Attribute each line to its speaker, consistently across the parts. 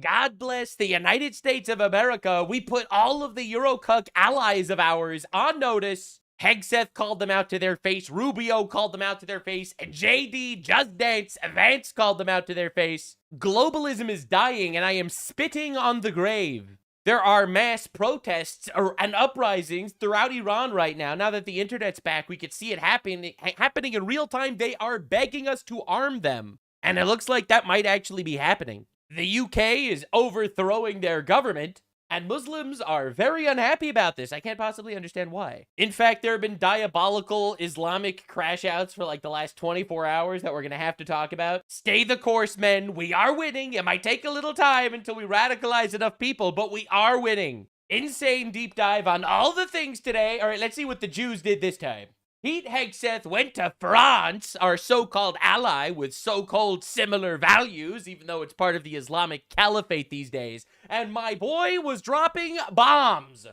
Speaker 1: God bless the United States of America. We put all of the Eurocuck allies of ours on notice. Hegseth called them out to their face. Rubio called them out to their face. And JD, Just Dance, Vance called them out to their face. Globalism is dying, and I am spitting on the grave. There are mass protests and uprisings throughout Iran right now. Now that the internet's back, we could see it happening in real time. They are begging us to arm them. And it looks like that might actually be happening. The UK is overthrowing their government, and Muslims are very unhappy about this. I can't possibly understand why. In fact, there have been diabolical Islamic crash outs for like the last 24 hours that we're going to have to talk about. Stay the course, men. We are winning. It might take a little time until we radicalize enough people, but we are winning. Insane deep dive on all the things today. All right, let's see what the Jews did this time. Pete Hegseth went to France, our so-called ally with so-called similar values, even though it's part of the Islamic Caliphate these days, and my boy was dropping bombs.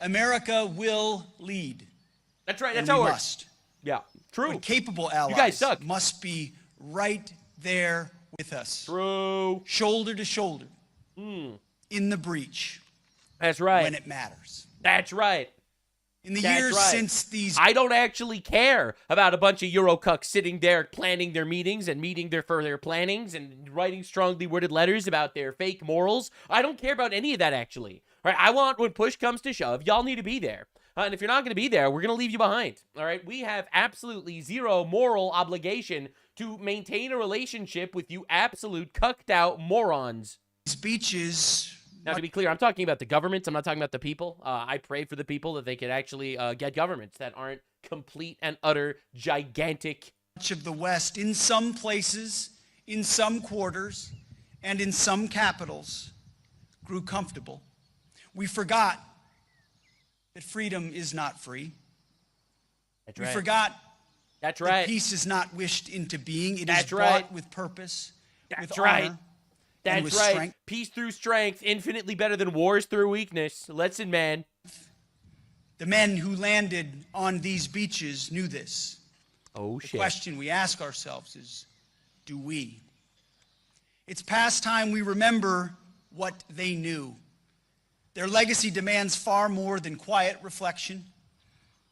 Speaker 2: America will lead.
Speaker 1: That's right, that's how it works.
Speaker 2: Must.
Speaker 1: Yeah, true.
Speaker 2: But capable allies
Speaker 1: you guys suck.
Speaker 2: Must be right there with us.
Speaker 1: True.
Speaker 2: Shoulder to shoulder. In the breach.
Speaker 1: That's right.
Speaker 2: When it matters.
Speaker 1: That's right.
Speaker 2: In the years since these...
Speaker 1: I don't actually care about a bunch of Eurocucks sitting there planning their meetings and meeting for their plannings and writing strongly worded letters about their fake morals. I don't care about any of that, actually. All right, I want, when push comes to shove, y'all need to be there. And if you're not going to be there, we're going to leave you behind. All right, we have absolutely zero moral obligation to maintain a relationship with you absolute cucked out morons.
Speaker 2: Speeches...
Speaker 1: Now, to be clear, I'm talking about the governments. I'm not talking about the people. I pray for the people that they could actually get governments that aren't complete and utter gigantic.
Speaker 2: Much of the West, in some places, in some quarters, and in some capitals, grew comfortable. We forgot that freedom is not free.
Speaker 1: That's right.
Speaker 2: We forgot
Speaker 1: That's right.
Speaker 2: that peace is not wished into being. It
Speaker 1: That's
Speaker 2: is
Speaker 1: right.
Speaker 2: bought with purpose,
Speaker 1: That's
Speaker 2: with
Speaker 1: right.
Speaker 2: honor.
Speaker 1: That's right. Strength. Peace through strength, infinitely better than wars through weakness. Listen, man.
Speaker 2: The men who landed on these beaches knew this.
Speaker 1: Oh, shit.
Speaker 2: The question we ask ourselves is, do we? It's past time we remember what they knew. Their legacy demands far more than quiet reflection.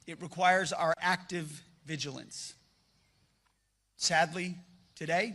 Speaker 2: It requires our active vigilance. Sadly, today,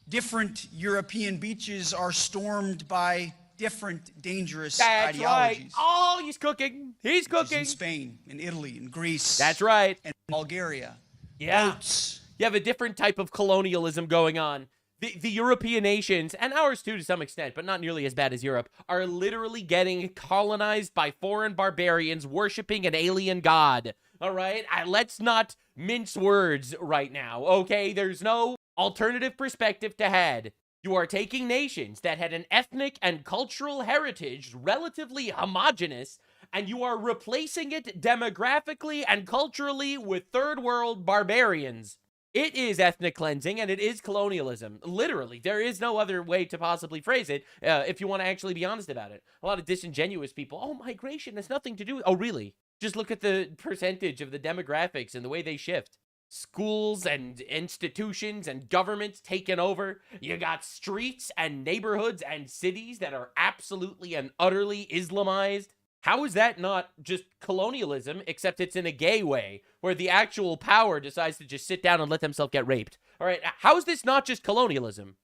Speaker 2: different European beaches are stormed by different dangerous ideologies.
Speaker 1: Right. Oh, he's cooking. He's cooking.
Speaker 2: In Spain, in Italy, in Greece.
Speaker 1: That's right.
Speaker 2: And Bulgaria.
Speaker 1: Yeah.
Speaker 2: Boats.
Speaker 1: You have a different type of colonialism going on. The European nations, and ours too to some extent, but not nearly as bad as Europe, are literally getting colonized by foreign barbarians worshiping an alien god. All right? Let's not mince words right now, okay? There's no alternative perspective to had. You are taking nations that had an ethnic and cultural heritage relatively homogenous, and you are replacing it demographically and culturally with third world barbarians. It is ethnic cleansing, and it is colonialism. Literally, there is no other way to possibly phrase it if you want to actually be honest about it. A lot of disingenuous people, oh, migration has nothing to do with... Oh, really? Just look at the percentage of the demographics and the way they shift. Schools and institutions and governments taken over. You got streets and neighborhoods and cities that are absolutely and utterly Islamized. How is that not just colonialism, except it's in a gay way, where the actual power decides to just sit down and let themselves get raped? All right, how is this not just colonialism?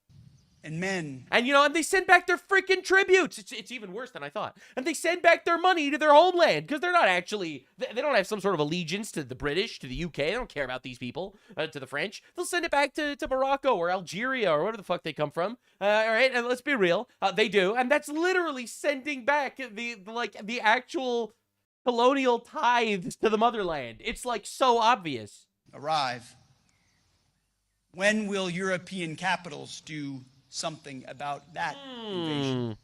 Speaker 2: And men.
Speaker 1: And, you know, and they send back their freaking tributes. It's even worse than I thought. And they send back their money to their homeland, because they're not actually, they don't have some sort of allegiance to the British, to the UK. They don't care about these people, to the French. They'll send it back to Morocco or Algeria or wherever the fuck they come from. All right, and let's be real, they do. And that's literally sending back the actual colonial tithes to the motherland. It's like so obvious.
Speaker 2: Arrive. When will European capitals do something about that invasion?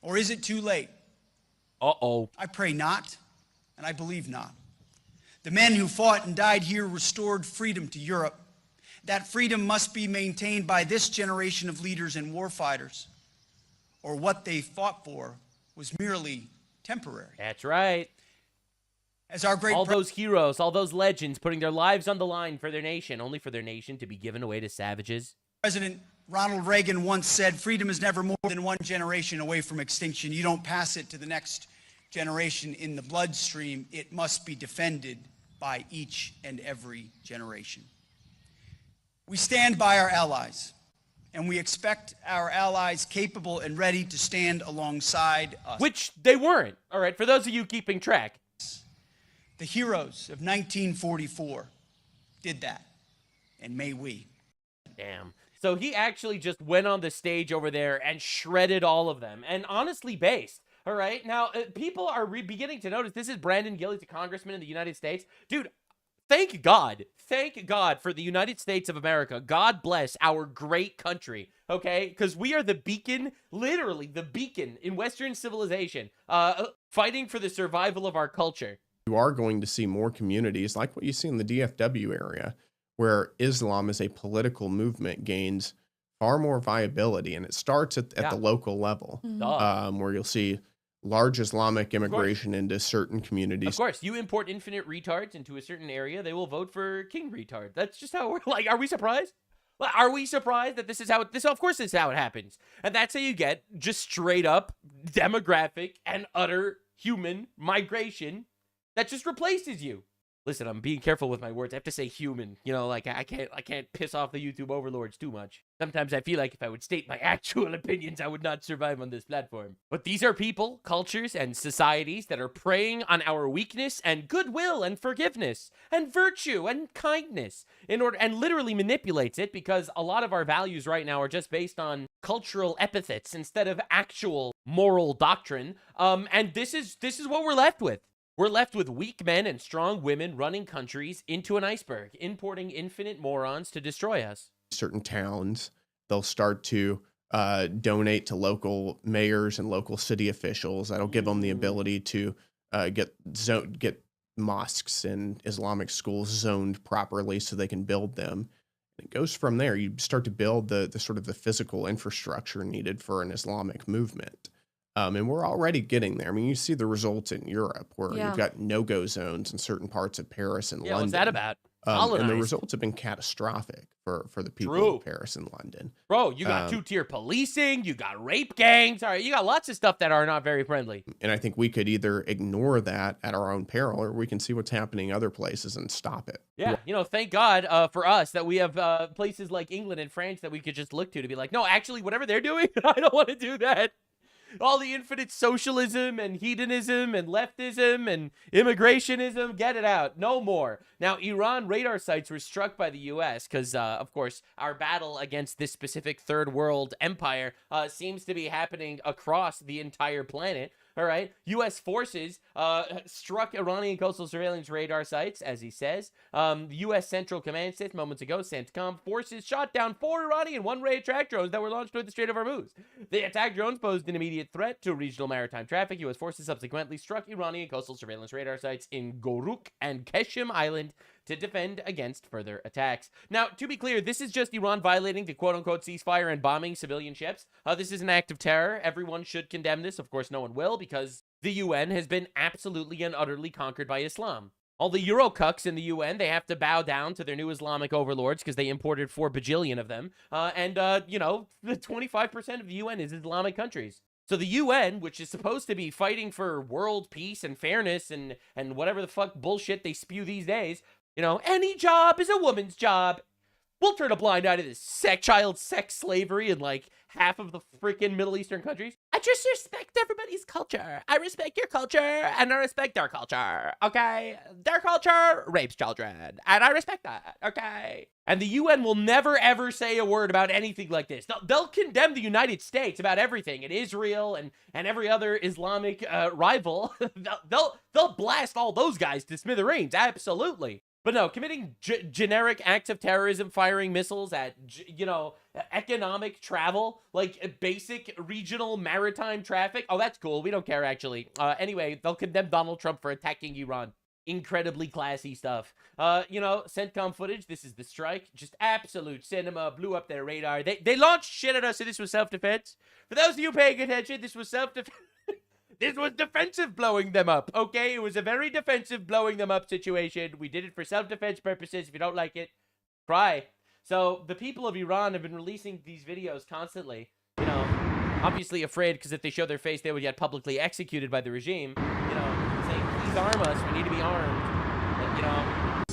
Speaker 2: Or is it too late?
Speaker 1: Uh-oh.
Speaker 2: I pray not, and I believe not. The men who fought and died here restored freedom to Europe. That freedom must be maintained by this generation of leaders and warfighters, or what they fought for was merely temporary.
Speaker 1: That's right.
Speaker 2: As our great
Speaker 1: all those heroes, all those legends putting their lives on the line for their nation, only for their nation to be given away to savages.
Speaker 2: President Ronald Reagan once said, freedom is never more than one generation away from extinction. You don't pass it to the next generation in the bloodstream. It must be defended by each and every generation. We stand by our allies, and we expect our allies capable and ready to stand alongside us.
Speaker 1: Which they weren't, all right, for those of you keeping track.
Speaker 2: The heroes of 1944 did that, and may we.
Speaker 1: Damn. So he actually just went on the stage over there and shredded all of them, and honestly based. All right, now people are beginning to notice this is Brandon Gillies, a congressman in the United States. Dude, thank God for the United States of America. God bless our great country, okay? Because we are the beacon, literally the beacon in Western civilization, fighting for the survival of our culture.
Speaker 3: You are going to see more communities like what you see in the DFW area, where Islam as a political movement gains far more viability, and it starts at the local level, where you'll see large Islamic immigration into certain communities.
Speaker 1: Of course, you import infinite retards into a certain area, they will vote for King Retard. That's just how we're like. Are we surprised? Are we surprised that this is how this? Of course, this is how it happens, and that's how you get just straight up demographic and utter human migration that just replaces you. Listen, I'm being careful with my words. I have to say human. You know, like I can't piss off the YouTube overlords too much. Sometimes I feel like if I would state my actual opinions, I would not survive on this platform. But these are people, cultures, and societies that are preying on our weakness and goodwill and forgiveness and virtue and kindness in order, and literally manipulates it, because a lot of our values right now are just based on cultural epithets instead of actual moral doctrine. And this is what we're left with. We're left with weak men and strong women running countries into an iceberg, importing infinite morons to destroy us.
Speaker 3: Certain towns, they'll start to donate to local mayors and local city officials. That'll give them the ability to get mosques and Islamic schools zoned properly so they can build them. It goes from there. You start to build the sort of the physical infrastructure needed for an Islamic movement. And we're already getting there. I mean, you see the results in Europe where you've got no-go zones in certain parts of Paris and London.
Speaker 1: What's that about?
Speaker 3: And the results have been catastrophic for the people of Paris and London.
Speaker 1: Bro, you got two-tier policing, you got rape gangs, all right, you got lots of stuff that are not very friendly.
Speaker 3: And I think we could either ignore that at our own peril, or we can see what's happening other places and stop it.
Speaker 1: Yeah, you know, thank God for us that we have places like England and France that we could just look to be like, no, actually, whatever they're doing, I don't want to do that. All the infinite socialism and hedonism and leftism and immigrationism, get it out. No more. Now, Iran radar sites were struck by the U.S. because, of course, our battle against this specific third world empire seems to be happening across the entire planet. All right. U.S. forces struck Iranian coastal surveillance radar sites, as he says. The U.S. Central Command said moments ago, CENTCOM forces shot down 4 Iranian one-way attack drones that were launched toward the Strait of Hormuz. The attack drones posed an immediate threat to regional maritime traffic. U.S. forces subsequently struck Iranian coastal surveillance radar sites in Goruk and Keshim Island to defend against further attacks. Now, to be clear, this is just Iran violating the quote-unquote ceasefire and bombing civilian ships. This is an act of terror. Everyone should condemn this. Of course, no one will, because the UN has been absolutely and utterly conquered by Islam. All the Eurocucks in the UN, they have to bow down to their new Islamic overlords because they imported 4 bajillion of them. You know, the 25% of the UN is Islamic countries. So the UN, which is supposed to be fighting for world peace and fairness and whatever the fuck bullshit they spew these days, you know, any job is a woman's job. We'll turn a blind eye to this child sex slavery in like half of the freaking Middle Eastern countries. I just respect everybody's culture. I respect your culture, and I respect their culture, okay? Their culture rapes children, and I respect that, okay? And the UN will never, ever say a word about anything like this. They'll condemn the United States about everything, and Israel and every other Islamic rival. They'll blast all those guys to smithereens, absolutely. But no, committing generic acts of terrorism, firing missiles at, you know, economic travel, like basic regional maritime traffic. Oh, that's cool. We don't care, actually. Anyway, they'll condemn Donald Trump for attacking Iran. Incredibly classy stuff. You know, CENTCOM footage. This is the strike. Just absolute cinema. Blew up their radar. They launched shit at us, so this was self-defense. For those of you paying attention, this was self-defense. This was defensive blowing them up, okay? It was a very defensive blowing them up situation. We did it for self-defense purposes. If you don't like it, cry. So the people of Iran have been releasing these videos constantly, you know, obviously afraid because if they show their face, they would get publicly executed by the regime, you know, saying, please arm us, we need to be armed, you know,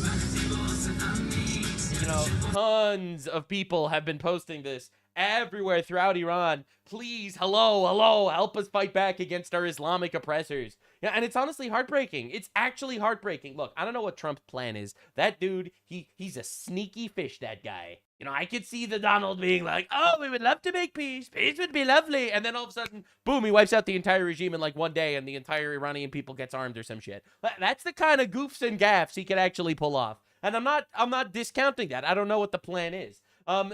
Speaker 1: tons of people have been posting this everywhere throughout Iran. Please, hello, help us fight back against our Islamic oppressors. Yeah, and it's honestly heartbreaking. It's actually heartbreaking. Look, I don't know what Trump's plan is. That dude, he's a sneaky fish, that guy. You know, I could see the Donald being like, oh, we would love to make peace. Peace would be lovely. And then all of a sudden, boom, he wipes out the entire regime in like one day and the entire Iranian people gets armed or some shit. That's the kind of goofs and gaffes he could actually pull off. And I'm not discounting that. I don't know what the plan is.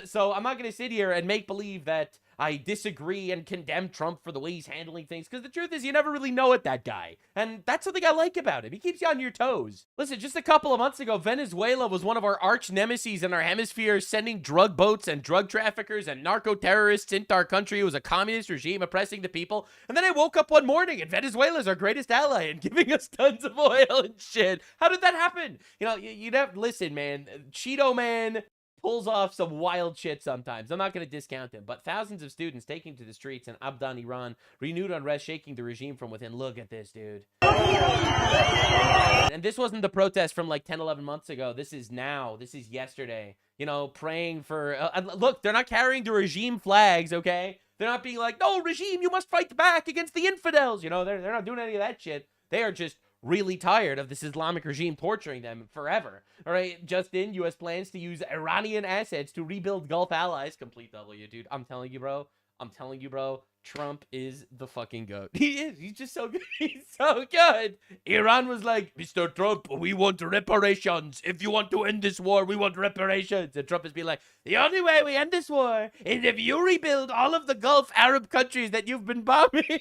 Speaker 1: So I'm not going to sit here and make believe that I disagree and condemn Trump for the way he's handling things, because the truth is you never really know it, that guy. And that's something I like about him. He keeps you on your toes. Listen, just a couple of months ago, Venezuela was one of our arch nemeses in our hemisphere, sending drug boats and drug traffickers and narco-terrorists into our country. It was a communist regime oppressing the people. And then I woke up one morning and Venezuela's our greatest ally and giving us tons of oil and shit. How did that happen? You know, you'd have, listen, man, Cheeto Man pulls off some wild shit sometimes. I'm not going to discount him, but thousands of students taking to the streets in Abdan, Iran, renewed unrest shaking the regime from within. Look at this, dude. And this wasn't the protest from like 10, 11 months ago. This is now. This is yesterday. You know, praying for... look, they're not carrying the regime flags, okay? They're not being like, no, regime, you must fight back against the infidels. You know, they're not doing any of that shit. They are just really tired of this Islamic regime torturing them forever. All right, just in, U.S. plans to use Iranian assets to rebuild Gulf allies. Complete W, dude. I'm telling you, bro. Trump is the fucking GOAT. He is. He's just so good. He's so good. Iran was like, Mr. Trump, we want reparations. If you want to end this war, we want reparations. And Trump has been like, the only way we end this war is if you rebuild all of the Gulf Arab countries that you've been bombing.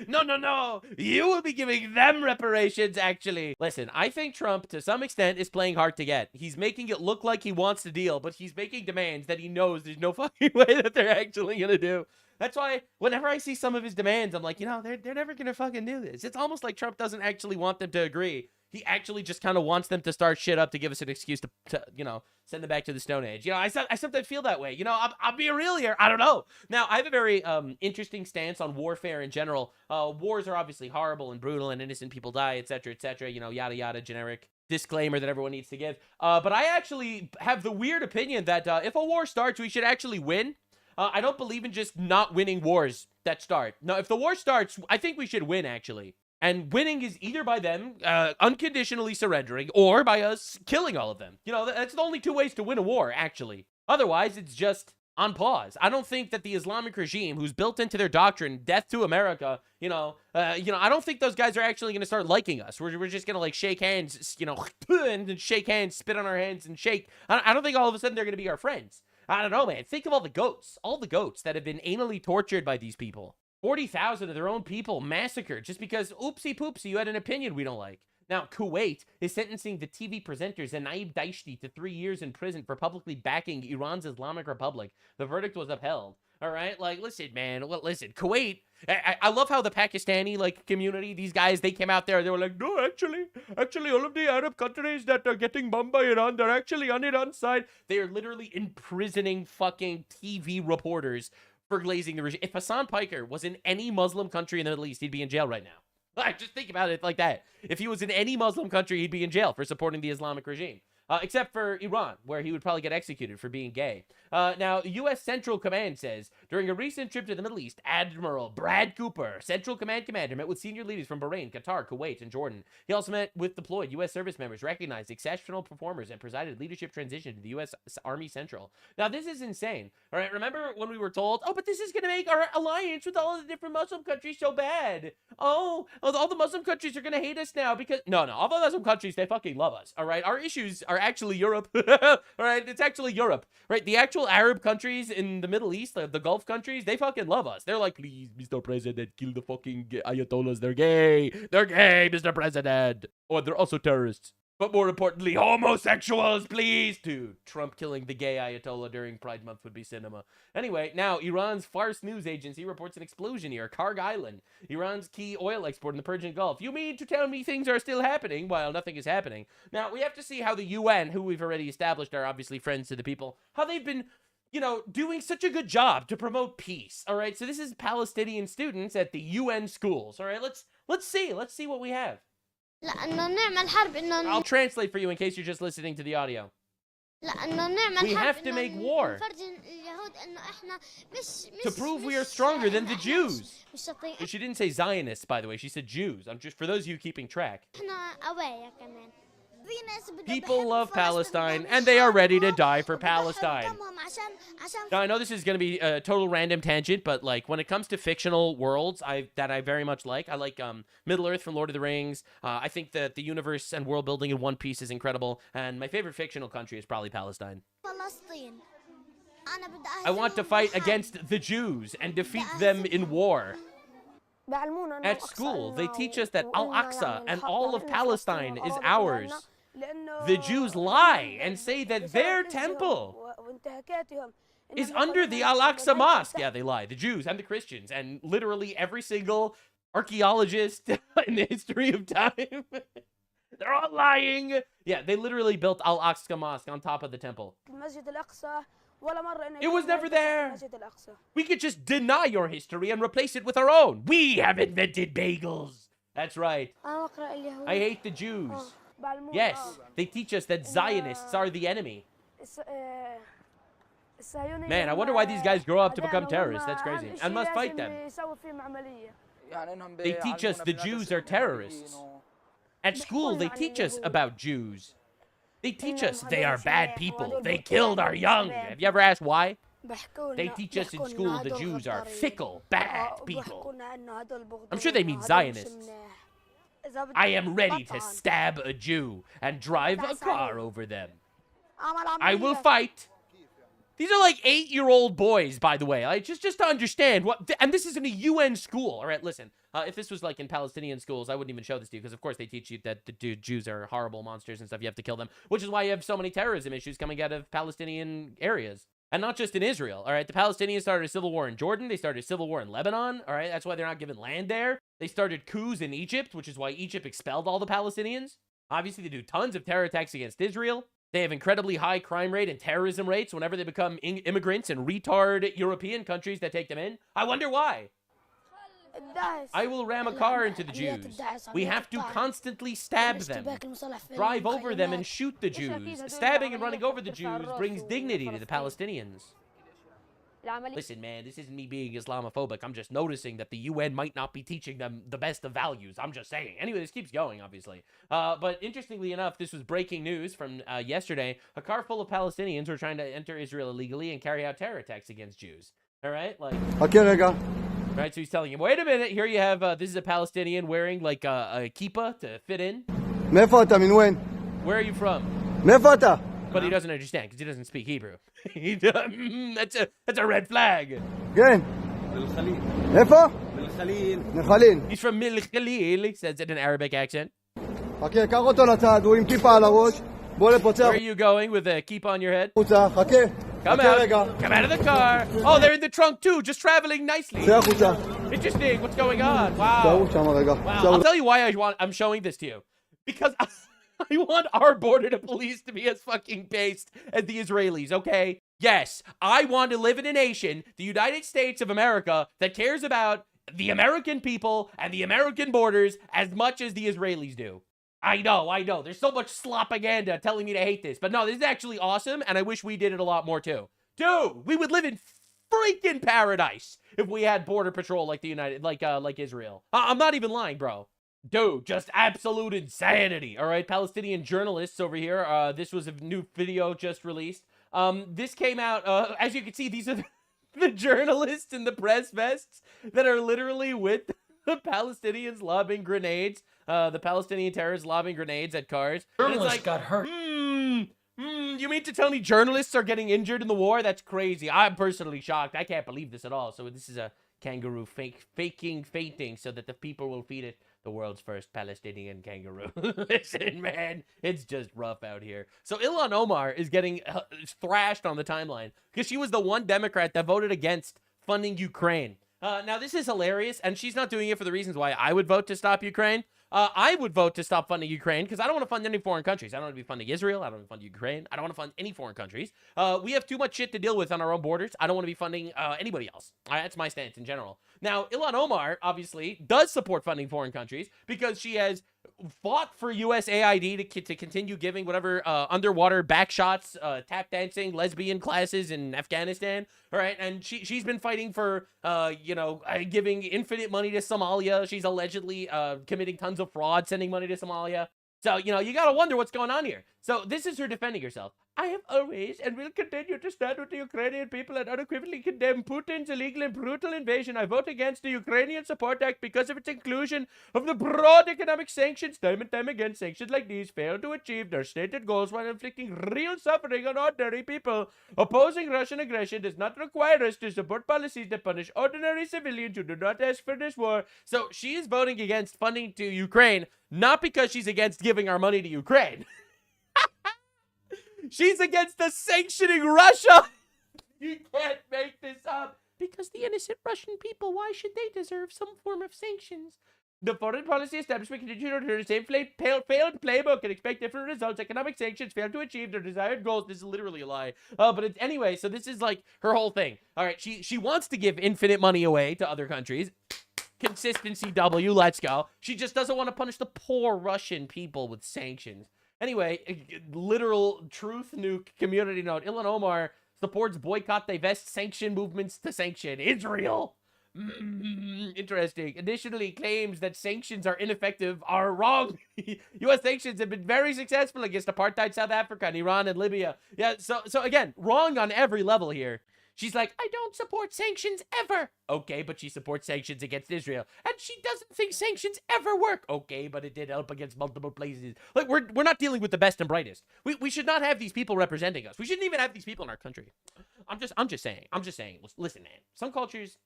Speaker 1: No. You will be giving them reparations, actually. Listen, I think Trump, to some extent, is playing hard to get. He's making it look like he wants to deal, but he's making demands that he knows there's no fucking way that they're actually gonna do. That's why whenever I see some of his demands, I'm like, you know, they're never gonna fucking do this. It's almost like Trump doesn't actually want them to agree. He actually just kind of wants them to start shit up to give us an excuse to you know, send them back to the Stone Age. You know, I sometimes feel that way. You know, I'll be real here. I don't know. Now, I have a very interesting stance on warfare in general. Wars are obviously horrible and brutal and innocent people die, etc., etc. You know, yada, yada, generic disclaimer that everyone needs to give. But I actually have the weird opinion that if a war starts, we should actually win. I don't believe in just not winning wars that start. No, if the war starts, I think we should win, actually. And winning is either by them unconditionally surrendering or by us killing all of them. You know, that's the only two ways to win a war, actually. Otherwise, it's just on pause. I don't think that the Islamic regime, who's built into their doctrine, death to America, I don't think those guys are actually going to start liking us. We're just going to, like, shake hands, you know, and shake hands, spit on our hands, and shake. I don't think all of a sudden they're going to be our friends. I don't know, man. Think of all the goats that have been anally tortured by these people. 40,000 of their own people massacred just because, oopsie poopsie, you had an opinion we don't like. Now, Kuwait is sentencing the TV presenter Zenaib Daishti to 3 years in prison for publicly backing Iran's Islamic Republic. The verdict was upheld. All right, like, listen, man. Well, listen, Kuwait. I love how the Pakistani, like, community, these guys, they came out there. They were like, no, actually, all of the Arab countries that are getting bombed by Iran, they're actually on Iran's side. They are literally imprisoning fucking TV reporters for glazing the regime. If Hassan Piker was in any Muslim country in the Middle East, he'd be in jail right now. Just think about it like that. If he was in any Muslim country, he'd be in jail for supporting the Islamic regime. Except for Iran, where he would probably get executed for being gay. Now, U.S. Central Command says, during a recent trip to the Middle East, Admiral Brad Cooper, Central Command commander, met with senior leaders from Bahrain, Qatar, Kuwait, and Jordan. He also met with deployed U.S. service members, recognized exceptional performers, and presided leadership transition to the U.S. Army Central. Now, this is insane. All right, remember when we were told, oh, but this is going to make our alliance with all of the different Muslim countries so bad. Oh, all the Muslim countries are going to hate us now because... No, all the Muslim countries, they fucking love us, all right? Our issues are actually Europe. All right, it's actually Europe, right? The actual Arab countries in the Middle East, the Gulf countries, they fucking love us. They're like, please, Mr. President, kill the fucking Ayatollahs. They're gay, Mr. President. Or they're also terrorists. But more importantly, homosexuals, please. Dude, Trump killing the gay Ayatollah during Pride Month would be cinema. Anyway, now Iran's Fars news agency reports an explosion near Karg Island, Iran's key oil export in the Persian Gulf. You mean to tell me things are still happening while nothing is happening? Now, we have to see how the UN, who we've already established are obviously friends to the people, how they've been, you know, doing such a good job to promote peace. All right, so this is Palestinian students at the UN schools. All right, let's see what we have. I'll translate for you in case you're just listening to the audio. We have to make war to prove we are stronger than the Jews. She didn't say Zionists, by the way. She said Jews. I'm just for those of you keeping track. People love Palestine, and they are ready to die for Palestine. Now, I know this is going to be a total random tangent, but like when it comes to fictional worlds that I very much like, I like Middle-earth from Lord of the Rings. I think that the universe and world building in One Piece is incredible, and my favorite fictional country is probably Palestine. I want to fight against the Jews and defeat them in war. At school, they teach us that Al-Aqsa and all of Palestine is ours. The Jews lie and say that their temple is under the Al-Aqsa Mosque. Yeah, they lie. The Jews and the Christians and literally every single archaeologist in the history of time. They're all lying. Yeah, they literally built Al-Aqsa Mosque on top of the temple. It was never there. We could just deny your history and replace it with our own. We have invented bagels. That's right. I hate the Jews. Yes, they teach us that Zionists are the enemy. Man, I wonder why these guys grow up to become terrorists. That's crazy. And must fight them. They teach us the Jews are terrorists. At school, they teach us about Jews. They teach us they are bad people. They killed our young. Have you ever asked why? They teach us in school the Jews are fickle, bad people. I'm sure they mean Zionists. I am ready to stab a Jew and drive a car over them. I will fight. These are like 8-year-old boys, by the way. Just to understand what, and this is in a UN school. All right, listen. If this was like in Palestinian schools, I wouldn't even show this to you because, of course, they teach you that the Jews are horrible monsters and stuff. You have to kill them, which is why you have so many terrorism issues coming out of Palestinian areas. And not just in Israel, all right? The Palestinians started a civil war in Jordan. They started a civil war in Lebanon, all right? That's why they're not given land there. They started coups in Egypt, which is why Egypt expelled all the Palestinians. Obviously, they do tons of terror attacks against Israel. They have incredibly high crime rate and terrorism rates whenever they become immigrants in retard European countries that take them in. I wonder why. I will ram a car into the Jews. We have to constantly stab them, drive over them and shoot the Jews. Stabbing and running over the Jews brings dignity to the Palestinians. Listen, man, this isn't me being Islamophobic. I'm just noticing that the UN might not be teaching them the best of values. I'm just saying. Anyway, this keeps going, obviously. But interestingly enough, this was breaking news from yesterday. A car full of Palestinians were trying to enter Israel illegally and carry out terror attacks against Jews. All right? Like... Right, so he's telling him, wait a minute, here you have, this is a Palestinian wearing, like, a kippah to fit in. Where are you from? But he doesn't understand, because he doesn't speak Hebrew. That's a red flag. He's from Mil Khalil, he says it in an Arabic accent. Where are you going with a kippah on your head? Come out. Come out of the car. Oh, they're in the trunk too, just traveling nicely. Interesting. What's going on? Wow. I'll tell you why I'm showing this to you. Because I want our border to police to be as fucking based as the Israelis, okay? Yes, I want to live in a nation, the United States of America, that cares about the American people and the American borders as much as the Israelis do. I know. There's so much slopaganda telling me to hate this. But no, this is actually awesome, and I wish we did it a lot more, too. Dude, we would live in freaking paradise if we had border patrol like like Israel. I'm not even lying, bro. Dude, just absolute insanity. All right, Palestinian journalists over here. This was a new video just released. This came out, as you can see, these are the journalists in the press vests that are literally with the Palestinians lobbing grenades. The Palestinian terrorists lobbing grenades at cars.
Speaker 4: Journalists got hurt.
Speaker 1: You mean to tell me journalists are getting injured in the war? That's crazy. I'm personally shocked. I can't believe this at all. So this is a kangaroo fainting so that the people will feed it. the world's first Palestinian kangaroo. Listen, man, it's just rough out here. So Ilhan Omar is getting thrashed on the timeline because she was the one Democrat that voted against funding Ukraine. Now, this is hilarious, and she's not doing it for the reasons why I would vote to stop Ukraine. I would vote to stop funding Ukraine because I don't want to fund any foreign countries. I don't want to be funding Israel. I don't want to fund Ukraine. I don't want to fund any foreign countries. We have too much shit to deal with on our own borders. I don't want to be funding anybody else. That's my stance in general. Now, Ilhan Omar, obviously, does support funding foreign countries because she has fought for USAID to continue giving whatever underwater back shots, tap dancing, lesbian classes in Afghanistan. All right. And she's been fighting for, giving infinite money to Somalia. She's allegedly committing tons of fraud, sending money to Somalia. So, you got to wonder what's going on here. So this is her defending herself. I have always and will continue to stand with the Ukrainian people and unequivocally condemn Putin's illegal and brutal invasion. I vote against the Ukrainian Support Act because of its inclusion of the broad economic sanctions. Time and time again, sanctions like these fail to achieve their stated goals while inflicting real suffering on ordinary people. Opposing Russian aggression does not require us to support policies that punish ordinary civilians who do not ask for this war. So she is voting against funding to Ukraine, not because she's against giving our money to Ukraine. She's against the sanctioning Russia. You can't make this up. Because the innocent Russian people, why should they deserve some form of sanctions? The foreign policy establishment continues to return the same failed playbook and expect different results. Economic sanctions fail to achieve their desired goals. This is literally a lie. But anyway, so this is like her whole thing. All right, she wants to give infinite money away to other countries. Consistency W, let's go. She just doesn't want to punish the poor Russian people with sanctions. Anyway, literal truth nuke community note. Ilhan Omar supports boycott, divest, sanction movements to sanction Israel. Interesting. Additionally, claims that sanctions are ineffective are wrong. U.S. sanctions have been very successful against apartheid South Africa and Iran and Libya. Yeah, so again, wrong on every level here. She's like, I don't support sanctions ever. Okay, but she supports sanctions against Israel. And she doesn't think sanctions ever work. Okay, but it did help against multiple places. Like, we're not dealing with the best and brightest. We should not have these people representing us. We shouldn't even have these people in our country. I'm just saying. Listen, man. Some cultures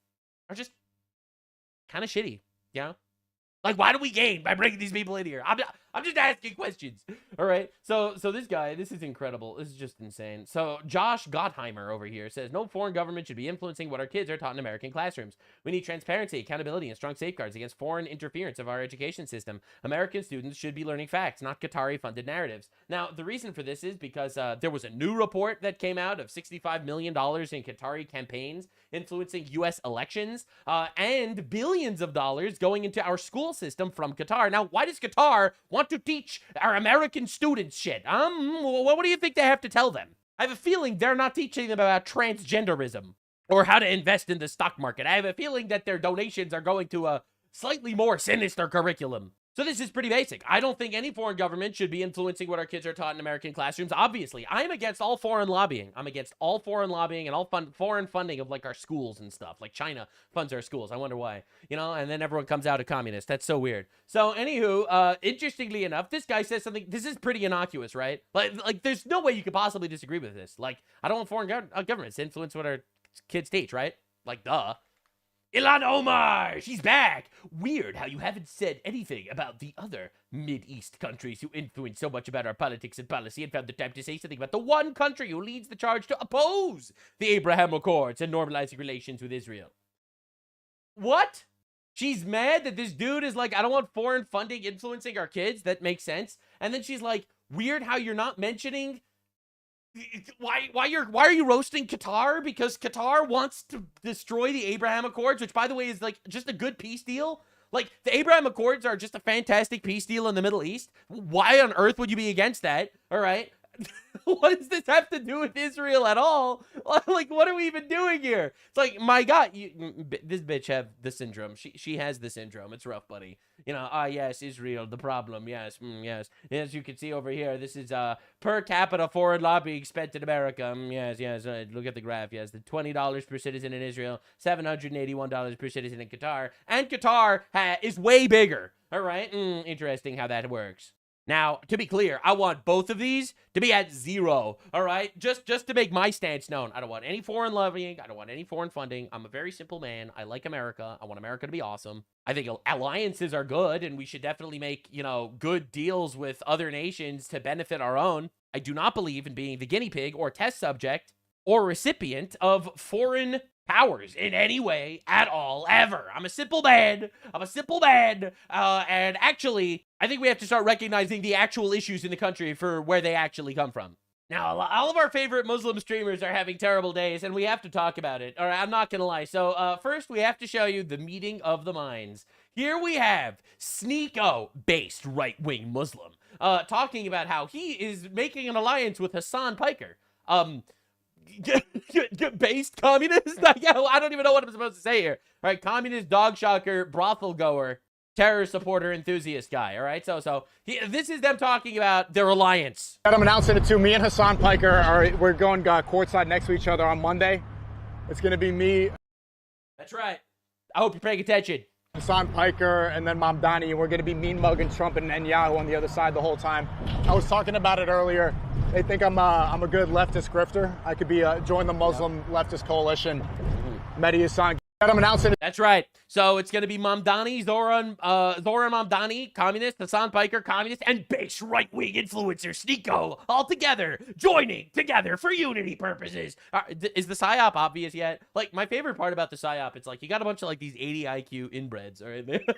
Speaker 1: are just kind of shitty, you know? Like, why do we gain by bringing these people in here? I'm just asking questions. All right. So this guy, this is incredible. This is just insane. So Josh Gottheimer over here says, no foreign government should be influencing what our kids are taught in American classrooms. We need transparency, accountability, and strong safeguards against foreign interference of our education system. American students should be learning facts, not Qatari-funded narratives. Now, the reason for this is because there was a new report that came out of $65 million in Qatari campaigns influencing U.S. elections and billions of dollars going into our school system from Qatar. Now, why does Qatar want to teach our American students shit? What do you think they have to tell them? I have a feeling they're not teaching them about transgenderism or how to invest in the stock market. I have a feeling that their donations are going to a slightly more sinister curriculum. So this is pretty basic. I don't think any foreign government should be influencing what our kids are taught in American classrooms. Obviously, I'm against all foreign lobbying. I'm against all foreign lobbying and all foreign funding of like our schools and stuff. Like China funds our schools. I wonder why. And then everyone comes out a communist. That's so weird. So anywho, interestingly enough, this guy says something. This is pretty innocuous, right? Like there's no way you could possibly disagree with this. Like, I don't want foreign governments to influence what our kids teach, right? Like, duh. Ilhan Omar, she's back. Weird how you haven't said anything about the other Mid-East countries who influence so much about our politics and policy and found the time to say something about the one country who leads the charge to oppose the Abraham Accords and normalizing relations with Israel. What? She's mad that this dude is like, I don't want foreign funding influencing our kids. That makes sense. And then she's like, weird how you're not mentioning why are you roasting Qatar? Because Qatar wants to destroy the Abraham Accords, which by the way is like just a good peace deal. Like, the Abraham Accords are just a fantastic peace deal in the Middle East. Why on earth would you be against that? All right. What does this have to do with Israel at all? Like, what are we even doing here? It's like, my God, this bitch have the syndrome. She has the syndrome. It's rough, buddy. Yes, Israel, the problem. Yes, yes. As you can see over here, this is per capita foreign lobbying spent in America. Yes. Look at the graph. Yes, the $20 per citizen in Israel, $781 per citizen in Qatar, and Qatar is way bigger. All right, interesting how that works. Now, to be clear, I want both of these to be at 0, all right? Just to make my stance known. I don't want any foreign lobbying. I don't want any foreign funding. I'm a very simple man. I like America. I want America to be awesome. I think alliances are good, and we should definitely make, you know, good deals with other nations to benefit our own. I do not believe in being the guinea pig or test subject or recipient of foreign powers in any way at all, ever. I'm a simple man. And actually, I think we have to start recognizing the actual issues in the country for where they actually come from. Now, all of our favorite Muslim streamers are having terrible days, and we have to talk about it. All right, I'm not going to lie. So, first, we have to show you the meeting of the minds. Here we have Sneeko-based right-wing Muslim talking about how he is making an alliance with Hassan Piker. Based communist? Yeah, I don't even know what I'm supposed to say here. All right, communist, dog shocker, brothel goer, terror supporter, enthusiast guy. All right, so this is them talking about their alliance.
Speaker 4: I'm announcing it too. Me and Hassan Piker we're going courtside next to each other on Monday. It's gonna be me.
Speaker 1: That's right. I hope you're paying attention.
Speaker 4: Hassan Piker and then Mamdani, and we're gonna be mean mugging Trump and Netanyahu on the other side the whole time. I was talking about it earlier. They think I'm a good leftist grifter. I could be join the Muslim leftist coalition. Mehdi Hassan. I'm announcing it.
Speaker 1: That's right. So it's going to be Mamdani, Zoran Mamdani, communist, Hassan Piker, communist, and base right-wing influencer Sneeko all together, joining together for unity purposes. Is the PSYOP obvious yet? Like, my favorite part about the PSYOP, it's like, you got a bunch of, like, these 80 IQ inbreds, all right?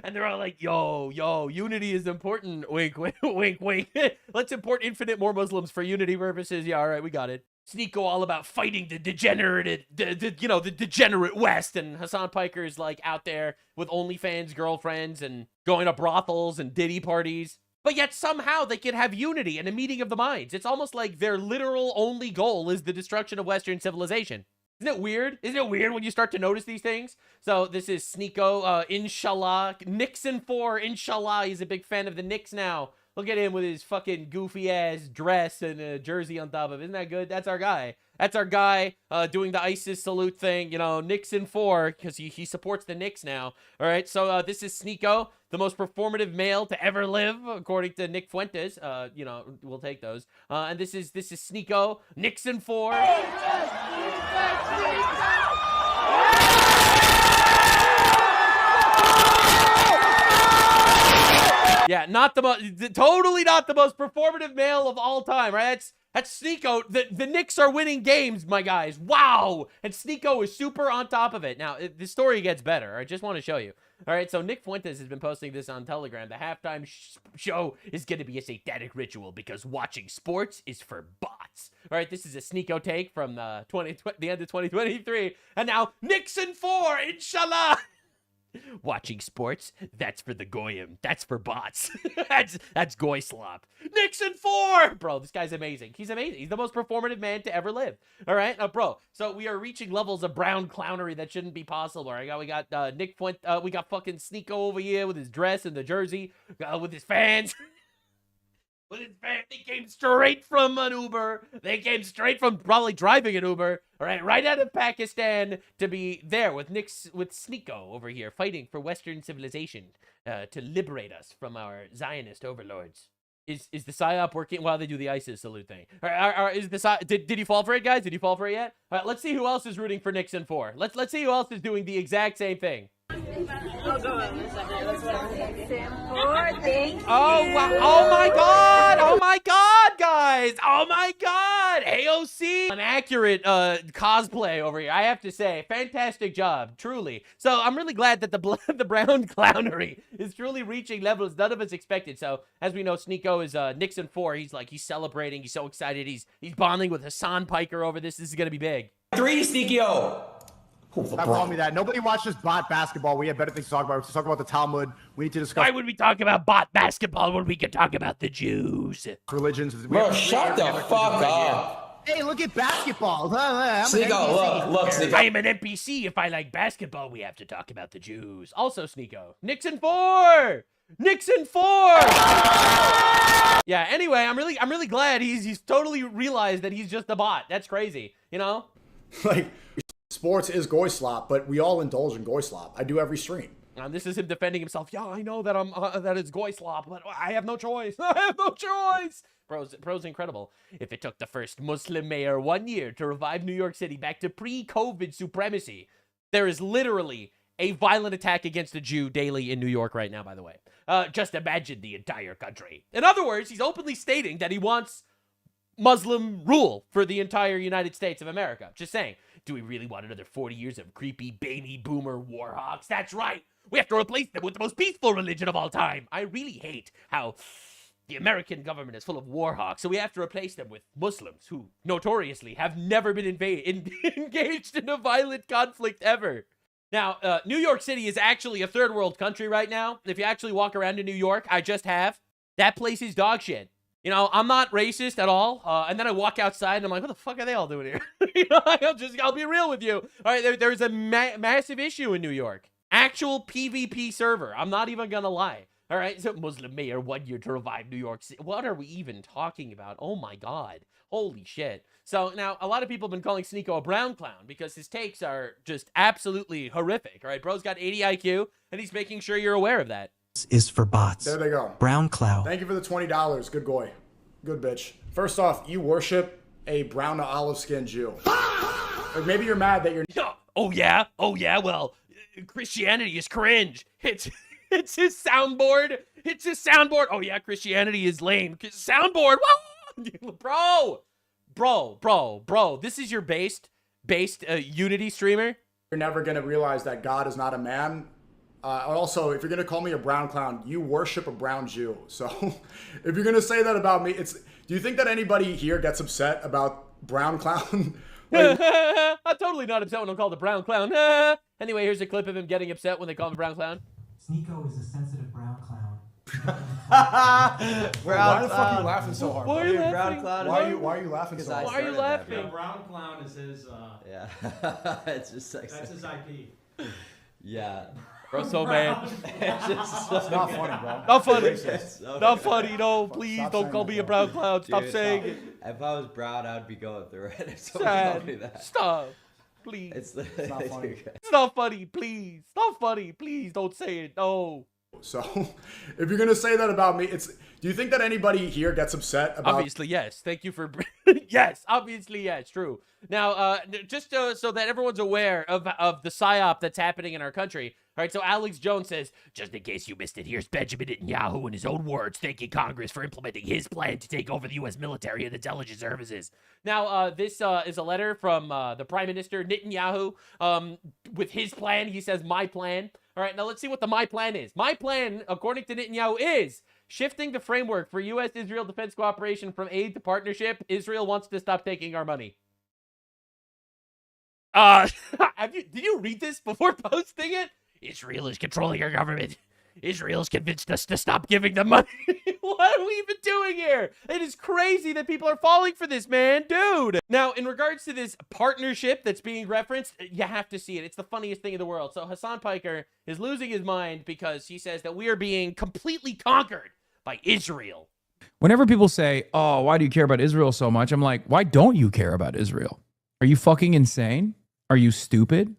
Speaker 1: And they're all like, yo, unity is important. Wink, wink, wink, wink. Let's import infinite more Muslims for unity purposes. Yeah, all right, we got it. Sneeko all about fighting the degenerate, the degenerate West. And Hassan Piker is like out there with OnlyFans girlfriends and going to brothels and Diddy parties. But yet somehow they can have unity and a meeting of the minds. It's almost like their literal only goal is the destruction of Western civilization. Isn't it weird? Isn't it weird when you start to notice these things? So this is Sneeko, inshallah. Nixon 4, inshallah. He's a big fan of the Knicks now. Look at him with his fucking goofy ass dress and a jersey on top of it. Isn't that good? That's our guy. That's our guy doing the ISIS salute thing. You know, Nixon 4, because he supports the Knicks now. All right, so this is Sneeko, the most performative male to ever live, according to Nick Fuentes. You know, we'll take those. And this is Sneeko, Nixon 4. Yeah, totally not the most performative male of all time, right? That's Sneeko. The Knicks are winning games, my guys. Wow. And Sneeko is super on top of it. Now, the story gets better. I just want to show you. All right, so Nick Fuentes has been posting this on Telegram. The halftime show is going to be a satanic ritual because watching sports is for bots. All right, this is a Sneeko take from the end of 2023. And now, Nixon 4, inshallah. Watching sports, that's for the goyim. That's for bots. that's goy slop. Nixon 4! Bro, this guy's amazing. He's amazing. He's the most performative man to ever live. All right? Bro, so we are reaching levels of brown clownery that shouldn't be possible. All right? We got Nick Fuentes. We got fucking Sneeko over here with his dress and the jersey. With his fans. With his fans. They came straight from an Uber. They came straight from probably driving an Uber. All right, right out of Pakistan to be there with Sneeko over here fighting for Western civilization to liberate us from our Zionist overlords. Is the PSYOP working while they do the ISIS salute thing? Did you fall for it, guys? Did you fall for it yet? All right, let's see who else is rooting for Nixon 4. Let's see who else is doing the exact same thing. Oh, wow. Oh my god! Oh my god, guys! Oh my god! AOC! An accurate cosplay over here, I have to say. Fantastic job, truly. So I'm really glad that the brown clownery is truly reaching levels none of us expected. So as we know, Sneeko is Nixon 4. He's celebrating. He's so excited. He's bonding with Hassan Piker over this. This is gonna be big.
Speaker 5: 3, Sneeko.
Speaker 4: Stop calling me that. Nobody watches bot basketball. We have better things to talk about. Let's talk about the Talmud. We need to discuss.
Speaker 1: Why would we talk about bot basketball when we could talk about the Jews?
Speaker 4: Religions.
Speaker 5: Bro, shut the fuck up.
Speaker 4: Hey, look at basketball.
Speaker 5: Sneeko, look, Sneeko.
Speaker 1: I am an NPC. If I like basketball, we have to talk about the Jews. Also, Sneeko. Nixon 4! Nixon 4! Yeah, anyway, I'm really glad he's totally realized that he's just a bot. That's crazy, you know?
Speaker 6: Like, sports is goy slop, but we all indulge in goy slop. I do every stream.
Speaker 1: And this is him defending himself. Yeah, I know that that it's goy slop, but I have no choice. I have no choice. Bro's incredible. If it took the first Muslim mayor 1 year to revive New York City back to pre-COVID supremacy, there is literally a violent attack against a Jew daily in New York right now, by the way. Just imagine the entire country. In other words, he's openly stating that he wants Muslim rule for the entire United States of America. Just saying, do we really want another 40 years of creepy baby boomer war hawks? That's right. We have to replace them with the most peaceful religion of all time. I really hate how the American government is full of war hawks, so we have to replace them with Muslims who notoriously have never been engaged in a violent conflict ever. Now, New York City is actually a third world country right now. If you actually walk around in New York, I just have, that place is dog shit. You know, I'm not racist at all. And then I walk outside and I'm like, what the fuck are they all doing here? You know, I'll be real with you. All right, there's a massive issue in New York. Actual PvP server. I'm not even gonna lie. All right, so Muslim mayor 1 year to revive New York City. What are we even talking about? Oh my God. Holy shit. So now a lot of people have been calling Sneeko a brown clown because his takes are just absolutely horrific. All right, bro's got 80 IQ and he's making sure you're aware of that.
Speaker 6: Is for bots.
Speaker 4: There they go.
Speaker 6: Brown cloud.
Speaker 4: Thank you for the $20. Good goy. Good bitch. First off, you worship a brown to olive skin Jew. Or maybe you're mad that you're...
Speaker 1: Oh yeah? Oh yeah? Well, Christianity is cringe. It's his soundboard. It's his soundboard. Oh yeah, Christianity is lame. Soundboard. Whoa! Bro. This is your based Unity streamer?
Speaker 4: You're never going to realize that God is not a man. Also, if you're going to call me a brown clown, you worship a brown Jew. So if you're going to say that about me, do you think that anybody here gets upset about brown clown?
Speaker 1: Like, I'm totally not upset when I'm called a brown clown. Anyway, here's a clip of him getting upset when they call him a brown clown.
Speaker 6: Sneeko is a sensitive brown clown.
Speaker 4: Why the fuck are you laughing so hard?
Speaker 1: Why are you laughing?
Speaker 5: Brown clown.
Speaker 4: Why are you laughing so hard?
Speaker 1: Why are you laughing?
Speaker 7: Yeah, brown clown is his.
Speaker 5: Yeah. It's just like.
Speaker 7: That's his IP.
Speaker 5: Yeah.
Speaker 1: Bro, so mad.
Speaker 5: It's just
Speaker 4: It's not funny, bro.
Speaker 1: Not funny.
Speaker 5: so
Speaker 1: Not funny. No, please
Speaker 4: Stop
Speaker 1: don't
Speaker 4: saying
Speaker 1: call
Speaker 4: that,
Speaker 1: me a
Speaker 4: bro.
Speaker 1: brown clown. Stop
Speaker 5: Dude,
Speaker 1: saying it.
Speaker 5: If I was brown, I'd be going through it. If someone told me
Speaker 1: Sad.
Speaker 5: that.
Speaker 1: Stop. Please.
Speaker 5: It's
Speaker 4: not funny.
Speaker 1: It's not funny. Please. Not funny. Please don't say it. No.
Speaker 4: So if you're going to say that about me, do you think that anybody here gets upset about...
Speaker 1: Obviously, yes. Thank you for... Yes, obviously, yes, true. Now, just so that everyone's aware of the psyop that's happening in our country. All right, so Alex Jones says, just in case you missed it, here's Benjamin Netanyahu in his own words thanking Congress for implementing his plan to take over the U.S. military and intelligence services. Now, this is a letter from the Prime Minister Netanyahu with his plan. He says, my plan. All right, now let's see what the my plan is. My plan, according to Netanyahu, is shifting the framework for U.S.-Israel defense cooperation from aid to partnership. Israel wants to stop taking our money. Did you read this before posting it? Israel is controlling our government. Israel's convinced us to stop giving them money. What are we even doing here? It is crazy that people are falling for this, man. Dude. Now, in regards to this partnership that's being referenced, you have to see it. It's the funniest thing in the world. So Hassan Piker is losing his mind because he says that we are being completely conquered by Israel.
Speaker 8: Whenever people say, oh, why do you care about Israel so much? I'm like, why don't you care about Israel? Are you fucking insane? Are you stupid?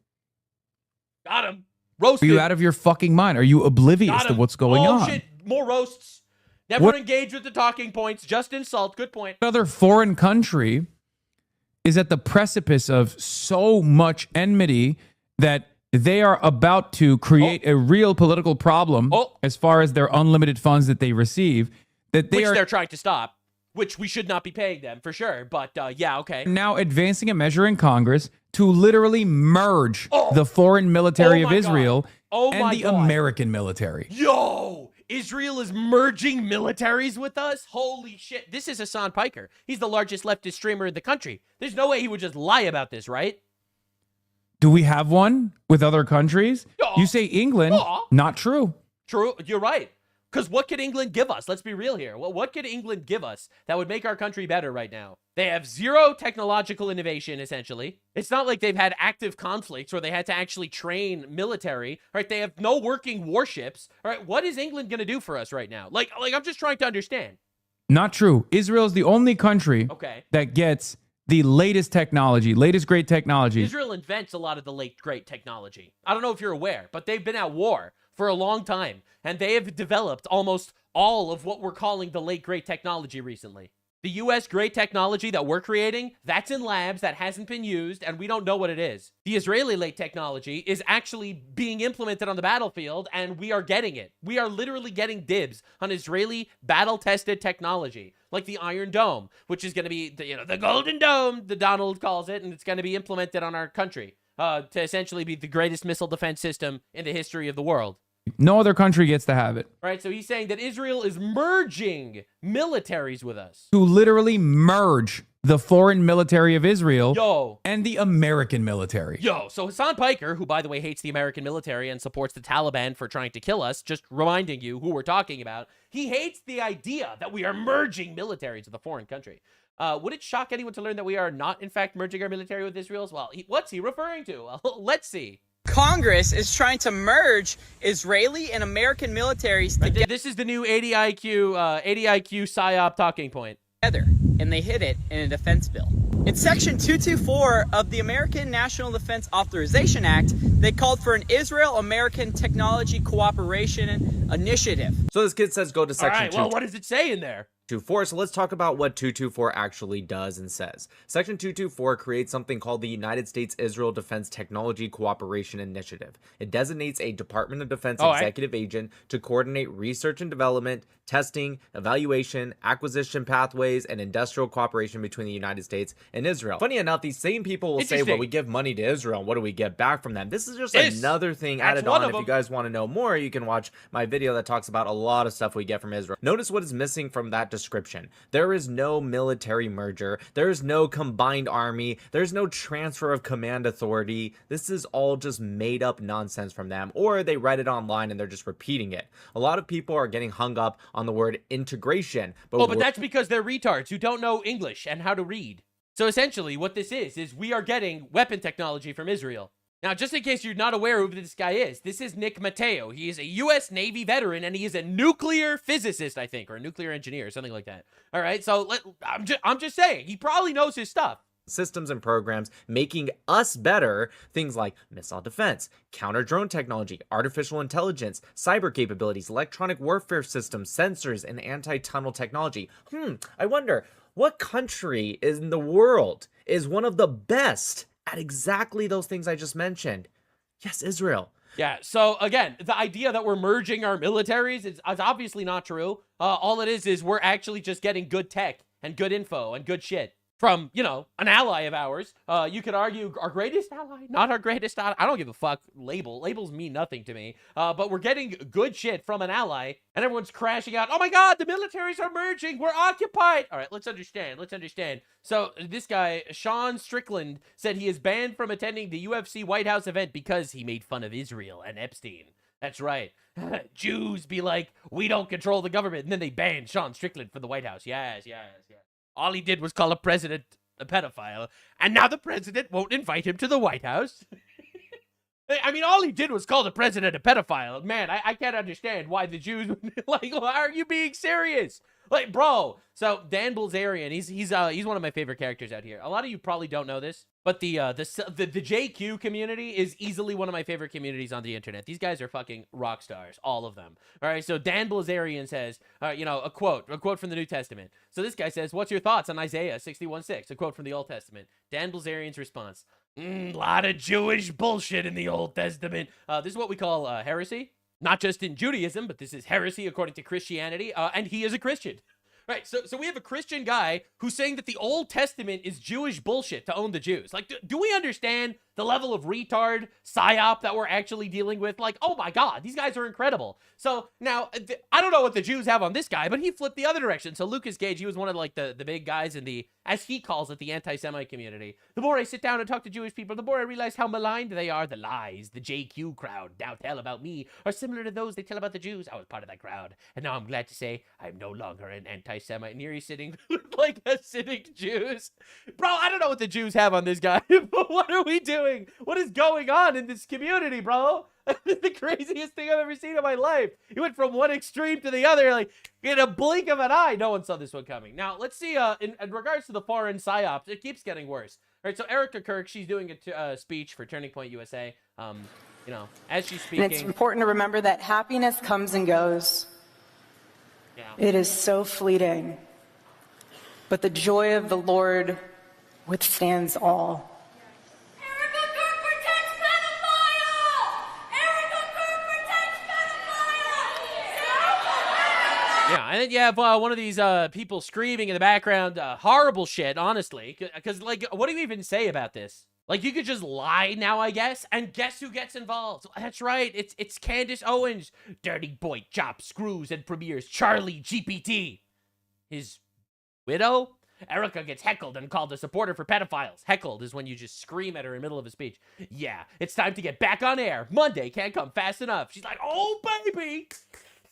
Speaker 1: Got him.
Speaker 8: Are
Speaker 1: Roasted.
Speaker 8: you out of your fucking mind? Are you oblivious to what's going on?
Speaker 1: Shit. More roasts. Never
Speaker 8: What-
Speaker 1: engage with the talking points. Just insult. Good point.
Speaker 8: Another foreign country is at the precipice of so much enmity that they are about to create a real political problem as far as their unlimited funds that they receive, that
Speaker 1: Which they're trying to stop. Which we should not be paying them, for sure. But, yeah, okay.
Speaker 8: now advancing a measure in Congress to literally merge the foreign military of
Speaker 1: my
Speaker 8: Israel
Speaker 1: God.
Speaker 8: and the American military.
Speaker 1: Yo! Israel is merging militaries with us? Holy shit. This is Hassan Piker. He's the largest leftist streamer in the country. There's no way he would just lie about this, right?
Speaker 8: Do we have one with other countries?
Speaker 1: Yeah.
Speaker 8: You say England.
Speaker 1: Yeah.
Speaker 8: Not true.
Speaker 1: True. You're right. Because what could England give us? Let's be real here. What could England give us that would make our country better right now? They have zero technological innovation, essentially. It's not like they've had active conflicts where they had to actually train military. Right? They have no working warships. All right. What is England going to do for us right now? Like I'm just trying to understand.
Speaker 8: Not true. Israel is the only country
Speaker 1: Okay.
Speaker 8: that gets the latest technology, latest great technology.
Speaker 1: Israel invents a lot of the late great technology. I don't know if you're aware, but they've been at war for a long time, and they have developed almost all of what we're calling the late great technology recently. The US great technology that we're creating, that's in labs that hasn't been used, and we don't know what it is. The Israeli late technology is actually being implemented on the battlefield, and we are getting it. We are literally getting dibs on Israeli battle-tested technology, like the Iron Dome, which is going to be, the Golden Dome, the Donald calls it, and it's going to be implemented on our country to essentially be the greatest missile defense system in the history of the world.
Speaker 8: No other country gets to have it.
Speaker 1: Right, so he's saying that Israel is merging militaries with us.
Speaker 8: To literally merge the foreign military of Israel
Speaker 1: Yo.
Speaker 8: and the American military.
Speaker 1: Yo, so Hassan Piker, who by the way hates the American military and supports the Taliban for trying to kill us, just reminding you who we're talking about, he hates the idea that we are merging militaries with a foreign country. Would it shock anyone to learn that we are not, in fact, merging our military with Israel's? Well, what's he referring to? Well, let's see.
Speaker 9: Congress is trying to merge Israeli and American militaries together.
Speaker 1: This is the new 80 IQ PSYOP talking point.
Speaker 9: And they hid it in a defense bill. In Section 224 of the American National Defense Authorization Act, they called for an Israel-American Technology Cooperation Initiative.
Speaker 10: So this kid says go to Section 224.
Speaker 1: Well, what does it say in there?
Speaker 10: So let's talk about what 224 actually does and says. Section 224 creates something called the United States Israel Defense Technology Cooperation Initiative. It designates a Department of Defense executive agent to coordinate research and development, testing, evaluation, acquisition pathways, and industrial cooperation between the United States and Israel. Funny enough, these same people will say, well, we give money to Israel, and what do we get back from them? This is just another thing added on. If you guys want to know more, you can watch my video that talks about a lot of stuff we get from Israel. Notice what is missing from that description. There is no military merger. There is no combined army. There's no transfer of command authority. This is all just made up nonsense from them, or they read it online and they're just repeating it. A lot of people are getting hung up on the word integration.
Speaker 1: But that's because they're retards who don't know English and how to read. So essentially what this is we are getting weapon technology from Israel. Now, just in case you're not aware of who this guy is, this is Nick Mateo. He is a U.S. Navy veteran, and he is a nuclear physicist, I think, or a nuclear engineer, or something like that. All right, so I'm just saying, he probably knows his stuff.
Speaker 10: Systems and programs making us better, things like missile defense, counter-drone technology, artificial intelligence, cyber capabilities, electronic warfare systems, sensors, and anti-tunnel technology. I wonder, what country in the world is one of the best at exactly those things I just mentioned? Yes, Israel.
Speaker 1: Yeah, so again, the idea that we're merging our militaries is obviously not true. All it is we're actually just getting good tech and good info and good shit from, an ally of ours. You could argue our greatest ally, not our greatest ally. I don't give a fuck. Labels mean nothing to me. But we're getting good shit from an ally, and everyone's crashing out. Oh my God, the militaries are merging. We're occupied. All right, let's understand. So this guy, Sean Strickland, said he is banned from attending the UFC White House event because he made fun of Israel and Epstein. That's right. Jews be like, we don't control the government. And then they banned Sean Strickland from the White House. Yes. All he did was call a president a pedophile, and now the president won't invite him to the White House. I mean, all he did was call the president a pedophile. Man, I can't understand why the Jews would, why are you being serious? Bro. So Dan Bilzerian, he's one of my favorite characters out here. A lot of you probably don't know this, but the JQ community is easily one of my favorite communities on the internet. These guys are fucking rock stars, all of them. All right, so Dan Bilzerian says, a quote from the New Testament. So this guy says, "What's your thoughts on Isaiah 61:6?" A quote from the Old Testament. Dan Bilzerian's response: lot of Jewish bullshit in the Old Testament. This is what we call heresy. Not just in Judaism, but this is heresy according to Christianity, and he is a Christian. Right, so we have a Christian guy who's saying that the Old Testament is Jewish bullshit to own the Jews. Do we understand the level of retard psyop that we're actually dealing with? Oh my God, these guys are incredible. So now, I don't know what the Jews have on this guy, but he flipped the other direction. So Lucas Gage, he was one of the big guys in the, as he calls it, the anti-Semite community. The more I sit down and talk to Jewish people, the more I realize how maligned they are. The lies the JQ crowd now tell about me are similar to those they tell about the Jews. I was part of that crowd, and now I'm glad to say I'm no longer an anti-Semite. And here he's sitting like Hasidic Jews. Bro, I don't know what the Jews have on this guy, but what are we doing? doing? What is going on in this community, bro? The craziest thing I've ever seen in my life. You went from one extreme to the other, like, in a blink of an eye. No one saw this one coming. Now, let's see, in regards to the foreign psyops, it keeps getting worse. All right, so Erica Kirk, she's doing a speech for Turning Point USA. You know, as she's speaking.
Speaker 11: And it's important to remember that happiness comes and goes.
Speaker 1: Yeah.
Speaker 11: It is so fleeting. But the joy of the Lord withstands all.
Speaker 1: Yeah, and then you have one of these people screaming in the background, horrible shit, honestly. Because, like, what do you even say about this? Like, you could just lie now, I guess, and guess who gets involved? That's right, it's Candace Owens. Dirty boy chops screws and premieres Charlie GPT. His widow? Erica gets heckled and called a supporter for pedophiles. Heckled is when you just scream at her in the middle of a speech. Yeah, it's time to get back on air. Monday can't come fast enough. She's like, oh, baby,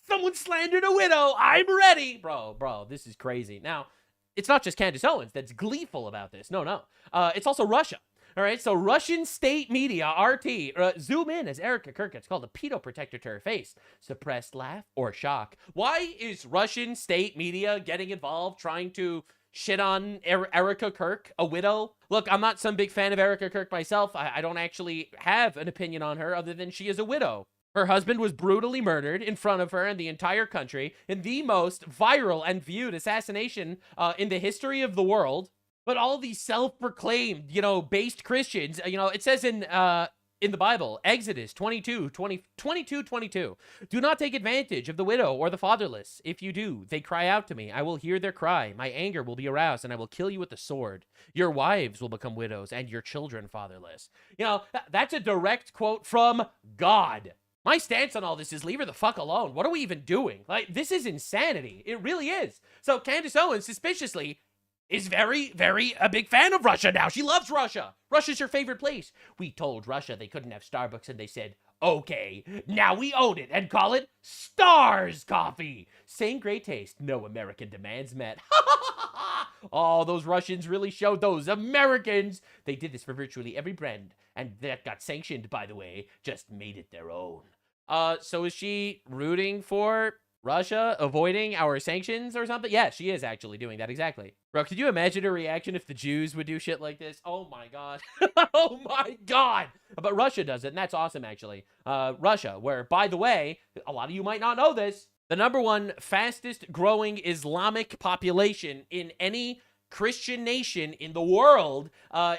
Speaker 1: someone slandered a widow. I'm ready. Bro, this is crazy. Now, it's not just Candace Owens that's gleeful about this. No. It's also Russia. All right, so Russian state media, RT, zoom in as Erica Kirk gets called a pedo protector to her face. Suppressed laugh or shock. Why is Russian state media getting involved trying to shit on Erica Kirk, a widow? Look, I'm not some big fan of Erica Kirk myself. I don't actually have an opinion on her other than she is a widow. Her husband was brutally murdered in front of her and the entire country in the most viral and viewed assassination in the history of the world. But all these self-proclaimed, based Christians, it says in the Bible, Exodus 22, do not take advantage of the widow or the fatherless. If you do, they cry out to me. I will hear their cry. My anger will be aroused, and I will kill you with the sword. Your wives will become widows, and your children fatherless. That's a direct quote from God. My stance on all this is leave her the fuck alone. What are we even doing? Like, this is insanity. It really is. So Candace Owens, suspiciously, is very, very a big fan of Russia now. She loves Russia. Russia's her favorite place. We told Russia they couldn't have Starbucks, and they said, okay, now we own it and call it Stars Coffee. Same great taste. No American demands met. Oh, those Russians really showed those Americans. They did this for virtually every brand, and that got sanctioned, by the way. Just made it their own. So is she rooting for Russia avoiding our sanctions or something? Yeah, she is actually doing that, exactly. Bro, could you imagine her reaction if the Jews would do shit like this? Oh my god. Oh my god. But Russia does it, and that's awesome, actually. Russia, where, by the way, a lot of you might not know this, the #1 fastest growing Islamic population in any Christian nation in the world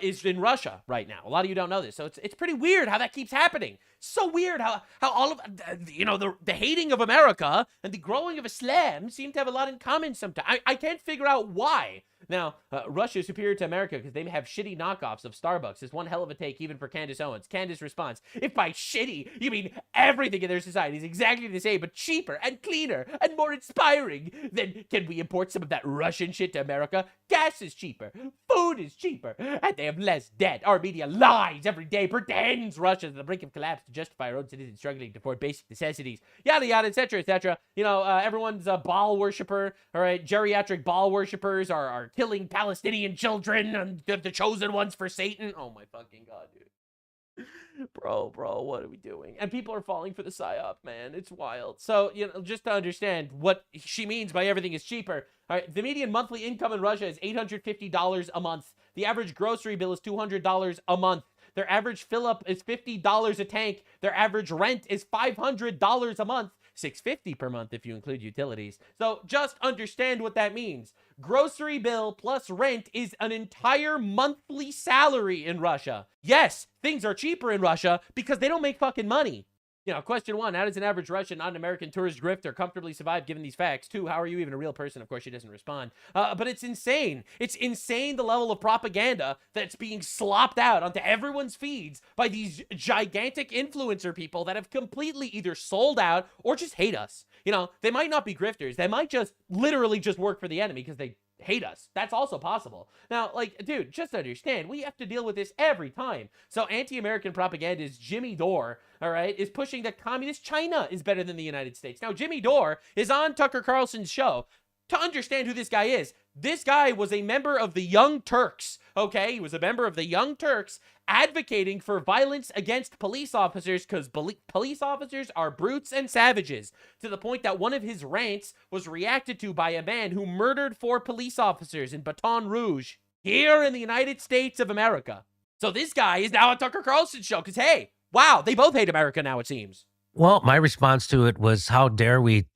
Speaker 1: is in Russia right now. A lot of you don't know this, so it's pretty weird how that keeps happening. So weird how all of the hating of America and the growing of Islam seem to have a lot in common sometimes. I can't figure out why. Now, Russia is superior to America because they have shitty knockoffs of Starbucks. It's one hell of a take even for Candace Owens. Candace responds, if by shitty you mean everything in their society is exactly the same but cheaper and cleaner and more inspiring, then can we import some of that Russian shit to America? Gas is cheaper, food is cheaper, and they have less debt. Our media lies every day, pretends Russia's on the brink of collapse to justify our own citizens struggling to afford basic necessities, yada yada, etc., etc. Everyone's a Baal worshiper. All right, geriatric Baal worshippers are killing Palestinian children and the chosen ones for Satan. Oh my fucking god, dude. Bro, what are we doing? And people are falling for the psyop, man. It's wild. So, just to understand what she means by everything is cheaper. All right, the median monthly income in Russia is $850 a month. The average grocery bill is $200 a month. Their average fill-up is $50 a tank. Their average rent is $500 a month. $650 per month if you include utilities. So just understand what that means. Grocery bill plus rent is an entire monthly salary in Russia. Yes, things are cheaper in Russia because they don't make fucking money. Question 1, how does an average Russian, non-American tourist grifter comfortably survive given these facts? 2, how are you even a real person? Of course, she doesn't respond. But it's insane. It's insane the level of propaganda that's being slopped out onto everyone's feeds by these gigantic influencer people that have completely either sold out or just hate us. They might not be grifters. They might just literally just work for the enemy because they hate us. That's also possible. Now, dude, just understand, we have to deal with this every time. So anti-American propagandist Jimmy Dore, all right, is pushing that communist China is better than the United States. Now, Jimmy Dore is on Tucker Carlson's show. To understand who this guy is, This guy was a member of the Young Turks, okay? He was a member of the Young Turks advocating for violence against police officers because police officers are brutes and savages, to the point that one of his rants was reacted to by a man who murdered 4 police officers in Baton Rouge here in the United States of America. So this guy is now on Tucker Carlson's show because, hey, wow, they both hate America now, it seems.
Speaker 12: Well, my response to it was, how dare we,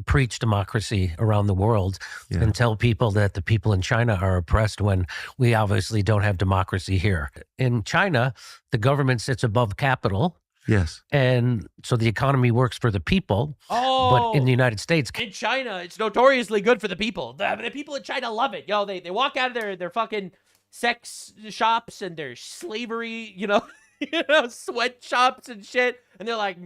Speaker 12: preach democracy around the world and tell people that the people in China are oppressed when we obviously don't have democracy here. In China, the government sits above capital.
Speaker 13: Yes.
Speaker 12: And so the economy works for the people.
Speaker 1: Oh,
Speaker 12: but in the United States,
Speaker 1: in China, it's notoriously good for the people. The people in China love it. They walk out of their fucking sex shops and their slavery, sweatshops and shit. And they're like,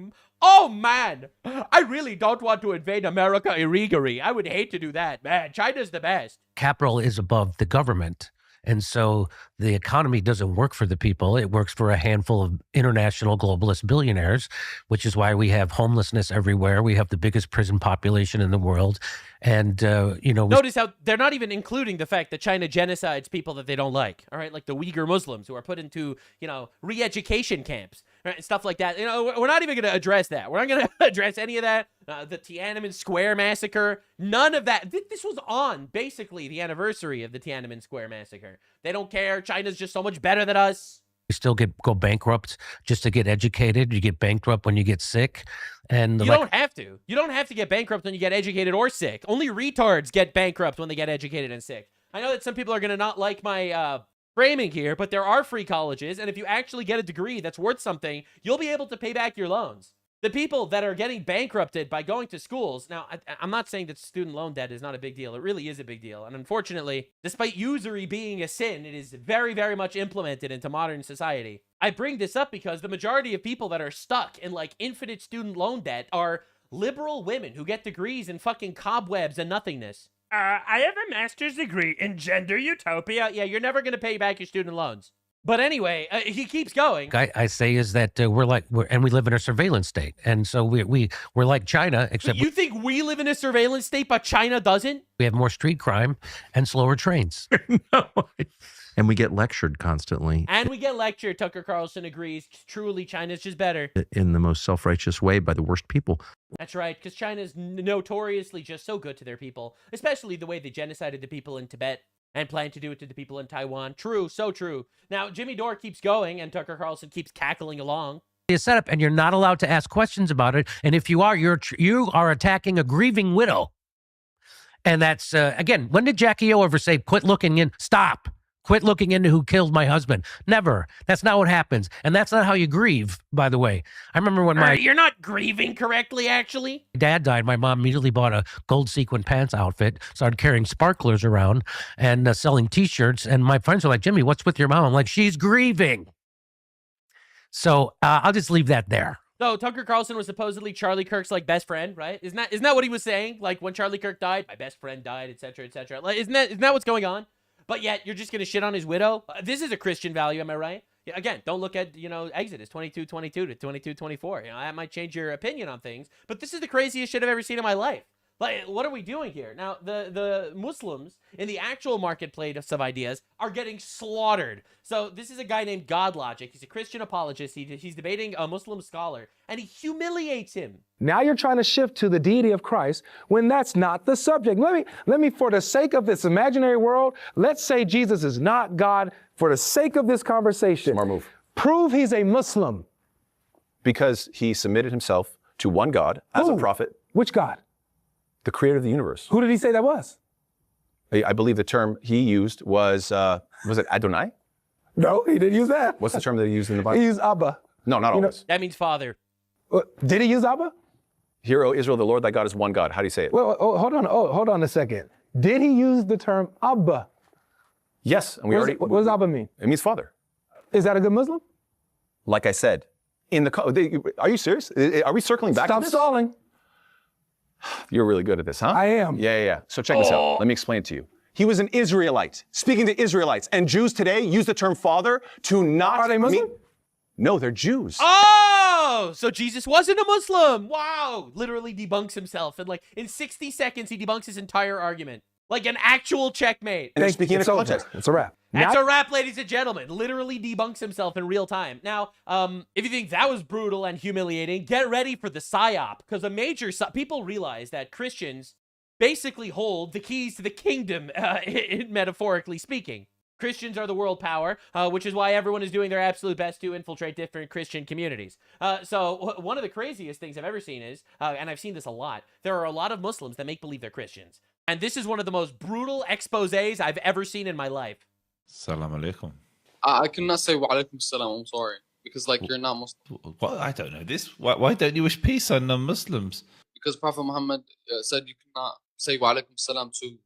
Speaker 1: oh man, I really don't want to invade America illegally. I would hate to do that. Man, China's the best.
Speaker 12: capital is above the government. And so the economy doesn't work for the people. It works for a handful of international globalist billionaires, which is why we have homelessness everywhere. We have the biggest prison population in the world. And,
Speaker 1: notice how they're not even including the fact that China genocides people that they don't like. All right. Like the Uyghur Muslims who are put into, re-education camps, right, and stuff like that. We're not even going to address that. We're not going to address any of that. The Tiananmen Square massacre, none of that. This was on basically the anniversary of the Tiananmen Square massacre. They don't care. China's just so much better than us.
Speaker 12: You still go bankrupt just to get educated. You get bankrupt when you get sick. And
Speaker 1: you don't have to. You don't have to get bankrupt when you get educated or sick. Only retards get bankrupt when they get educated and sick. I know that some people are going to not like my framing here, but there are free colleges. And if you actually get a degree that's worth something, you'll be able to pay back your loans. The people that are getting bankrupted by going to schools, now, I'm not saying that student loan debt is not a big deal. It really is a big deal. And unfortunately, despite usury being a sin, it is very, very much implemented into modern society. I bring this up because the majority of people that are stuck in like infinite student loan debt are liberal women who get degrees in fucking cobwebs and nothingness. I have a master's degree in gender utopia. Yeah, you're never going to pay back your student loans. But anyway, he keeps going.
Speaker 12: I say is that we live in a surveillance state, and so we're like China, except
Speaker 1: you think we live in a surveillance state, but China doesn't?
Speaker 12: We have more street crime and slower trains.
Speaker 13: No. And we get lectured constantly.
Speaker 1: And we get lectured. Tucker Carlson agrees. Truly, China's just better.
Speaker 13: In the most self-righteous way by the worst people.
Speaker 1: That's right, because China's notoriously just so good to their people, especially the way they genocided the people in Tibet. And plan to do it to the people in Taiwan. True, so true. Now, Jimmy Dore keeps going, and Tucker Carlson keeps cackling along.
Speaker 12: A setup, and you're not allowed to ask questions about it. And if you are, you are attacking a grieving widow. And that's again. When did Jackie O ever say, "Quit looking in"? Stop. Quit looking into who killed my husband. Never. That's not what happens. And that's not how you grieve, by the way. I remember when
Speaker 1: You're not grieving correctly, actually.
Speaker 12: dad died, my mom immediately bought a gold sequin pants outfit, started carrying sparklers around and selling T-shirts. And my friends were like, Jimmy, what's with your mom? I'm like, she's grieving. So I'll just leave that there.
Speaker 1: So Tucker Carlson was supposedly Charlie Kirk's like best friend, right? Isn't that what he was saying? Like when Charlie Kirk died, my best friend died, etc., etc. Like, isn't that what's going on? But yet, you're just going to shit on his widow? This is a Christian value, am I right? Yeah, again, don't look at, Exodus 22:22 to 22:24. That might change your opinion on things. But this is the craziest shit I've ever seen in my life. Like, what are we doing here? Now, the Muslims in the actual marketplace of ideas are getting slaughtered. So this is a guy named Godlogic. He's a Christian apologist. He's debating a Muslim scholar, and he humiliates him.
Speaker 14: Now you're trying to shift to the deity of Christ when that's not the subject. Let me, for the sake of this imaginary world, let's say Jesus is not God. For the sake of this conversation,
Speaker 15: Smart move.
Speaker 14: Prove he's a Muslim.
Speaker 15: Because he submitted himself to one God as a prophet.
Speaker 14: Which God?
Speaker 15: The creator of the universe.
Speaker 14: Who did he say that was?
Speaker 15: I believe the term he used was it Adonai?
Speaker 14: No, he didn't use that.
Speaker 15: What's the term that he used in the Bible?
Speaker 14: He used Abba.
Speaker 15: No, not always.
Speaker 1: That means father.
Speaker 14: Did he use Abba?
Speaker 15: Hear, O Israel, the Lord thy God is one God. How do you say it?
Speaker 14: Well, hold on a second. Did he use the term Abba?
Speaker 15: Yes, and
Speaker 14: what does Abba mean?
Speaker 15: It means father.
Speaker 14: Is that a good Muslim?
Speaker 15: Like I said, are you serious? Are we circling back to this?
Speaker 14: Stop stalling.
Speaker 15: You're really good at this, huh?
Speaker 14: I am.
Speaker 15: Yeah. So check this out. Let me explain it to you. He was an Israelite, speaking to Israelites. And Jews today use the term father to not...
Speaker 14: Are they Muslim?
Speaker 15: No, they're Jews.
Speaker 1: Oh, so Jesus wasn't a Muslim. Wow. Literally debunks himself. And in 60 seconds, he debunks his entire argument. Like an actual checkmate.
Speaker 15: And they're speaking in
Speaker 14: It's over.
Speaker 15: context.
Speaker 14: It's a wrap.
Speaker 1: That's a wrap, ladies and gentlemen. Literally debunks himself in real time. Now, if you think that was brutal and humiliating, get ready for the psyop, because a major people realize that Christians basically hold the keys to the kingdom, metaphorically speaking. Christians are the world power, which is why everyone is doing their absolute best to infiltrate different Christian communities. So one of the craziest things I've ever seen is, and I've seen this a lot, there are a lot of Muslims that make believe they're Christians. And this is one of the most brutal exposés I've ever seen in my life.
Speaker 16: Salam alaikum.
Speaker 17: I cannot say wa alaikum salam, I'm sorry. Because, like, you're not Muslim.
Speaker 16: What? I don't know this. Why don't you wish peace on non-Muslims?
Speaker 17: Because Prophet Muhammad said you cannot say wa alaikum salam to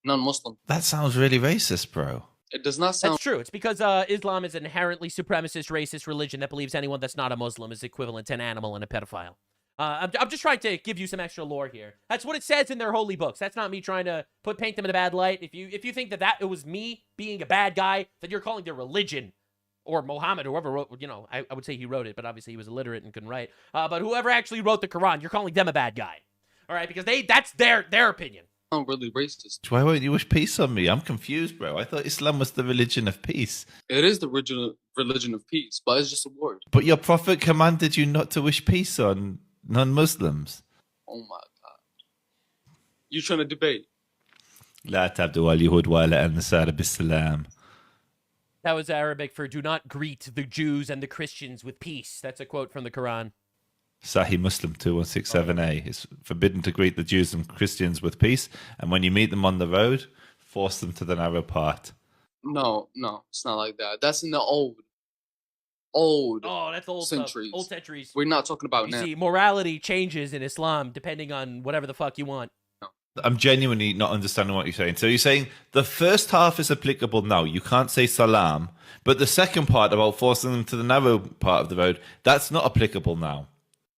Speaker 17: non-Muslim.
Speaker 16: That sounds really racist, bro.
Speaker 17: It does not sound...
Speaker 1: That's true. It's because Islam is an inherently supremacist, racist religion that believes anyone that's not a Muslim is equivalent to an animal and a pedophile. I'm just trying to give you some extra lore here. That's what it says in their holy books. That's not me trying to paint them in a bad light. If you think that it was me being a bad guy, then you're calling their religion, or Muhammad, whoever wrote, I would say he wrote it, but obviously he was illiterate and couldn't write. But whoever actually wrote the Quran, you're calling them a bad guy. All right, because that's their opinion.
Speaker 17: I'm really racist.
Speaker 16: Why won't you wish peace on me? I'm confused, bro. I thought Islam was the religion of peace.
Speaker 17: It is the religion of peace, but it's just a word.
Speaker 16: But your prophet commanded you not to wish peace on non-Muslims.
Speaker 17: Oh my God. You trying to debate?
Speaker 16: لا تبدو اليهود ولا النصارى بالسلام.
Speaker 1: That was Arabic for do not greet the Jews and the Christians with peace. That's a quote from the Quran.
Speaker 16: Sahih Muslim 2167a. It's forbidden to greet the Jews and Christians with peace, and when you meet them on the road, force them to the narrow path.
Speaker 17: No, it's not like that. That's in the old
Speaker 1: that's old
Speaker 17: centuries.
Speaker 1: Old centuries.
Speaker 17: We're not talking about now.
Speaker 1: You see, morality changes in Islam depending on whatever the fuck you want.
Speaker 16: I'm genuinely not understanding what you're saying. So you're saying the first half is applicable now. You can't say salam, but the second part about forcing them to the narrow part of the road, that's not applicable now.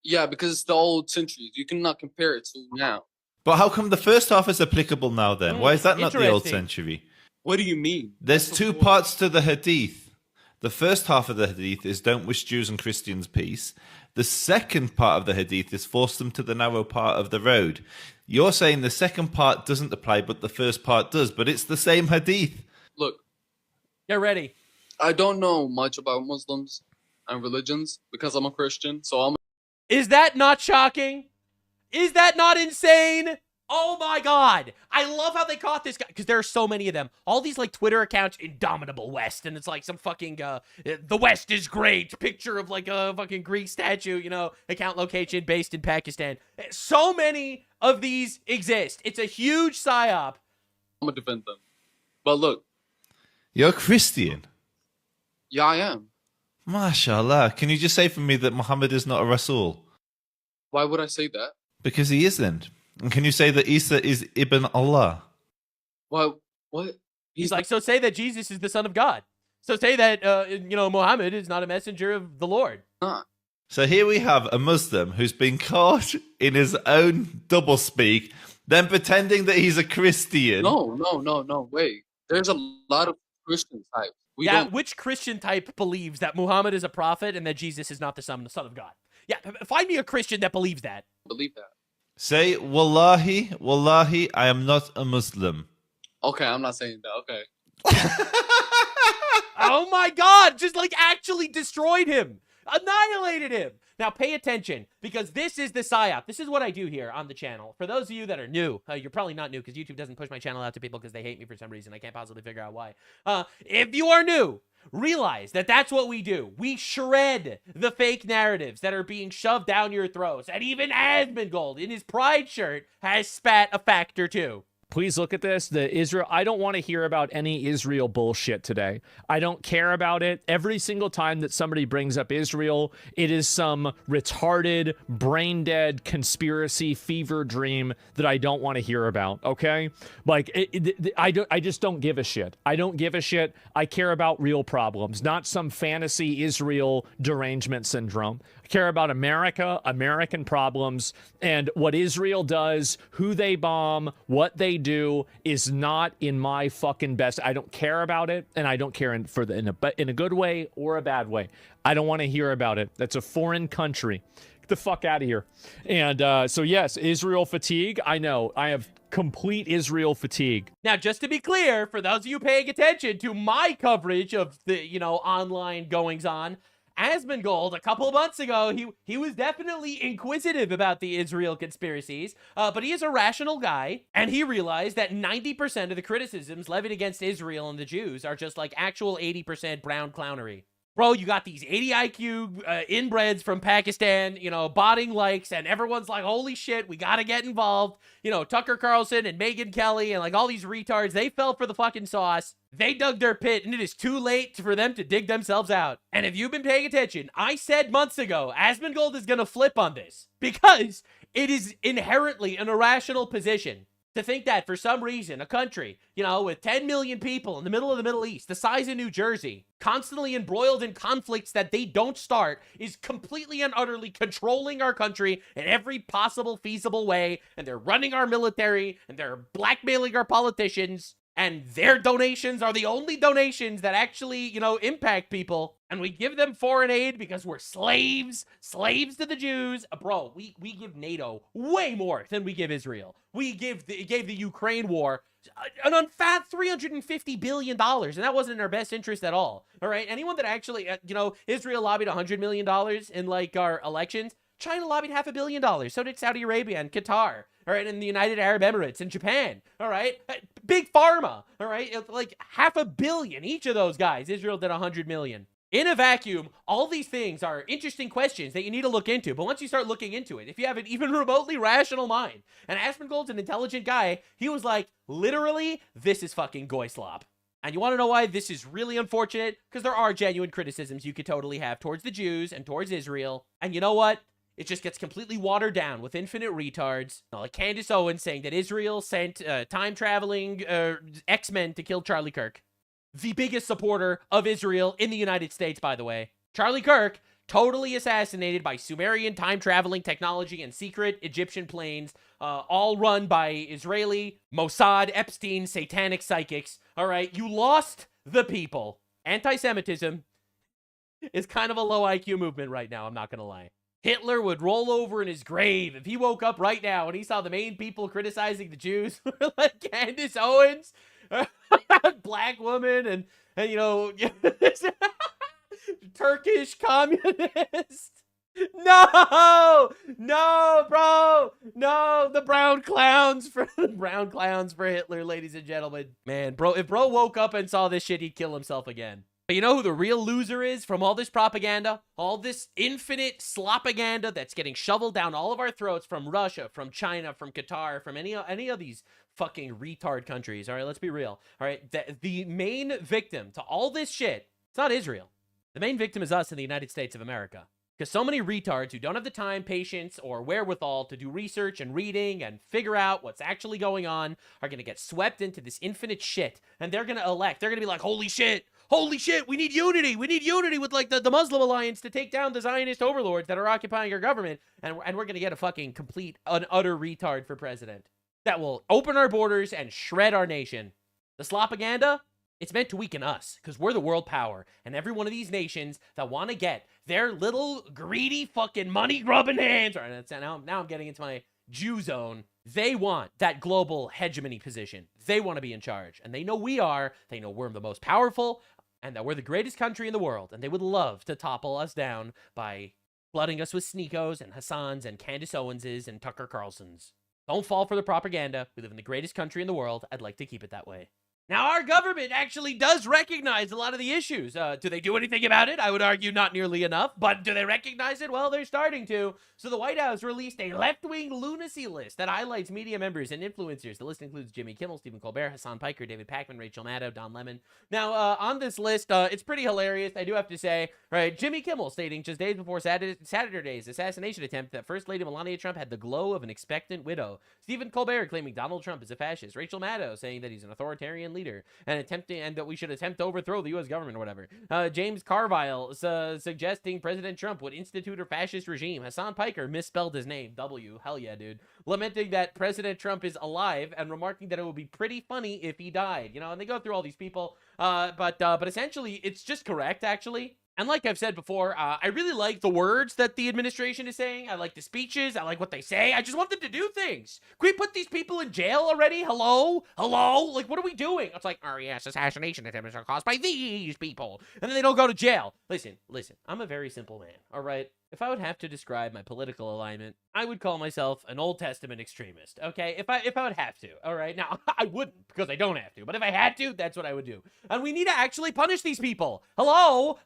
Speaker 17: Yeah, because it's the old centuries. You cannot compare it to now.
Speaker 16: But how come the first half is applicable now then? Why is that not the old century?
Speaker 17: What do you mean?
Speaker 16: There's two parts to the hadith. The first half of the hadith is don't wish Jews and Christians peace. The second part of the hadith is force them to the narrow part of the road. You're saying the second part doesn't apply, but the first part does. But it's the same hadith.
Speaker 17: Look.
Speaker 1: Get ready.
Speaker 17: I don't know much about Muslims and religions because I'm a Christian. So
Speaker 1: Is that not shocking? Is that not insane? Oh my God. I love how they caught this guy because there are so many of them. All these like Twitter accounts, Indomitable West, and it's like some fucking, the West is great, picture of like a fucking Greek statue, account location based in Pakistan. So many of these exist. It's a huge psyop.
Speaker 17: I'm going to defend them. But look.
Speaker 16: You're Christian?
Speaker 17: Yeah, I am.
Speaker 16: MashaAllah. Can you just say for me that Muhammad is not a Rasul?
Speaker 17: Why would I say that?
Speaker 16: Because he isn't. And can you say that Isa is Ibn Allah?
Speaker 17: What?
Speaker 1: He's like, so say that Jesus is the son of God. So say that, Muhammad is not a messenger of the Lord.
Speaker 16: So here we have a Muslim who's been caught in his own doublespeak, then pretending that he's a Christian.
Speaker 17: No, wait. There's a lot of Christian types.
Speaker 1: Which Christian type believes that Muhammad is a prophet and that Jesus is not the son of God? Yeah, find me a Christian that believes that.
Speaker 17: Believe that.
Speaker 16: Say, Wallahi, I am not a Muslim.
Speaker 17: Okay, I'm not saying that. Okay.
Speaker 1: Oh my God, just like actually destroyed him. Annihilated him. Now pay attention, because this is the psyop. This is what I do here on the channel. For those of you that are new, you're probably not new because YouTube doesn't push my channel out to people because they hate me for some reason. I can't possibly figure out why. If you are new, realize that that's what we do. We shred the fake narratives that are being shoved down your throats. And even Asmongold, in his pride shirt, has spat a fact or two.
Speaker 18: Please look at this. I don't want to hear about any Israel bullshit today. I don't care about it. Every single time that somebody brings up Israel, it is some retarded, brain-dead conspiracy fever dream that I don't want to hear about, okay? Like, I just don't give a shit. I don't give a shit. I care about real problems, not some fantasy Israel derangement syndrome. I care about America, American problems, and what Israel does, who they bomb, what they do is not in my fucking best. I don't care about it, and I don't care in a good way or a bad way. I don't want to hear about it. That's a foreign country. Get the fuck out of here. And so yes, Israel fatigue. I know. I have complete Israel fatigue.
Speaker 1: Now, just to be clear, for those of you paying attention to my coverage of the, online goings-on, Asmongold, a couple of months ago, he was definitely inquisitive about the Israel conspiracies, but he is a rational guy, and he realized that 90% of the criticisms levied against Israel and the Jews are just like actual 80% brown clownery. Bro, you got these 80 IQ inbreds from Pakistan, botting likes, and everyone's like, holy shit, we gotta get involved. Tucker Carlson and Megyn Kelly and like all these retards, they fell for the fucking sauce. They dug their pit, and it is too late for them to dig themselves out. And if you've been paying attention, I said months ago, Asmongold is gonna flip on this because it is inherently an irrational position to think that for some reason, a country, with 10 million people in the middle of the Middle East, the size of New Jersey, constantly embroiled in conflicts that they don't start, is completely and utterly controlling our country in every possible feasible way, and they're running our military, and they're blackmailing our politicians, and their donations are the only donations that actually, impact people. And we give them foreign aid because we're slaves to the Jews. Bro, we give NATO way more than we give Israel. We gave the Ukraine war an unfat $350 billion, and that wasn't in our best interest at all. All right, anyone that actually, Israel lobbied $100 million in like our elections. China lobbied $500 million. So did Saudi Arabia and Qatar. All right, and the United Arab Emirates and Japan. All right, Big Pharma. All right, like $500 million. Each of those guys. Israel did $100 million. In a vacuum, all these things are interesting questions that you need to look into. But once you start looking into it, if you have an even remotely rational mind, and Asmongold's an intelligent guy, he was like, literally, this is fucking goy slop. And you want to know why this is really unfortunate? Because there are genuine criticisms you could totally have towards the Jews and towards Israel. And you know what? It just gets completely watered down with infinite retards. Like Candace Owens saying that Israel sent time-traveling X-Men to kill Charlie Kirk. The biggest supporter of Israel in the United States, by the way. Charlie Kirk, totally assassinated by Sumerian time-traveling technology and secret Egyptian planes, all run by Israeli, Mossad, Epstein, satanic psychics. All right, you lost the people. Anti-Semitism is kind of a low IQ movement right now, I'm not going to lie. Hitler would roll over in his grave if he woke up right now and he saw the main people criticizing the Jews like Candace Owens, black woman, and Turkish communist. No, bro, no, the brown clowns for Hitler, ladies and gentlemen. Man, bro, if bro woke up and saw this shit, he'd kill himself again. But you know who the real loser is from all this propaganda? All this infinite slopaganda that's getting shoveled down all of our throats from Russia, from China, from Qatar, from any of these fucking retard countries. All right, let's be real. All right, the main victim to all this shit, it's not Israel. The main victim is us in the United States of America. Because so many retards who don't have the time, patience, or wherewithal to do research and reading and figure out what's actually going on are going to get swept into this infinite shit. And they're going to elect. They're going to be like, holy shit, we need unity. We need unity with like the Muslim alliance to take down the Zionist overlords that are occupying our government. And we're going to get a fucking complete, utter retard for president that will open our borders and shred our nation. The slopaganda? It's meant to weaken us, because we're the world power, and every one of these nations that want to get their little greedy fucking money-grubbing hands, all right, now I'm getting into my Jew zone, they want that global hegemony position. They want to be in charge, and they know we are, they know we're the most powerful, and that we're the greatest country in the world, and they would love to topple us down by flooding us with Sneekos and Hassans and Candace Owenses and Tucker Carlsons. Don't fall for the propaganda. We live in the greatest country in the world. I'd like to keep it that way. Now, our government actually does recognize a lot of the issues. Do they do anything about it? I would argue not nearly enough. But do they recognize it? Well, they're starting to. So the White House released a left-wing lunacy list that highlights media members and influencers. The list includes Jimmy Kimmel, Stephen Colbert, Hassan Piker, David Pakman, Rachel Maddow, Don Lemon. Now, on this list, it's pretty hilarious, I do have to say. Right, Jimmy Kimmel stating just days before Saturday's assassination attempt that First Lady Melania Trump had the glow of an expectant widow. Stephen Colbert claiming Donald Trump is a fascist. Rachel Maddow saying that he's an authoritarian leader and that we should attempt to overthrow the U.S. government or whatever. James Carville suggesting President Trump would institute a fascist regime. Hassan Piker misspelled his name. W. Hell yeah, dude. Lamenting that President Trump is alive and remarking that it would be pretty funny if he died. And they go through all these people. But essentially, it's just correct, actually. And like I've said before, I really like the words that the administration is saying. I like the speeches. I like what they say. I just want them to do things. Can we put these people in jail already? Hello? Like, what are we doing? It's like, oh, yes, assassination attempts are caused by these people. And then they don't go to jail. Listen. I'm a very simple man, all right? If I would have to describe my political alignment, I would call myself an Old Testament extremist, okay? If I would have to, all right? Now, I wouldn't because I don't have to, but if I had to, that's what I would do. And we need to actually punish these people. Hello?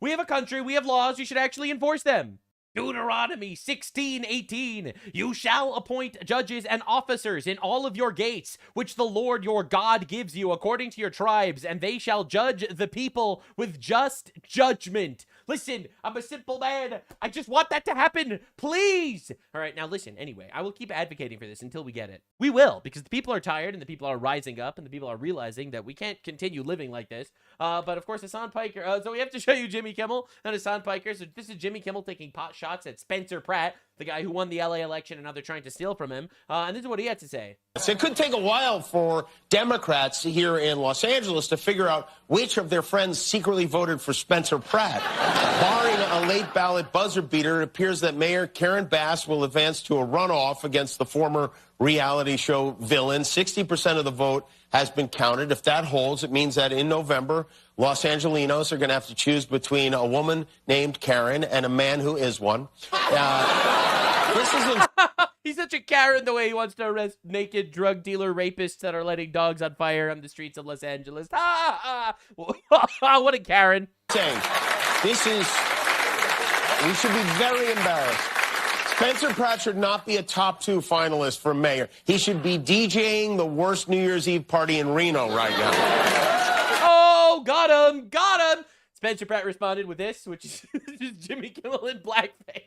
Speaker 1: We have a country, we have laws, you should actually enforce them. Deuteronomy 16:18, you shall appoint judges and officers in all of your gates, which the Lord your God gives you according to your tribes, and they shall judge the people with just judgment. Listen, I'm a simple man. I just want that to happen, please. All right, now listen, anyway, I will keep advocating for this until we get it. We will, because the people are tired, and the people are rising up, and the people are realizing that we can't continue living like this. But of course, Hassan Piker, so we have to show you Jimmy Kimmel and Hassan Piker. So this is Jimmy Kimmel taking pot shots at Spencer Pratt, the guy who won the LA election and now they're trying to steal from him. And this is what he had to say.
Speaker 19: It could take a while for Democrats here in Los Angeles to figure out which of their friends secretly voted for Spencer Pratt. Barring a late ballot buzzer beater, it appears that Mayor Karen Bass will advance to a runoff against the former reality show villain. 60% of the vote has been counted. If that holds, it means that in November, Los Angelinos are going to have to choose between a woman named Karen and a man who is one. This is
Speaker 1: He's such a Karen the way he wants to arrest naked drug dealer rapists that are letting dogs on fire on the streets of Los Angeles. What a Karen.
Speaker 19: This is, we should be very embarrassed. Spencer Pratt should not be a top 2 finalist for mayor. He should be DJing the worst New Year's Eve party in Reno right now.
Speaker 1: Oh, got him. Spencer Pratt responded with this, which is Jimmy Kimmel in blackface.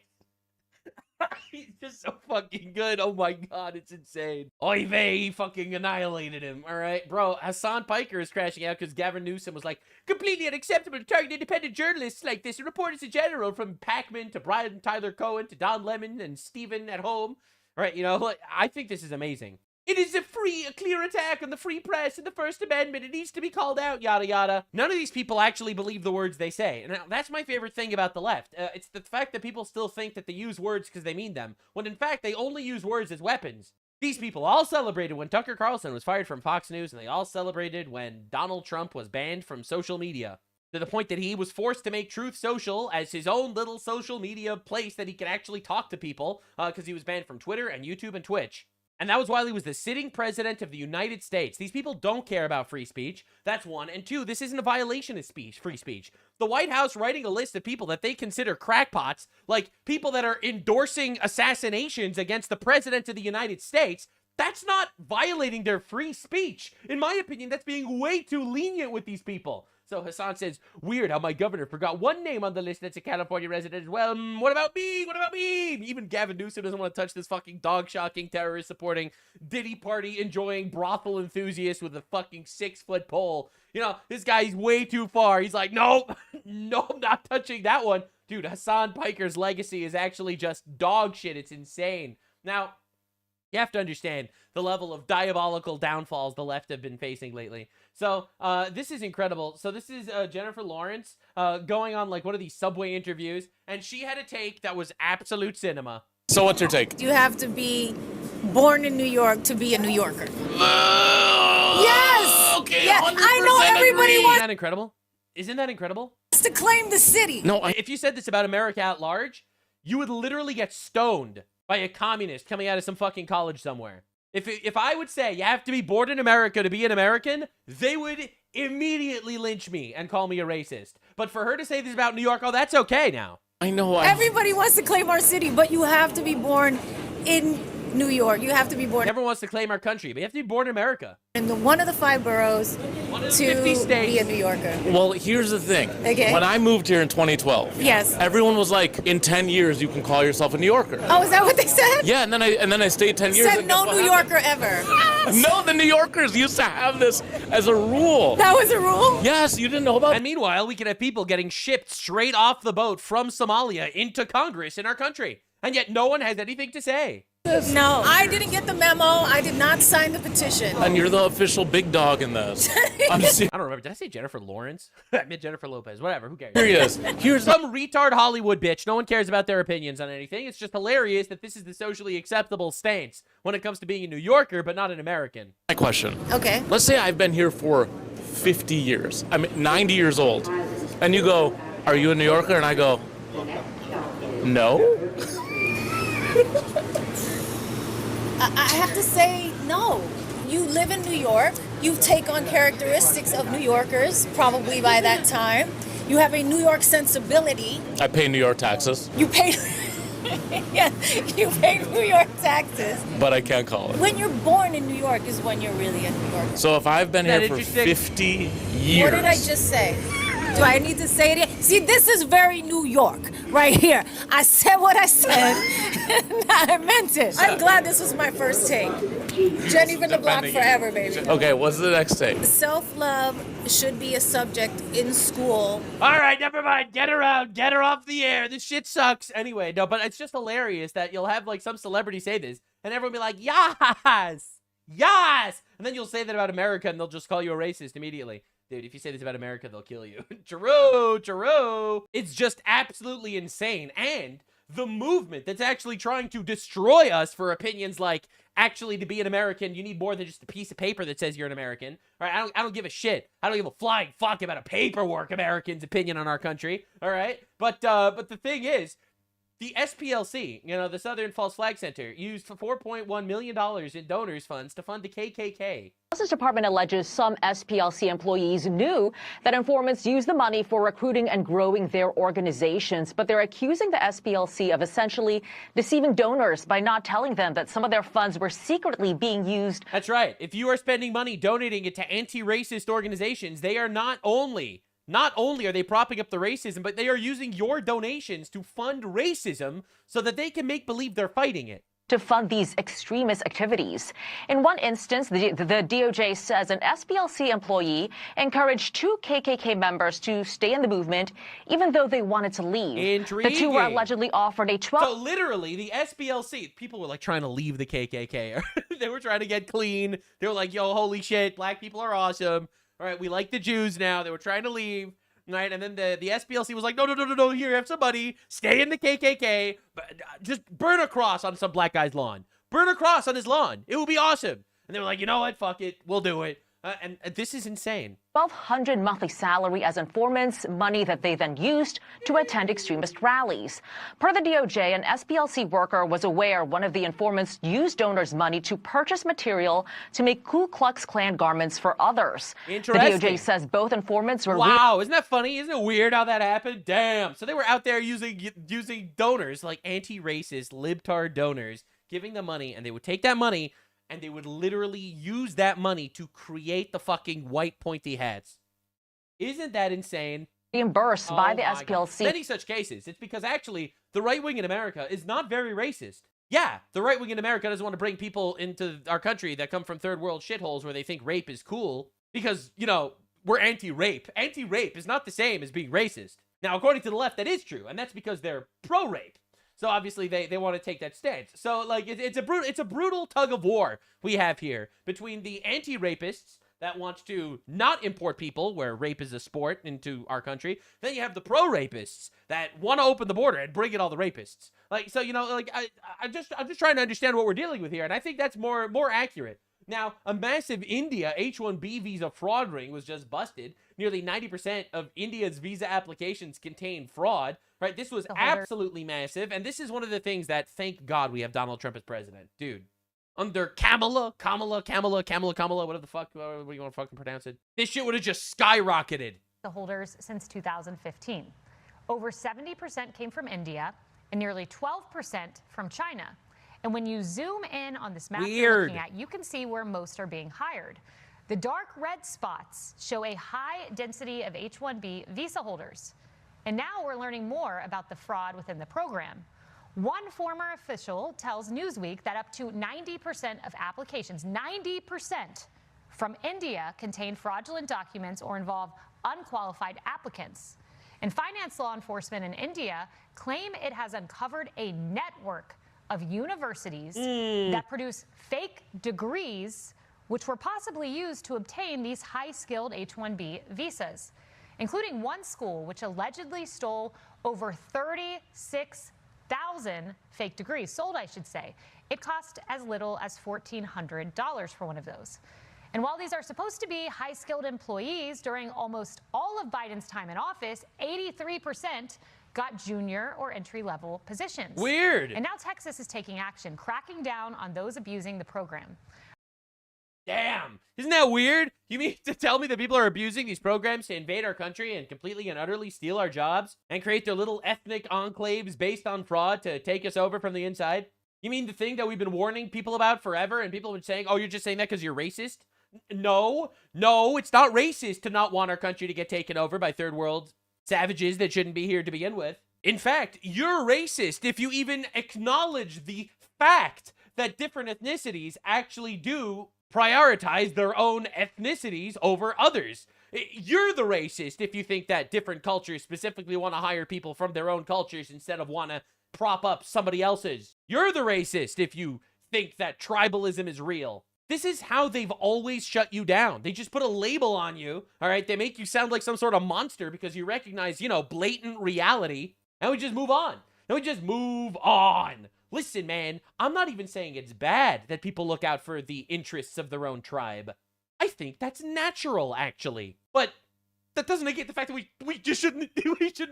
Speaker 1: He's just so fucking good. Oh my god, it's insane. Oy vey, he fucking annihilated him. All right, bro. Hassan Piker is crashing out because Gavin Newsom was like, completely unacceptable to target independent journalists like this and reporters in general, from Pac-Man to Brian Tyler Cohen to Don Lemon and Steven at home. All right, you know, like, I think this is amazing. It is a clear attack on the free press and the First Amendment. It needs to be called out, yada, yada. None of these people actually believe the words they say. And that's my favorite thing about the left. It's the fact that people still think that they use words because they mean them, when in fact they only use words as weapons. These people all celebrated when Tucker Carlson was fired from Fox News, and they all celebrated when Donald Trump was banned from social media, to the point that he was forced to make Truth Social as his own little social media place that he could actually talk to people, because he was banned from Twitter and YouTube and Twitch. And that was while he was the sitting president of the United States. These people don't care about free speech. That's one. And two, this isn't a violation of free speech. The White House writing a list of people that they consider crackpots, like people that are endorsing assassinations against the president of the United States, that's not violating their free speech. In my opinion, that's being way too lenient with these people. So Hassan says, weird how my governor forgot one name on the list that's a California resident as well. What about me? What about me? Even Gavin Newsom doesn't want to touch this fucking dog-shocking, terrorist-supporting, Diddy party-enjoying brothel enthusiast with a fucking 6-foot pole. You know, this guy's way too far. He's like, nope, no, I'm not touching that one. Dude, Hassan Piker's legacy is actually just dog shit. It's insane. Now, you have to understand the level of diabolical downfalls the left have been facing lately. So this is incredible. So this is Jennifer Lawrence going on like one of these Subway interviews, and she had a take that was absolute cinema.
Speaker 20: So what's your take?
Speaker 21: You have to be born in New York to be a New Yorker. Yes!
Speaker 20: Okay,
Speaker 21: yeah, I know everybody
Speaker 1: Isn't
Speaker 21: wants
Speaker 1: that incredible? Isn't that incredible?
Speaker 21: to claim the city.
Speaker 20: No,
Speaker 1: If you said this about America at large, you would literally get stoned by a communist coming out of some fucking college somewhere. If I would say you have to be born in America to be an American, they would immediately lynch me and call me a racist. But for her to say this about New York, oh, that's okay now.
Speaker 20: I know.
Speaker 21: Everybody wants to claim our city, but you have to be born in New York. You have to be born.
Speaker 1: Everyone wants to claim our country, but you have to be born in America.
Speaker 21: In one of the 5 boroughs to be a New Yorker.
Speaker 20: Well, here's the thing.
Speaker 21: Okay.
Speaker 20: When I moved here in 2012,
Speaker 21: Yes.
Speaker 20: everyone was like, in 10 years you can call yourself a New Yorker.
Speaker 21: Oh, is that what they said?
Speaker 20: Yeah, and then I stayed 10 years.
Speaker 21: Said
Speaker 20: and
Speaker 21: no
Speaker 20: guess
Speaker 21: New
Speaker 20: what
Speaker 21: Yorker ever.
Speaker 20: No, the New Yorkers used to have this as a rule.
Speaker 21: That was a rule?
Speaker 20: Yes, you didn't know about.
Speaker 1: And meanwhile, we can have people getting shipped straight off the boat from Somalia into Congress in our country. And yet no one has anything to say.
Speaker 21: No, I didn't get the memo. I did not sign the petition.
Speaker 20: And you're the official big dog in this.
Speaker 1: I don't remember. Did I say Jennifer Lawrence? I meant Jennifer Lopez. Whatever. Who cares?
Speaker 20: Here he is.
Speaker 1: Here's some retard Hollywood bitch. No one cares about their opinions on anything. It's just hilarious that this is the socially acceptable stance when it comes to being a New Yorker, but not an American.
Speaker 20: My question.
Speaker 21: Okay.
Speaker 20: Let's say I've been here for 50 years. I'm 90 years old. And you go, are you a New Yorker? And I go, no.
Speaker 21: I have to say no. You live in New York. You take on characteristics of New Yorkers, probably by that time. You have a New York sensibility.
Speaker 20: I pay New York taxes.
Speaker 21: You pay, yeah, you pay New York taxes.
Speaker 20: But I can't call it.
Speaker 21: When you're born in New York is when you're really a New Yorker.
Speaker 20: So if I've been here for 50 years.
Speaker 21: What did I just say? Do I need to say it again? See, this is very New York right here. I said what I said, and I meant it. I'm glad this was my first take. Jenny from the block forever, baby.
Speaker 20: Okay, what's the next take?
Speaker 21: Self-love should be a subject in school.
Speaker 1: All right, never mind. Get her out. Get her off the air. This shit sucks. Anyway, no, but it's just hilarious that you'll have like some celebrity say this, and everyone be like, yes, yes. And then you'll say that about America, and they'll just call you a racist immediately. Dude, if you say this about America, they'll kill you. True. It's just absolutely insane. And the movement that's actually trying to destroy us for opinions like, actually, to be an American, you need more than just a piece of paper that says you're an American. All right, I don't give a shit. I don't give a flying fuck about a paperwork American's opinion on our country. All right? But the thing is, the SPLC, you know, the Southern False Flag Center, used $4.1 million in donors funds to fund the KKK.
Speaker 2: The Justice Department alleges some SPLC employees knew that informants used the money for recruiting and growing their organizations, but they're accusing the SPLC of essentially deceiving donors by not telling them that some of their funds were secretly being used.
Speaker 1: That's right. If you are spending money donating it to anti-racist organizations, they are not only are they propping up the racism, but they are using your donations to fund racism so that they can make believe they're fighting it.
Speaker 2: To fund these extremist activities. In one instance, the DOJ says an SPLC employee encouraged 2 KKK members to stay in the movement, even though they wanted to leave.
Speaker 1: Intriguing.
Speaker 2: The 2 were allegedly offered a 12...
Speaker 1: So literally, the SPLC, people were like trying to leave the KKK. They were trying to get clean. They were like, yo, holy shit, black people are awesome. All right, we like the Jews now. They were trying to leave, right? And then the SPLC was like, no, here, have somebody stay in the KKK, but just burn a cross on some black guy's lawn. Burn a cross on his lawn. It will be awesome. And they were like, you know what? Fuck it. We'll do it. And this is insane.
Speaker 2: $1,200 monthly salary as informants, money that they then used to attend extremist rallies. Per the DOJ, an SPLC worker was aware one of the informants used donors' money to purchase material to make Ku Klux Klan garments for others.
Speaker 1: Interesting.
Speaker 2: The DOJ says both informants were...
Speaker 1: Wow, isn't that funny? Isn't it weird how that happened? Damn. So they were out there using donors, like anti-racist, libtard donors, giving them money, and they would take that money and they would literally use that money to create the fucking white pointy hats. Isn't that insane?
Speaker 2: Reimbursed by the SPLC.
Speaker 1: Many such cases. It's because actually the right wing in America is not very racist. Yeah, the right wing in America doesn't want to bring people into our country that come from third world shitholes where they think rape is cool because, you know, we're anti-rape. Anti-rape is not the same as being racist. Now, according to the left, that is true, and that's because they're pro-rape. So obviously they want to take that stance. So like it's a brutal tug of war we have here between the anti-rapists that want to not import people where rape is a sport into our country. Then you have the pro-rapists that want to open the border and bring in all the rapists. Like, so, you know, like I'm just trying to understand what we're dealing with here. And I think that's more accurate. Now, a massive India H-1B visa fraud ring was just busted. Nearly 90% of India's visa applications contain fraud, right? This was absolutely massive. And this is one of the things that, thank God, we have Donald Trump as president. Dude, under Kamala, whatever the fuck, what do you want to fucking pronounce it? This shit would have just skyrocketed.
Speaker 22: The holders since 2015. Over 70% came from India and nearly 12% from China. And when you zoom in on this map you're looking at, you can see where most are being hired. The dark red spots show a high density of H-1B visa holders. And now we're learning more about the fraud within the program. One former official tells Newsweek that up to 90% of applications, 90% from India, contain fraudulent documents or involve unqualified applicants. And finance law enforcement in India claim it has uncovered a network of universities that produce fake degrees, which were possibly used to obtain these high-skilled H-1B visas, including one school which allegedly stole over 36,000 fake degrees, sold, I should say. It cost as little as $1,400 for one of those. And while these are supposed to be high-skilled employees, during almost all of Biden's time in office, 83% got junior or entry-level positions.
Speaker 1: Weird.
Speaker 22: And now Texas is taking action, cracking down on those abusing the program.
Speaker 1: Damn. Isn't that weird? You mean to tell me that people are abusing these programs to invade our country and completely and utterly steal our jobs and create their little ethnic enclaves based on fraud to take us over from the inside? You mean the thing that we've been warning people about forever and people have been saying, oh, you're just saying that because you're racist? No, it's not racist to not want our country to get taken over by third world savages that shouldn't be here to begin with. In fact, you're racist if you even acknowledge the fact that different ethnicities actually do prioritize their own ethnicities over others. You're the racist if you think that different cultures specifically want to hire people from their own cultures instead of want to prop up somebody else's. You're the racist if you think that tribalism is real. This is how they've always shut you down. They just put a label on you, all right? They make you sound like some sort of monster because you recognize, blatant reality. And we just move on. Listen, man, I'm not even saying it's bad that people look out for the interests of their own tribe. I think that's natural, actually. But that doesn't negate the fact that we shouldn't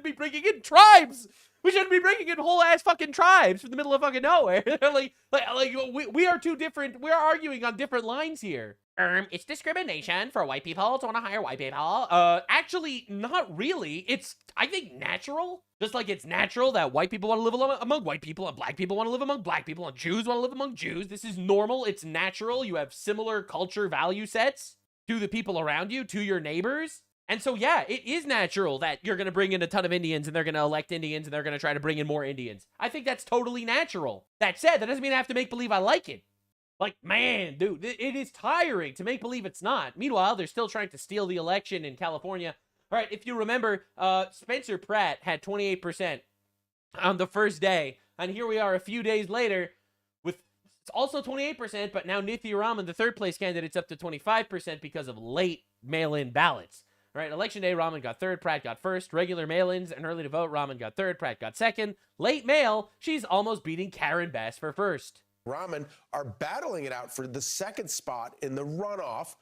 Speaker 1: be bringing in tribes. We shouldn't be bringing in whole ass fucking tribes from the middle of fucking nowhere. we are two different. We are arguing on different lines here. It's discrimination for white people to want to hire white people. Actually, not really. It's, I think, natural. Just like it's natural that white people want to live among white people and black people want to live among black people and Jews want to live among Jews. This is normal. It's natural. You have similar culture value sets to the people around you, to your neighbors. And so, yeah, it is natural that you're going to bring in a ton of Indians and they're going to elect Indians and they're going to try to bring in more Indians. I think that's totally natural. That said, that doesn't mean I have to make believe I like it. Like, man, dude, it is tiring to make believe it's not. Meanwhile, they're still trying to steal the election in California. All right, if you remember, Spencer Pratt had 28% on the first day. And here we are a few days later with also 28%, but now Nithya Raman, the third place candidate's up to 25% because of late mail-in ballots. All right, election day, Raman got third, Pratt got first. Regular mail-ins and early to vote, Raman got third, Pratt got second. Late mail, she's almost beating Karen Bass for first.
Speaker 3: Raman are battling it out for the second spot in the runoff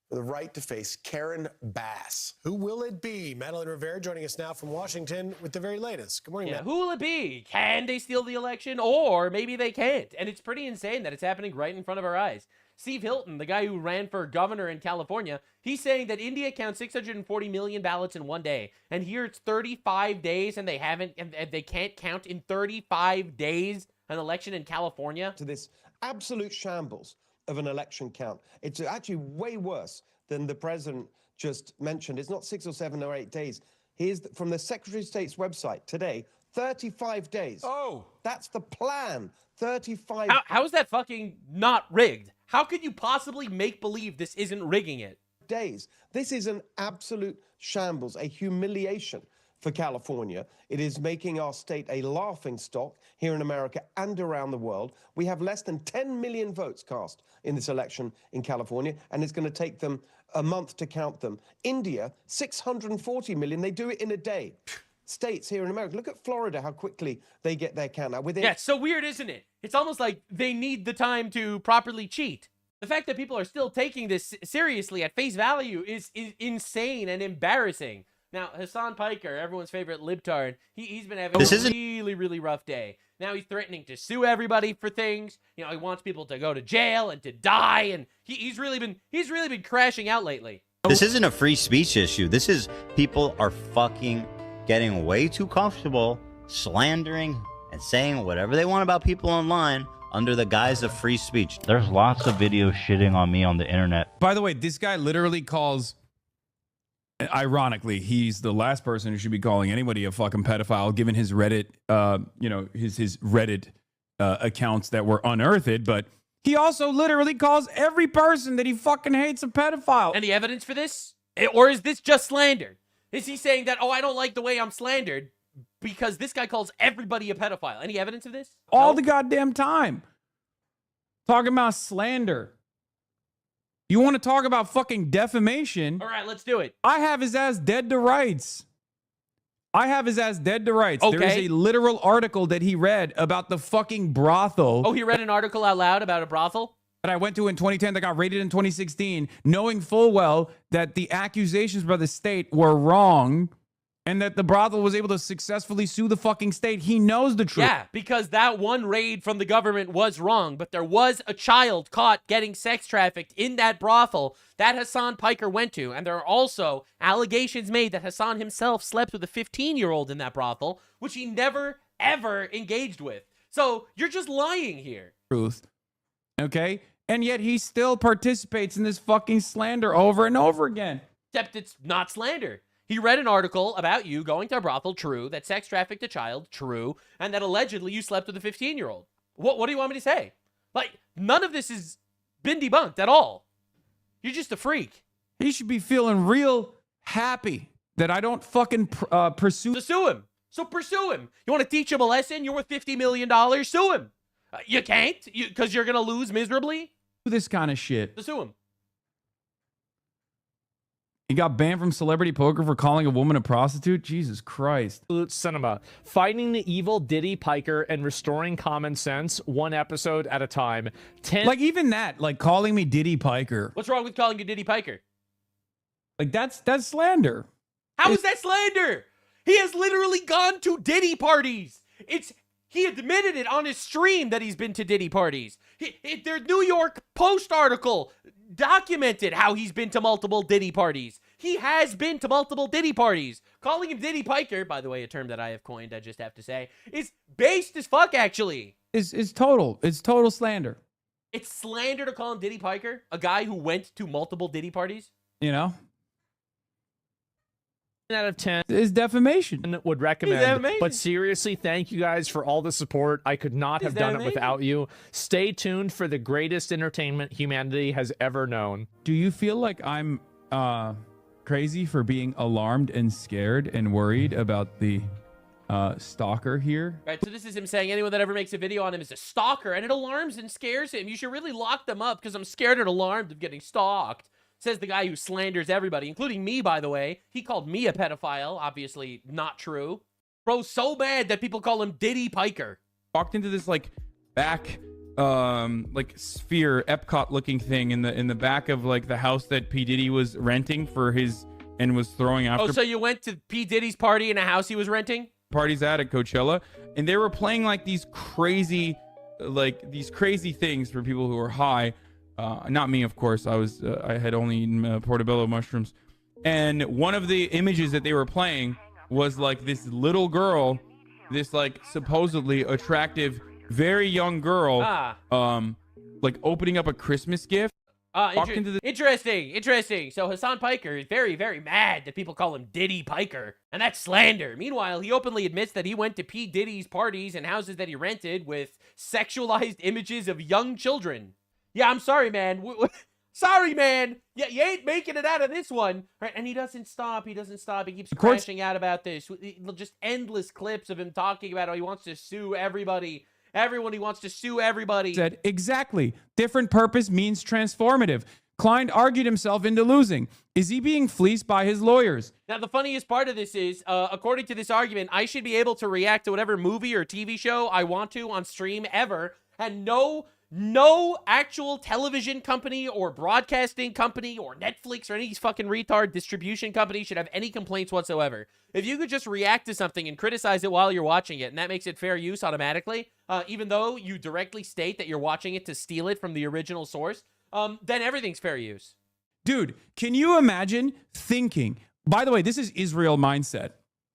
Speaker 3: for the right to face Karen Bass.
Speaker 6: Who will it be? Madeline Rivera joining us now from Washington with the very latest. Good morning, Matt.
Speaker 1: Who will it be? Can they steal the election? Or maybe they can't. And it's pretty insane that it's happening right in front of our eyes. Steve Hilton, the guy who ran for governor in California, he's saying that India counts 640 million ballots in one day. And here it's 35 days and they can't count in 35 days an election in California.
Speaker 23: To this absolute shambles of an election count. It's actually way worse than the president just mentioned. It's not 6 or 7 or 8 days. Here's from the Secretary of State's website today, 35 days.
Speaker 1: Oh.
Speaker 23: That's the plan. 35.
Speaker 1: How is that fucking not rigged? How could you possibly make believe this isn't rigging it?
Speaker 23: Days. This is an absolute shambles, a humiliation for California. It is making our state a laughing stock here in America and around the world. We have less than 10 million votes cast in this election in California, and it's going to take them a month to count them. India, 640 million. They do it in a day. States here in America. Look at Florida, how quickly they get their count out.
Speaker 1: Yeah, it's so weird, isn't it? It's almost like they need the time to properly cheat. The fact that people are still taking this seriously at face value is insane and embarrassing. Now, Hassan Piker, everyone's favorite libtard, he's been having a really, really rough day. Now he's threatening to sue everybody for things. You know, he wants people to go to jail and to die, and he's really been crashing out lately.
Speaker 24: This isn't a free speech issue. This is people are fucking getting way too comfortable slandering and saying whatever they want about people online under the guise of free speech.
Speaker 25: There's lots of videos shitting on me on the internet.
Speaker 8: By the way, this guy literally calls, ironically, he's the last person who should be calling anybody a fucking pedophile, given his Reddit, his Reddit accounts that were unearthed, but he also literally calls every person that he fucking hates a pedophile.
Speaker 1: Any evidence for this? Or is this just slander? Is he saying that, oh, I don't like the way I'm slandered, because this guy calls everybody a pedophile. Any evidence of this?
Speaker 8: All the goddamn time. Talking about slander. You want to talk about fucking defamation?
Speaker 1: All right, let's do it.
Speaker 8: I have his ass dead to rights. There is a literal article that he read about the fucking brothel.
Speaker 1: Oh, he read an article out loud about a brothel?
Speaker 8: That I went to in 2010 that got raided in 2016, knowing full well that the accusations by the state were wrong and that the brothel was able to successfully sue the fucking state. He knows the truth.
Speaker 1: Yeah, because that one raid from the government was wrong, but there was a child caught getting sex trafficked in that brothel that Hassan Piker went to, and there are also allegations made that Hassan himself slept with a 15-year-old in that brothel, which he never, ever engaged with. So you're just lying here.
Speaker 8: Truth. Okay? And yet he still participates in this fucking slander over and over again.
Speaker 1: Except it's not slander. He read an article about you going to a brothel, true, that sex trafficked a child, true, and that allegedly you slept with a 15-year-old. What do you want me to say? Like, none of this has been debunked at all. You're just a freak.
Speaker 8: He should be feeling real happy that I don't fucking pursue.
Speaker 1: To sue him. So pursue him. You want to teach him a lesson? You're worth $50 million. Sue him. You can't because you're going to lose miserably.
Speaker 8: This kind of shit.
Speaker 1: To sue him.
Speaker 8: He got banned from Celebrity Poker for calling a woman a prostitute? Jesus Christ.
Speaker 18: Cinema. Fighting the evil Diddy Piker and restoring common sense one episode at a time.
Speaker 8: Like even that, like calling me Diddy Piker.
Speaker 1: What's wrong with calling you Diddy Piker?
Speaker 8: Like that's slander.
Speaker 1: How is that slander? He has literally gone to Diddy parties. He admitted it on his stream that he's been to Diddy parties. Their New York Post article documented how he's been to multiple Diddy parties. He has been to multiple Diddy parties. Calling him Diddy Piker, by the way, a term that I have coined, I just have to say, is based as fuck, actually.
Speaker 8: It's total slander.
Speaker 1: It's slander to call him Diddy Piker, a guy who went to multiple Diddy parties.
Speaker 8: You know?
Speaker 18: Out of 10
Speaker 8: is defamation.
Speaker 18: Would recommend, but seriously, thank you guys for all the support. I could not have done it without you. Stay tuned for the greatest entertainment humanity has ever known.
Speaker 8: Do you feel like I'm crazy for being alarmed and scared and worried about the stalker here?
Speaker 1: Right, so this is him saying anyone that ever makes a video on him is a stalker, and it alarms and scares him. You should really lock them up because I'm scared and alarmed of getting stalked. Says the guy who slanders everybody, including me, by the way. He called me a pedophile. Obviously not true. Bro's so bad that people call him Diddy Piker.
Speaker 8: Walked into this like back like sphere Epcot looking thing in the back of like the house that P. Diddy was renting for his and was throwing after.
Speaker 1: Oh, so you went to P. Diddy's party in a house he was renting?
Speaker 8: Parties at Coachella, and they were playing like these crazy things for people who are high. Not me, of course. I had only eaten portobello mushrooms, and one of the images that they were playing was like this little girl, this like supposedly attractive, very young girl, like opening up a Christmas gift.
Speaker 1: Interesting. So Hassan Piker is very, very mad that people call him Diddy Piker, and that's slander. Meanwhile, he openly admits that he went to P. Diddy's parties and houses that he rented with sexualized images of young children. Yeah, I'm sorry, man. Sorry, man. Yeah, you ain't making it out of this one. Right? And he doesn't stop. He keeps crashing out about this. Just endless clips of him talking about how he wants to sue everybody. He wants to sue everybody.
Speaker 8: Said exactly. Different purpose means transformative. Klein argued himself into losing. Is he being fleeced by his lawyers?
Speaker 1: Now, the funniest part of this is, according to this argument, I should be able to react to whatever movie or TV show I want to on stream ever, and no actual television company or broadcasting company or Netflix or any of these fucking retard distribution companies should have any complaints whatsoever. If you could just react to something and criticize it while you're watching it, and that makes it fair use automatically, even though you directly state that you're watching it to steal it from the original source, then everything's fair use.
Speaker 8: Dude, can you imagine thinking, by the way, this is Israel mindset.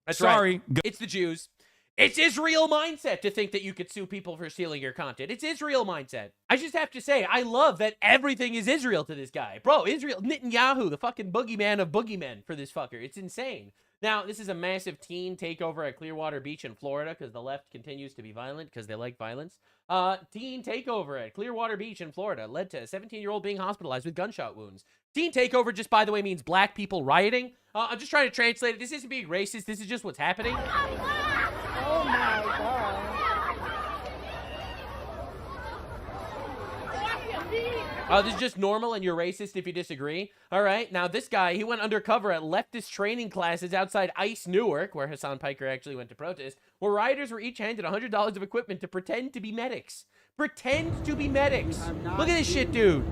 Speaker 1: That's right. It's the Jews. It's Israel mindset to think that you could sue people for stealing your content. It's Israel mindset. I just have to say, I love that everything is Israel to this guy. Bro, Israel, Netanyahu, the fucking boogeyman of boogeymen for this fucker. It's insane. Now, this is a massive teen takeover at Clearwater Beach in Florida because the left continues to be violent because they like violence. Teen takeover at Clearwater Beach in Florida led to a 17-year-old being hospitalized with gunshot wounds. Teen takeover just, by the way, means black people rioting. I'm just trying to translate it. This isn't being racist. This is just what's happening.
Speaker 21: Oh my God.
Speaker 1: Oh, this is just normal and you're racist if you disagree? All right. Now, this guy, he went undercover at leftist training classes outside ICE Newark, where Hassan Piker actually went to protest, where rioters were each handed $100 of equipment to pretend to be medics. Pretend to be medics. Look at this shit, dude.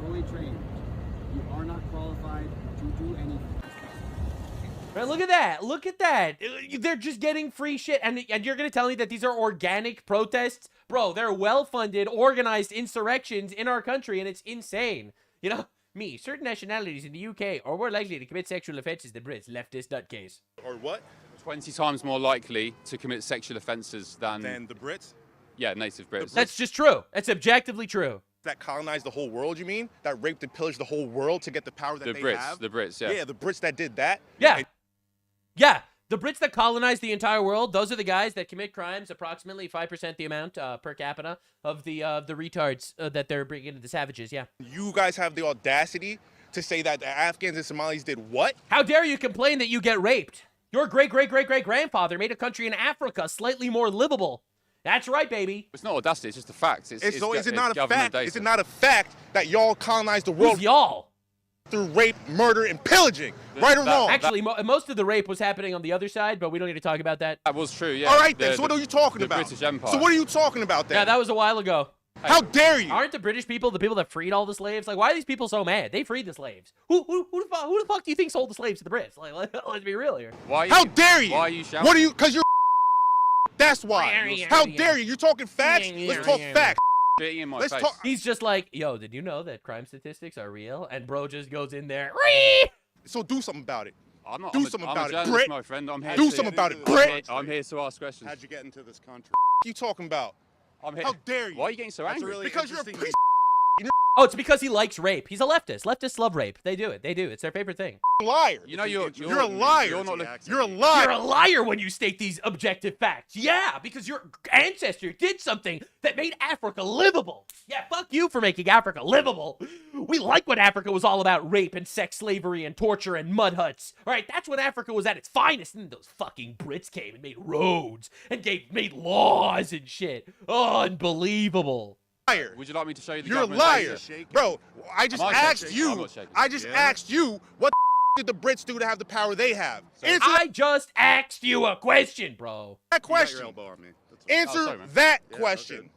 Speaker 4: Fully trained. You are not qualified to do anything.
Speaker 1: Right, look at that. Look at that. They're just getting free shit. And you're going to tell me that these are organic protests? Bro, they're well-funded, organized insurrections in our country, and it's insane. You know, certain nationalities in the UK are more likely to commit sexual offenses than Brits. Leftist nutcase.
Speaker 5: Or what?
Speaker 7: 20 times more likely to commit sexual offences than
Speaker 5: the Brits?
Speaker 7: Yeah, native Brits.
Speaker 1: That's just true. That's objectively true.
Speaker 5: That colonized the whole world, you mean? That raped and pillaged the whole world to get the power that they have?
Speaker 7: The Brits, yeah.
Speaker 5: Yeah, the Brits that did that?
Speaker 1: Yeah. Yeah. The Brits that colonized the entire world, those are the guys that commit crimes approximately 5% the amount per capita of the retards that they're bringing into the savages, yeah.
Speaker 5: You guys have the audacity to say that the Afghans and Somalis did what?
Speaker 1: How dare you complain that you get raped? Your great-great-great-great-grandfather made a country in Africa slightly more livable. That's right, baby.
Speaker 7: It's not audacity, it's just a fact.
Speaker 5: Is it not a fact? Is it not a fact that y'all colonized the world?
Speaker 1: Who's y'all?
Speaker 5: Through rape, murder, and pillaging. Right or wrong?
Speaker 1: Actually, most of the rape was happening on the other side, but we don't need to talk about that.
Speaker 7: That was true, yeah.
Speaker 5: All right, then. So what are you talking about?
Speaker 7: British Empire.
Speaker 5: So what are you talking about then?
Speaker 1: Yeah, that was a while ago.
Speaker 5: How dare you?
Speaker 1: Aren't the British people the people that freed all the slaves? Like, why are these people so mad? They freed the slaves. Who the fuck do you think sold the slaves to the Brits? Like, let's be real here.
Speaker 5: How dare you?
Speaker 7: Why are you shouting?
Speaker 5: What are you? Because you're. That's why. How dare you? You're talking facts? Let's talk facts.
Speaker 7: Let's
Speaker 5: talk.
Speaker 1: He's just like, yo, did you know that crime statistics are real? And bro just goes in there.
Speaker 5: So do something about it.
Speaker 7: Do
Speaker 5: something
Speaker 7: I'm
Speaker 5: about
Speaker 7: a
Speaker 5: it,
Speaker 7: journalist,
Speaker 5: Brit.
Speaker 7: my friend. I'm here
Speaker 5: Do
Speaker 7: to-
Speaker 5: something about it, Brit.
Speaker 7: I'm here to ask questions.
Speaker 5: How'd you get into this country? What you talking about?
Speaker 7: I'm here.
Speaker 5: How dare you?
Speaker 7: Why are you getting so
Speaker 5: That's
Speaker 7: angry?
Speaker 5: really because you're a piece.
Speaker 1: Oh, it's because he likes rape. He's a leftist. Leftists love rape. They do it. They do. It's their favorite thing.
Speaker 5: Liar.
Speaker 7: You know you're
Speaker 5: a liar.
Speaker 7: You're not.
Speaker 5: You're a liar.
Speaker 1: You're a liar when you state these objective facts. Yeah, because your ancestor did something that made Africa livable. Yeah, fuck you for making Africa livable. We like when Africa was all about rape and sex slavery and torture and mud huts. All right, that's when Africa was at its finest. And those fucking Brits came and made roads and made laws and shit. Unbelievable.
Speaker 5: Liar.
Speaker 7: Would you like me to show you the
Speaker 5: You're a
Speaker 7: government
Speaker 5: liar,
Speaker 7: data?
Speaker 5: bro. I just asked
Speaker 7: I'm
Speaker 5: you.
Speaker 7: not shaking.
Speaker 5: I just asked you what did the Brits do to have the power they have? Answer
Speaker 1: I just asked you a question, bro.
Speaker 5: that question. Answer that question.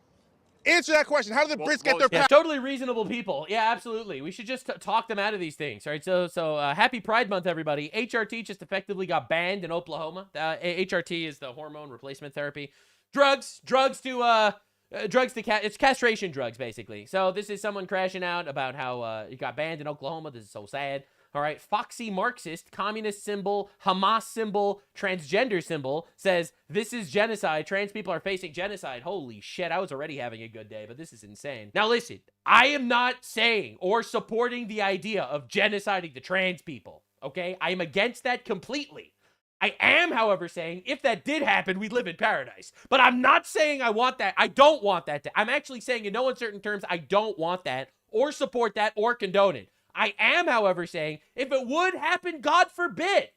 Speaker 5: Answer that question. How did the Brits get their power?
Speaker 1: Yeah, totally reasonable people. Yeah, absolutely. We should just talk them out of these things. All right, so happy Pride Month, everybody. HRT just effectively got banned in Oklahoma. HRT is the hormone replacement therapy. Drugs to it's castration drugs, basically. So this is someone crashing out about how it got banned in Oklahoma. This is so sad. All right, Foxy Marxist, communist symbol, Hamas symbol, transgender symbol, says this is genocide. Trans people are facing genocide. Holy shit, I was already having a good day, but this is insane. Now listen, I am not saying or supporting the idea of genociding the trans people, okay? I am against that completely. I am, however, saying if that did happen, we'd live in paradise. But I'm not saying I want that. I don't want that. I'm actually saying in no uncertain terms, I don't want that or support that or condone it. I am, however, saying if it would happen, God forbid,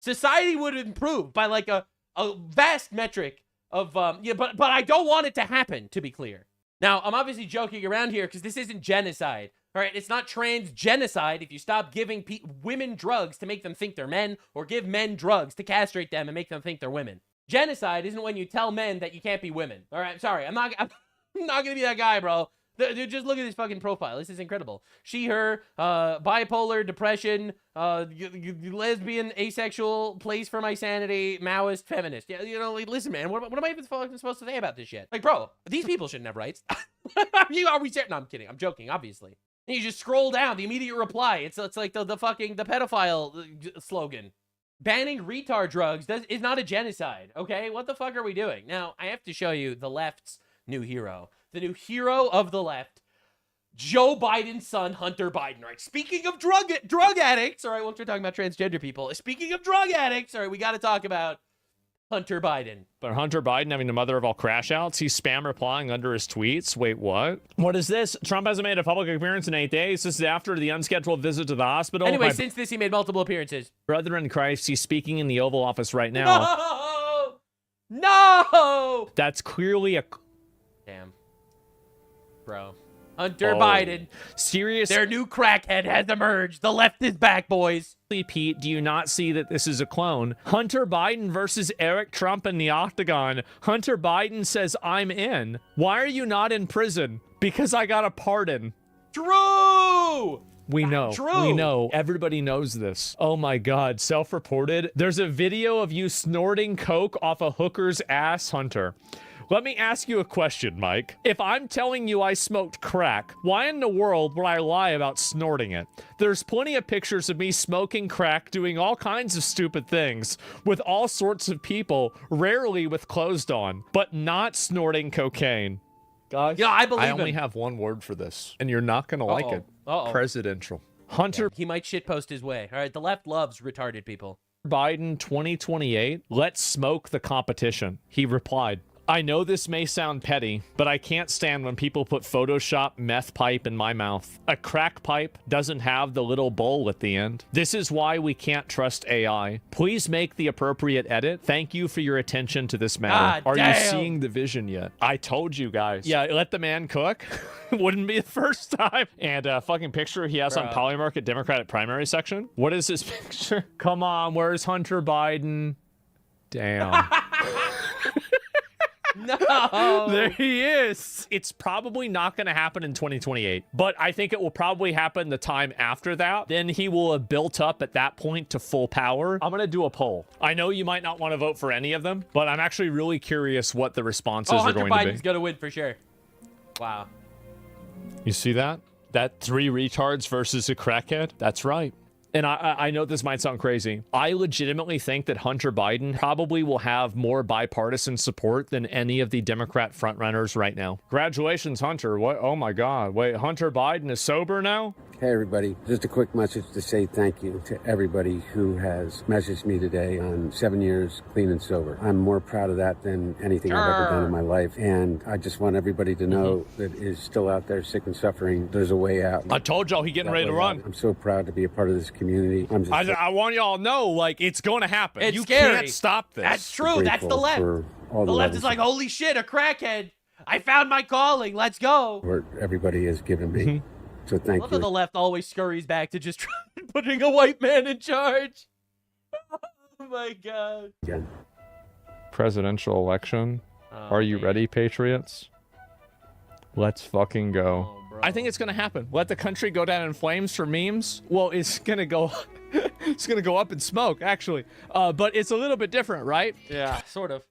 Speaker 1: society would improve by like a vast metric of, but I don't want it to happen, to be clear. Now, I'm obviously joking around here because this isn't genocide. All right, it's not trans genocide if you stop giving women drugs to make them think they're men or give men drugs to castrate them and make them think they're women. Genocide isn't when you tell men that you can't be women. All right, sorry, I'm not going to be that guy, bro. Dude, just look at this fucking profile. This is incredible. She, her, bipolar, depression, lesbian, asexual, place for my sanity, Maoist, feminist. Yeah, you know, like, listen, man, what am I even fucking supposed to say about this shit? Like, bro, these people shouldn't have rights. Are we serious? No, I'm kidding. I'm joking, obviously. And you just scroll down, the immediate reply. It's like the pedophile slogan. Banning retard drugs is not a genocide, okay? What the fuck are we doing? Now, I have to show you the left's new hero. The new hero of the left, Joe Biden's son, Hunter Biden. All right, speaking of drug addicts, all right, once we're talking about transgender people, speaking of drug addicts, all right, we got to talk about Hunter Biden.
Speaker 18: But Hunter Biden having the mother of all crash outs, he's spam replying under his tweets. Wait, what? What is this? Trump hasn't made a public appearance in 8 days. This is after the unscheduled visit to the hospital.
Speaker 1: Anyway, since this, he made multiple appearances.
Speaker 18: Brother in Christ, he's speaking in the Oval Office right now.
Speaker 1: No! No!
Speaker 18: That's clearly a...
Speaker 1: Damn. Bro. Hunter Biden.
Speaker 18: Serious.
Speaker 1: Their new crackhead has emerged. The left is back, boys.
Speaker 18: Pete, do you not see that this is a clone? Hunter Biden versus Eric Trump in the octagon. Hunter Biden says, I'm in. Why are you not in prison? Because I got a pardon.
Speaker 1: True!
Speaker 18: We know.
Speaker 1: True.
Speaker 18: We know. Everybody knows this. Oh my God. Self-reported. There's a video of you snorting coke off a hooker's ass, Hunter. Let me ask you a question, Mike. If I'm telling you I smoked crack, why in the world would I lie about snorting it? There's plenty of pictures of me smoking crack, doing all kinds of stupid things with all sorts of people, rarely with clothes on, but not snorting cocaine. Guys,
Speaker 1: yeah, I believe
Speaker 18: I only
Speaker 1: him.
Speaker 18: have one word for this, and you're not going to like it. Presidential. Hunter
Speaker 1: He might shitpost his way. All right, the left loves retarded people.
Speaker 18: Biden 2028, let's smoke the competition. He replied, I know this may sound petty, but I can't stand when people put Photoshop meth pipe in my mouth. A crack pipe doesn't have the little bowl at the end. This is why we can't trust AI. Please make the appropriate edit. Thank you for your attention to this matter. Are you seeing the vision yet? I told you guys. Yeah, let the man cook. Wouldn't be the first time. And a fucking picture he has on Polymarket Democratic primary section. What is this picture? Come on, where's Hunter Biden? Damn.
Speaker 1: No.
Speaker 18: There he is. It's probably not going to happen in 2028, but I think it will probably happen the time after that. Then he will have built up at that point to full power. I'm going to do a poll. I know you might not want to vote for any of them, but I'm actually really curious what the responses are going to be.
Speaker 1: Hunter Biden's going to win for sure. Wow.
Speaker 18: You see that? That 3 retards versus a crackhead? That's right. And I know this might sound crazy. I legitimately think that Hunter Biden probably will have more bipartisan support than any of the Democrat frontrunners right now. Congratulations, Hunter. What? Oh my God. Wait, Hunter Biden is sober now?
Speaker 9: Hey, everybody. Just a quick message to say thank you to everybody who has messaged me today on 7 years clean and sober. I'm more proud of that than anything I've ever done in my life. And I just want everybody to know that is still out there sick and suffering. There's a way out.
Speaker 18: I told y'all he getting ready to run.
Speaker 9: I'm so proud to be a part of this community.
Speaker 18: I want y'all to know, like, it's going to happen.
Speaker 1: It's
Speaker 18: you
Speaker 1: scary.
Speaker 18: can't stop this.
Speaker 1: That's true. That's the left. The left is like, holy shit, a crackhead. I found my calling. Let's go.
Speaker 9: Where everybody has given me. So thank you.
Speaker 1: The left always scurries back to just putting a white man in charge. Oh my God.
Speaker 9: Again.
Speaker 18: Presidential election. Are you ready, Patriots? Let's fucking go. I think it's gonna happen. Let the country go down in flames for memes. Well, it's gonna go. It's gonna go up in smoke, actually. But it's a little bit different, right?
Speaker 1: Yeah, sort of.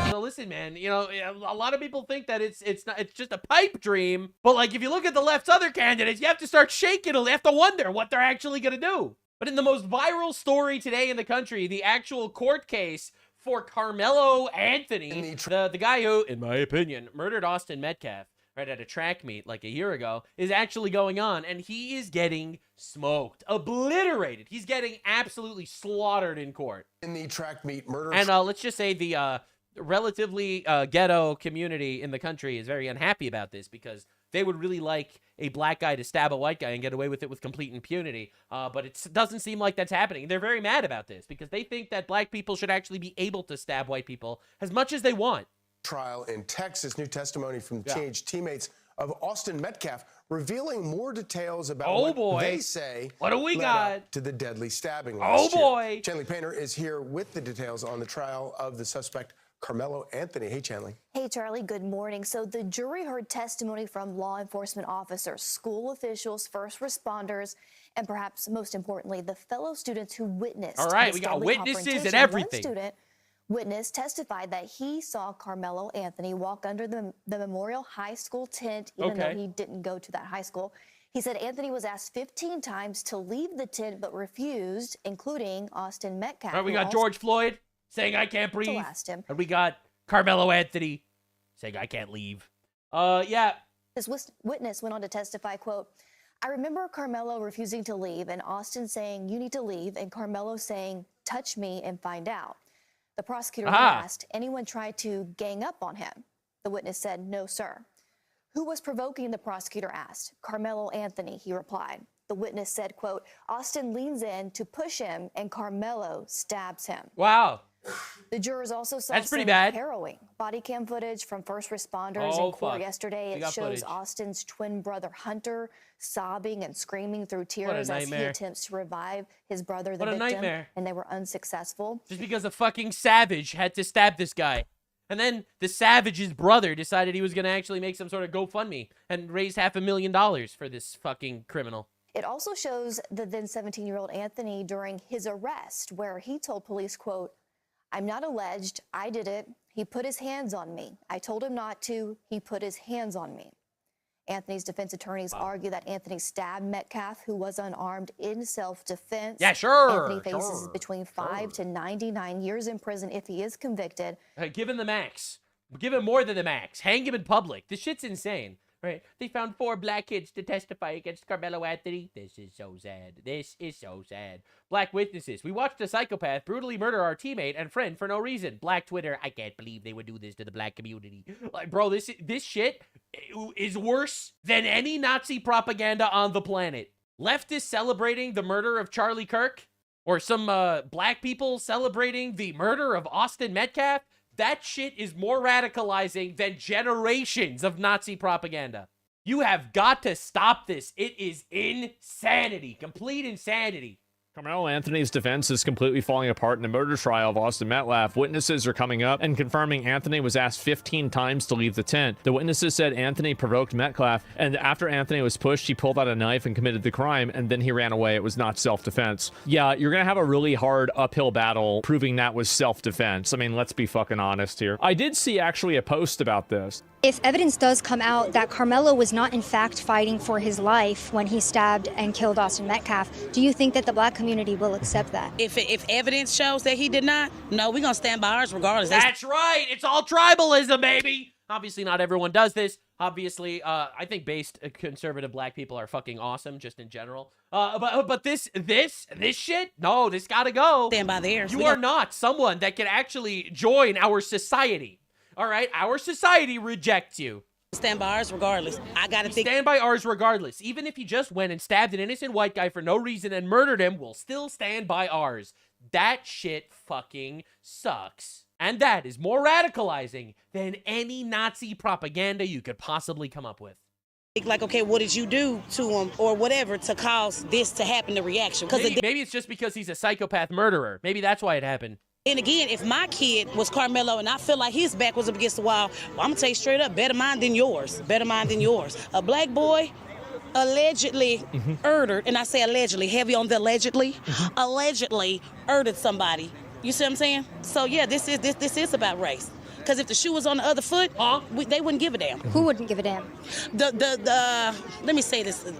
Speaker 1: So listen, man. You know, a lot of people think that it's just a pipe dream. But like, if you look at the left's other candidates, you have to start shaking. You have to wonder what they're actually gonna do. But in the most viral story today in the country, the actual court case for Carmelo Anthony, the guy who, in my opinion, murdered Austin Metcalf right at a track meet like a year ago, is actually going on, and he is getting smoked, obliterated. He's getting absolutely slaughtered in court.
Speaker 3: In the track meet murder.
Speaker 1: And let's just say the relatively ghetto community in the country is very unhappy about this because they would really like a black guy to stab a white guy and get away with it with complete impunity. But it doesn't seem like that's happening. They're very mad about this because they think that black people should actually be able to stab white people as much as they want.
Speaker 3: Trial in Texas. New testimony from teenage teammates of Austin Metcalf revealing more details about what they say
Speaker 1: what do we
Speaker 3: led
Speaker 1: got
Speaker 3: up to the deadly stabbing
Speaker 1: oh
Speaker 3: last
Speaker 1: boy
Speaker 3: year. Chanley Painter is here with the details on the trial of the suspect Carmelo Anthony. Hey, Chanley.
Speaker 10: Hey, Charlie. Good morning. So the jury heard testimony from law enforcement officers, school officials, first responders, and perhaps most importantly, the fellow students who witnessed.
Speaker 1: All right, we got witnesses and everything.
Speaker 10: One student witness testified that he saw Carmelo Anthony walk under the Memorial High School tent, even though he didn't go to that high school. He said Anthony was asked 15 times to leave the tent, but refused, including Austin Metcalf.
Speaker 1: All right, we got George Floyd saying I can't breathe. And we got Carmelo Anthony saying I can't leave. Yeah.
Speaker 10: This witness went on to testify, quote, I remember Carmelo refusing to leave and Austin saying, you need to leave, and Carmelo saying, touch me and find out. The prosecutor asked, anyone tried to gang up on him? The witness said, no, sir. Who was provoking, the prosecutor asked. Carmelo Anthony, he replied. The witness said, quote, Austin leans in to push him and Carmelo stabs him.
Speaker 1: Wow.
Speaker 10: The jurors also saw
Speaker 1: That's pretty
Speaker 10: some
Speaker 1: bad.
Speaker 10: harrowing body cam footage from first responders in court yesterday. It shows Austin's twin brother Hunter sobbing and screaming through tears as he attempts to revive his brother, the victim, and they were unsuccessful.
Speaker 1: Just because a fucking savage had to stab this guy. And then the savage's brother decided he was going to actually make some sort of GoFundMe and raise $500,000 for this fucking criminal.
Speaker 10: It also shows the then 17-year-old Anthony during his arrest, where he told police, quote, I'm not alleged. I did it. He put his hands on me. I told him not to. He put his hands on me. Anthony's defense attorneys argue that Anthony stabbed Metcalf, who was unarmed, in self-defense.
Speaker 1: Yeah, sure.
Speaker 10: Anthony faces between 5 to 99 years in prison if he is convicted.
Speaker 1: Give him the max. Give him more than the max. Hang him in public. This shit's insane. Right? They found 4 black kids to testify against Carmelo Anthony. This is so sad. This is so sad. Black witnesses. We watched a psychopath brutally murder our teammate and friend for no reason. Black Twitter. I can't believe they would do this to the black community. Like, bro, this shit is worse than any Nazi propaganda on the planet. Leftists celebrating the murder of Charlie Kirk, or some black people celebrating the murder of Austin Metcalf. That shit is more radicalizing than generations of Nazi propaganda. You have got to stop this. It is insanity. Complete insanity.
Speaker 18: Carmelo Anthony's defense is completely falling apart in the murder trial of Austin Metcalf. Witnesses are coming up and confirming Anthony was asked 15 times to leave the tent. The witnesses said Anthony provoked Metcalf, and after Anthony was pushed, he pulled out a knife and committed the crime, and then he ran away. It was not self-defense. Yeah, you're gonna have a really hard uphill battle proving that was self-defense. I mean, let's be fucking honest here. I did see actually a post about this.
Speaker 11: If evidence does come out that Carmelo was not in fact fighting for his life when he stabbed and killed Austin Metcalf, do you think that the black community will accept that?
Speaker 12: If evidence shows that he did not, no, we're going to stand by ours regardless.
Speaker 1: That's right. It's all tribalism, baby. Obviously, not everyone does this. Obviously, I think based conservative black people are fucking awesome, just in general. But this shit, no, this gotta go.
Speaker 12: Stand by theirs.
Speaker 1: You are not someone that can actually join our society. All right, our society rejects you.
Speaker 12: Stand by ours regardless. I gotta think.
Speaker 1: Stand by ours regardless. Even if he just went and stabbed an innocent white guy for no reason and murdered him, we'll still stand by ours. That shit fucking sucks. And that is more radicalizing than any Nazi propaganda you could possibly come up with.
Speaker 12: Like, okay, what did you do to him or whatever to cause this to happen, the reaction?
Speaker 1: Maybe it's just because he's a psychopath murderer. Maybe that's why it happened.
Speaker 12: And again, if my kid was Carmelo and I feel like his back was up against the wall, well, I'm gonna tell you straight up, better mine than yours. Better mine than yours. A black boy allegedly murdered, and I say allegedly, heavy on the allegedly, allegedly murdered somebody. You see what I'm saying? So yeah, this is about race. Because if the shoe was on the other foot, they wouldn't give a damn.
Speaker 11: Who wouldn't give a damn?
Speaker 12: Let me say this.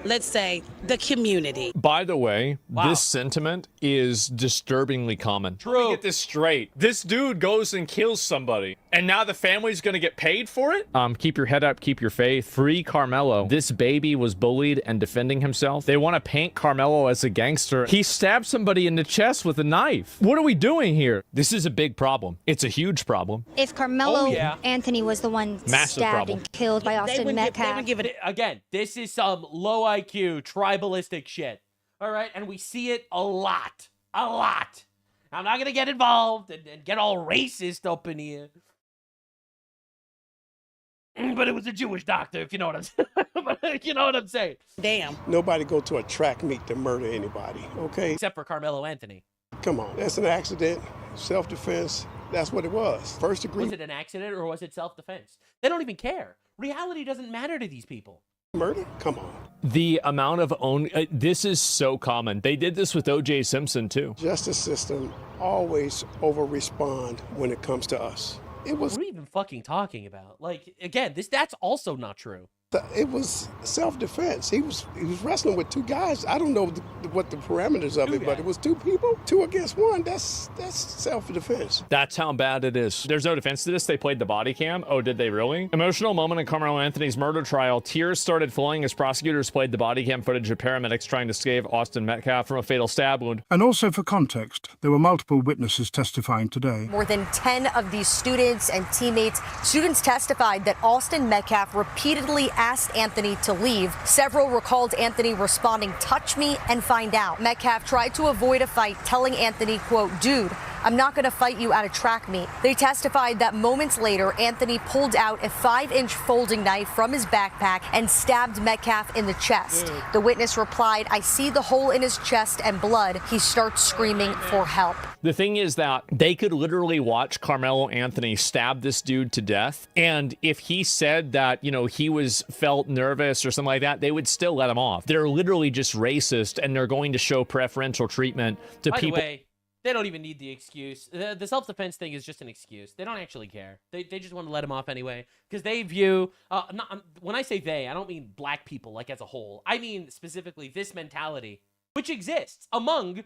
Speaker 12: Let's say the community.
Speaker 18: By the way, this sentiment is disturbingly common.
Speaker 1: True.
Speaker 18: Let me get this straight. This dude goes and kills somebody, and now the family's gonna get paid for it? Keep your head up, keep your faith. Free Carmelo. This baby was bullied and defending himself. They want to paint Carmelo as a gangster. He stabbed somebody in the chest with a knife. What are we doing here? This is a big problem. It's a huge problem.
Speaker 11: If Carmelo Anthony was the one stabbed and killed by Austin Metcalf.
Speaker 1: Again, this is some low IQ, tribalistic shit. All right? And we see it a lot. A lot. I'm not going to get involved and get all racist up in here. But it was a Jewish doctor, if you know what I'm saying. You know what I'm saying.
Speaker 12: Damn.
Speaker 13: Nobody go to a track meet to murder anybody, okay?
Speaker 1: Except for Carmelo Anthony.
Speaker 13: Come on. That's an accident. Self-defense. That's what it was. First degree.
Speaker 1: Was it an accident or was it self-defense? They don't even care. Reality doesn't matter to these people.
Speaker 13: Murder? Come on.
Speaker 18: The amount of this is so common. They did this with O.J. Simpson too.
Speaker 13: Justice system always over-respond when it comes to us.
Speaker 1: What are we even fucking talking about? Like, again, that's also not true.
Speaker 13: It was self-defense. He was wrestling with 2 guys. I don't know what the parameters of it, but it was 2 people, 2 against 1. That's self-defense.
Speaker 18: That's how bad it is. There's no defense to this. They played the body cam. Oh, did they really? Emotional moment in Carmelo Anthony's murder trial. Tears started flowing as prosecutors played the body cam footage of paramedics trying to save Austin Metcalf from a fatal stab wound.
Speaker 14: And also for context, there were multiple witnesses testifying today.
Speaker 15: More than 10 of these students and teammates, students testified that Austin Metcalf repeatedly asked Anthony to leave. Several recalled Anthony responding, "Touch me and find out." Metcalf tried to avoid a fight, telling Anthony, quote, "Dude, I'm not going to fight you at a track meet." They testified that moments later, Anthony pulled out a 5-inch folding knife from his backpack and stabbed Metcalf in the chest. The witness replied, "I see the hole in his chest and blood." He starts screaming for help.
Speaker 18: The thing is that they could literally watch Carmelo Anthony stab this dude to death. And if he said that, you know, he felt nervous or something like that, they would still let him off. They're literally just racist, and they're going to show preferential treatment to people.
Speaker 1: By the way, they don't even need the excuse. The self-defense thing is just an excuse. They don't actually care. They just want to let him off anyway. Because they view, when I say they, I don't mean black people like as a whole. I mean specifically this mentality, which exists among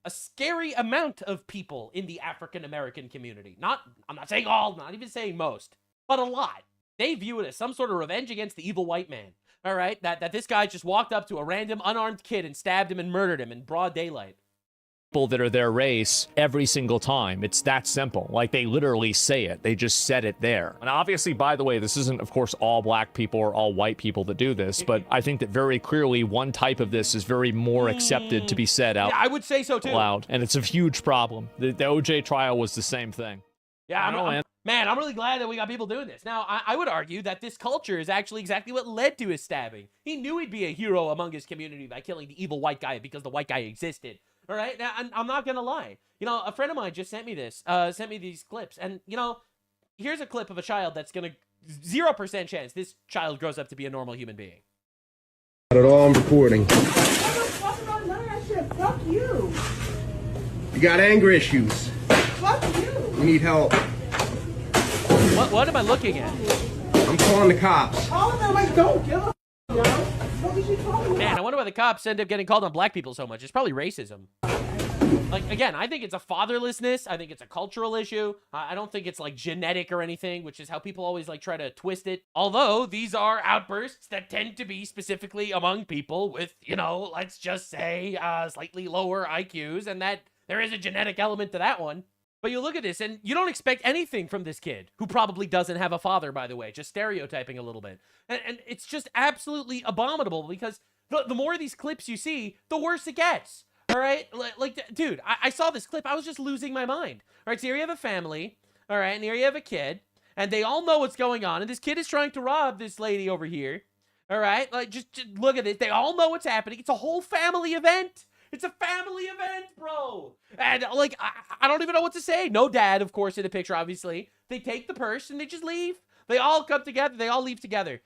Speaker 1: a scary amount of people in the African-American community. I'm not saying all, not even saying most, but a lot. They view it as some sort of revenge against the evil white man. All right? That this guy just walked up to a random unarmed kid and stabbed him and murdered him in broad daylight.
Speaker 18: People that are their race every single time. It's that simple. Like, they literally say it. They just said it there. And obviously, by the way, this isn't, of course, all black people or all white people that do this, but I think that very clearly one type of this is very more accepted to be said out.
Speaker 1: Yeah, I would say so too.
Speaker 18: Loud, and it's a huge problem. The OJ trial was the same thing.
Speaker 1: Yeah, I'm really glad that we got people doing this. Now, I would argue that this culture is actually exactly what led to his stabbing. He knew he'd be a hero among his community by killing the evil white guy because the white guy existed. All right, now I'm not gonna lie. You know, a friend of mine just sent me these clips, and you know, here's a clip of a child that's gonna 0% chance this child grows up to be a normal human being.
Speaker 13: Not at all, I'm recording.
Speaker 16: Fuck you.
Speaker 13: You got anger issues.
Speaker 16: Fuck you.
Speaker 13: You need help.
Speaker 1: What am I looking at?
Speaker 13: I'm calling the cops.
Speaker 16: Call them, like, don't give a yo. What is you talking about?
Speaker 1: Man, I wonder why the cops end up getting called on black people so much. It's probably racism. Like, again, I think it's a fatherlessness. I think it's a cultural issue. I don't think it's like genetic or anything, which is how people always like try to twist it. Although these are outbursts that tend to be specifically among people with, you know, let's just say slightly lower IQs, and that there is a genetic element to that one. But you look at this, and you don't expect anything from this kid, who probably doesn't have a father, by the way, just stereotyping a little bit. And it's just absolutely abominable, because the more of these clips you see, the worse it gets. All right? Like, dude, I saw this clip. I was just losing my mind. All right, so here you have a family, all right, and here you have a kid, and they all know what's going on, and this kid is trying to rob this lady over here. All right? Like, just look at it. They all know what's happening. It's a whole family event. It's a family event, bro. And, like, I don't even know what to say. No dad, of course, in the picture, obviously. They take the purse and they just leave. They all come together. They all leave together.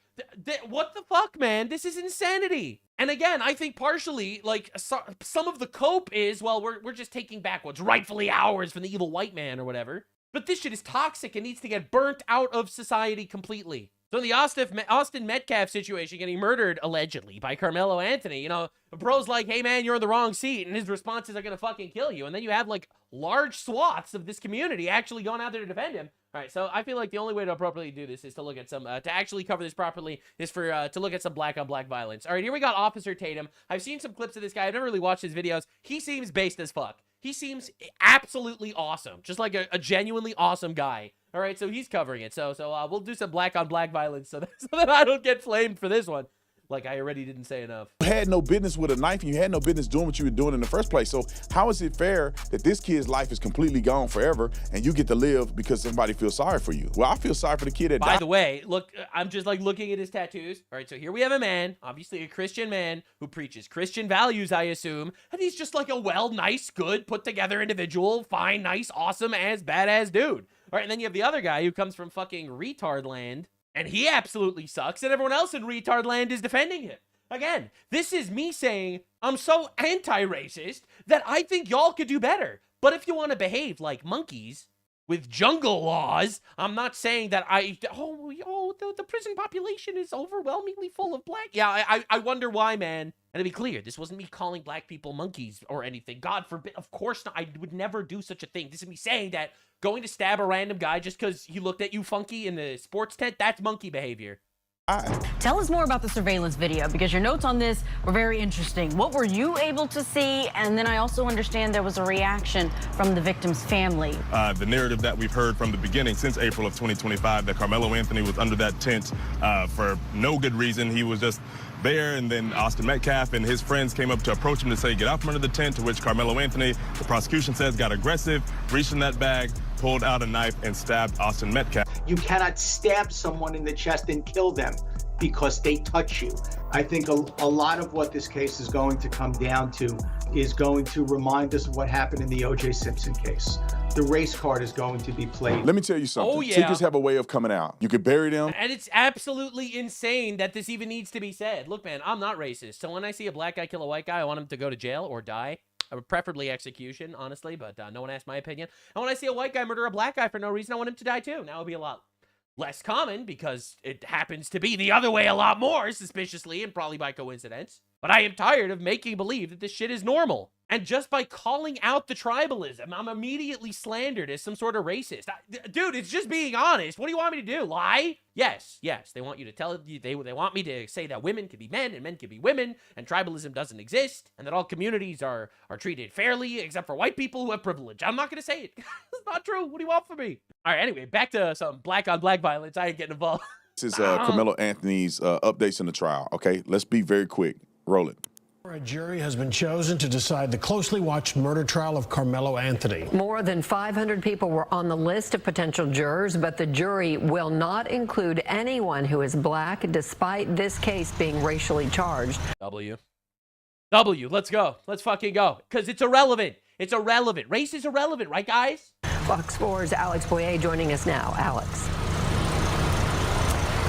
Speaker 1: What the fuck, man? This is insanity. And again, I think partially, like, some of the cope is, well, we're just taking back what's rightfully ours from the evil white man or whatever. But this shit is toxic and needs to get burnt out of society completely. So in the Austin Metcalf situation, getting murdered, allegedly, by Carmelo Anthony, you know, a bro's like, hey, man, you're in the wrong seat, and his responses are going to fucking kill you. And then you have, like, large swaths of this community actually going out there to defend him. All right, so I feel like the only way to appropriately do this is to look at some, to actually cover this properly, is for, to look at some black-on-black violence. All right, here we got Officer Tatum. I've seen some clips of this guy. I've never really watched his videos. He seems based as fuck. He seems absolutely awesome, just like a genuinely awesome guy. All right, so he's covering it. So we'll do some black-on-black violence so that I don't get flamed for this one. Like I already didn't say enough.
Speaker 5: You had no business with a knife, and you had no business doing what you were doing in the first place. So how is it fair that this kid's life is completely gone forever, and you get to live because somebody feels sorry for you? Well, I feel sorry for the kid that died.
Speaker 1: By the way, look, I'm just like looking at his tattoos. All right, so here we have a man, obviously a Christian man, who preaches Christian values, I assume, and he's just like a nice, good, put-together individual, fine, nice, awesome, badass dude. All right, and then you have the other guy who comes from fucking retard land, and he absolutely sucks, and everyone else in retard land is defending him. Again, this is me saying I'm so anti-racist that I think y'all could do better. But if you want to behave like monkeys with jungle laws, I'm not saying that the prison population is overwhelmingly full of black. Yeah, I wonder why, man. And to be clear, this wasn't me calling black people monkeys or anything. God forbid. Of course not. I would never do such a thing. This is me saying that going to stab a random guy just because he looked at you funky in the sports tent, that's monkey behavior.
Speaker 2: Tell us more about the surveillance video, because your notes on this were very interesting. What were you able to see? And then I also understand there was a reaction from the victim's family.
Speaker 17: The narrative that we've heard from the beginning since April of 2025 that Carmelo Anthony was under that tent for no good reason. He was just there, and then Austin Metcalf and his friends came up to approach him to say, get out from under the tent, to which Carmelo Anthony, the prosecution says, got aggressive, reached in that bag, pulled out a knife, and stabbed Austin Metcalf.
Speaker 19: You cannot stab someone in the chest and kill them because they touch you. I think a lot of what this case is going to come down to is going to remind us of what happened in the O.J. Simpson case. The race card is going to be played.
Speaker 5: Let me tell you something.
Speaker 1: Oh, yeah.
Speaker 5: Tickets have a way of coming out. You could bury them.
Speaker 1: And it's absolutely insane that this even needs to be said. Look, man, I'm not racist. So when I see a black guy kill a white guy, I want him to go to jail or die. Preferably execution, honestly, but no one asked my opinion. And when I see a white guy murder a black guy for no reason, I want him to die too. Now, it'll be a lot less common because it happens to be the other way a lot more, suspiciously, and probably by coincidence. But I am tired of making believe that this shit is normal. And just by calling out the tribalism, I'm immediately slandered as some sort of racist. Dude, it's just being honest. What do you want me to do? Lie? Yes. They want you to tell you, they want me to say that women can be men and men can be women, and tribalism doesn't exist, and that all communities are treated fairly, except for white people who have privilege. I'm not going to say it. It's not true. What do you want from me? All right, anyway, back to some black on black violence. I ain't getting involved.
Speaker 5: This is Carmelo Anthony's updates in the trial, okay? Let's be very quick. Roll it.
Speaker 6: A jury has been chosen to decide the closely watched murder trial of Carmelo Anthony.
Speaker 20: More than 500 people were on the list of potential jurors, but the jury will not include anyone who is black, despite this case being racially charged.
Speaker 1: W, let's go. Let's fucking go. Because it's irrelevant. It's irrelevant. Race is irrelevant, right, guys?
Speaker 20: Fox 4's Alex Boyer joining us now. Alex.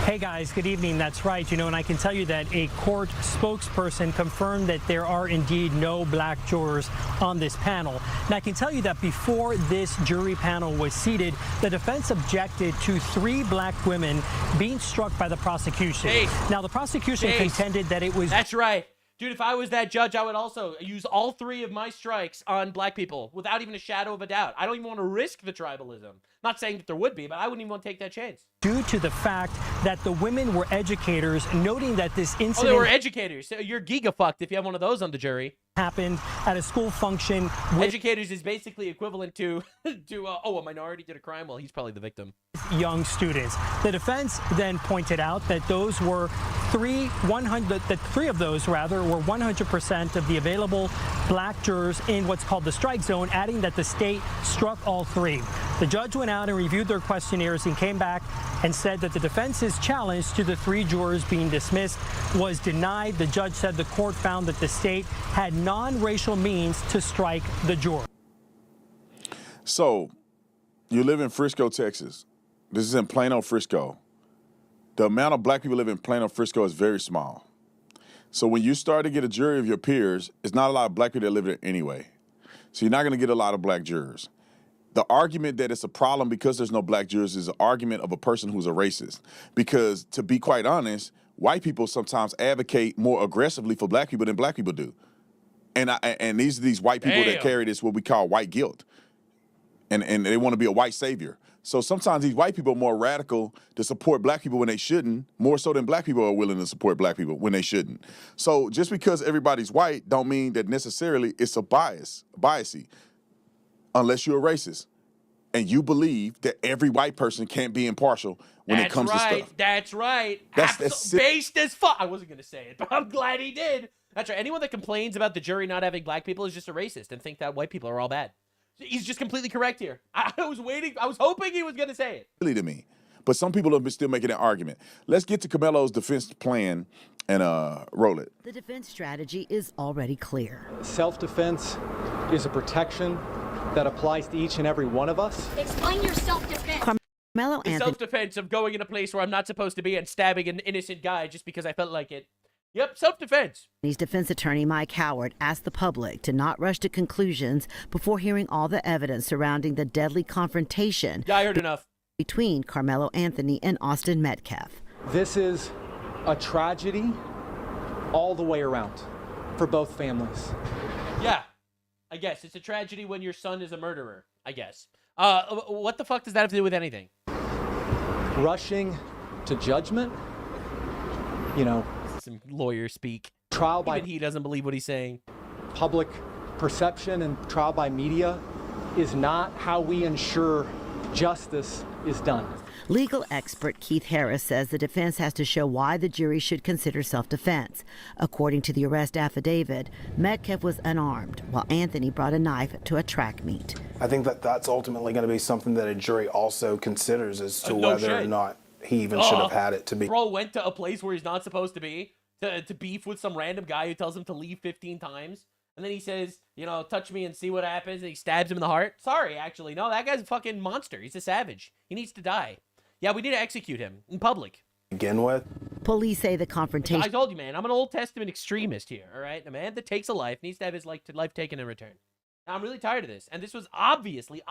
Speaker 22: Hey guys, good evening. That's right. You know, and I can tell you that a court spokesperson confirmed that there are indeed no black jurors on this panel. And I can tell you that before this jury panel was seated, the defense objected to 3 black women being struck by the prosecution. Now, the prosecution contended that it was...
Speaker 1: That's right. Dude, if I was that judge, I would also use all 3 of my strikes on black people without even a shadow of a doubt. I don't even want to risk the tribalism. Not saying that there would be, but I wouldn't even want to take that chance.
Speaker 22: Due to the fact that the women were educators, noting that this incident...
Speaker 1: Oh, they were educators. So you're giga-fucked if you have one of those on the jury.
Speaker 22: ...happened at a school function with...
Speaker 1: Educators is basically equivalent to, a minority did a crime. Well, he's probably the victim.
Speaker 22: ...young students. The defense then pointed out that those were 3 of those, were 100% of the available black jurors in what's called the strike zone, adding that the state struck all 3. The judge went out and reviewed their questionnaires and came back and said that the defense's challenge to the 3 jurors being dismissed was denied. The judge said the court found that the state had non-racial means to strike the juror.
Speaker 5: So, you live in Frisco, Texas. This is in Plano, Frisco. The amount of black people live in Plano, Frisco is very small. So when you start to get a jury of your peers, it's not a lot of black people that live there anyway. So you're not going to get a lot of black jurors. The argument that it's a problem because there's no black jurors is an argument of a person who's a racist. Because to be quite honest, white people sometimes advocate more aggressively for black people than black people do. And these white people that carry this, what we call white guilt. And they want to be a white savior. So sometimes these white people are more radical to support black people when they shouldn't, more so than black people are willing to support black people when they shouldn't. So just because everybody's white don't mean that necessarily it's a biasy, unless you're a racist. And you believe that every white person can't be impartial when it comes to stuff.
Speaker 1: That's right. That's based as fuck. I wasn't going to say it, but I'm glad he did. That's right. Anyone that complains about the jury not having black people is just a racist and think that white people are all bad. He's just completely correct here. I was hoping he was going to say it.
Speaker 5: Really to me. But some people are still making that argument. Let's get to Carmelo's defense plan and roll it.
Speaker 26: The defense strategy is already clear.
Speaker 27: Self-defense is a protection that applies to each and every one of us.
Speaker 21: Explain your self-defense.
Speaker 26: Carmelo Anthony.
Speaker 1: Self-defense of going in a place where I'm not supposed to be and stabbing an innocent guy just because I felt like it. Yep, self-defense.
Speaker 26: His defense attorney, Mike Howard, asked the public to not rush to conclusions before hearing all the evidence surrounding the deadly confrontation.
Speaker 1: Yeah, I heard enough.
Speaker 26: Between Carmelo Anthony and Austin Metcalf.
Speaker 27: This is a tragedy all the way around for both families.
Speaker 1: Yeah, I guess. It's a tragedy when your son is a murderer, I guess. What the fuck does that have to do with anything?
Speaker 27: Rushing to judgment you know,
Speaker 1: some lawyer speak.
Speaker 27: Trial by
Speaker 1: Even he doesn't believe what he's saying.
Speaker 27: Public perception and trial by media is not how we ensure justice is done.
Speaker 26: Legal expert Keith Harris says the defense has to show why the jury should consider self-defense. According to the arrest affidavit, Metcalf was unarmed, while Anthony brought a knife to a track meet.
Speaker 4: I think that that's ultimately going to be something that a jury also considers as to whether or not he even should have had it to be.
Speaker 1: Bro went to a place where he's not supposed to be to beef with some random guy who tells him to leave 15 times. And then he says, you know, touch me and see what happens. And he stabs him in the heart. Sorry, actually. No, that guy's a fucking monster. He's a savage. He needs to die. Yeah, we need to execute him in public.
Speaker 4: Begin with.
Speaker 26: Police say the confrontation...
Speaker 1: I told you, man. I'm an Old Testament extremist here, all right? A man that takes a life needs to have his life taken in return. Now, I'm really tired of this. And this was obviously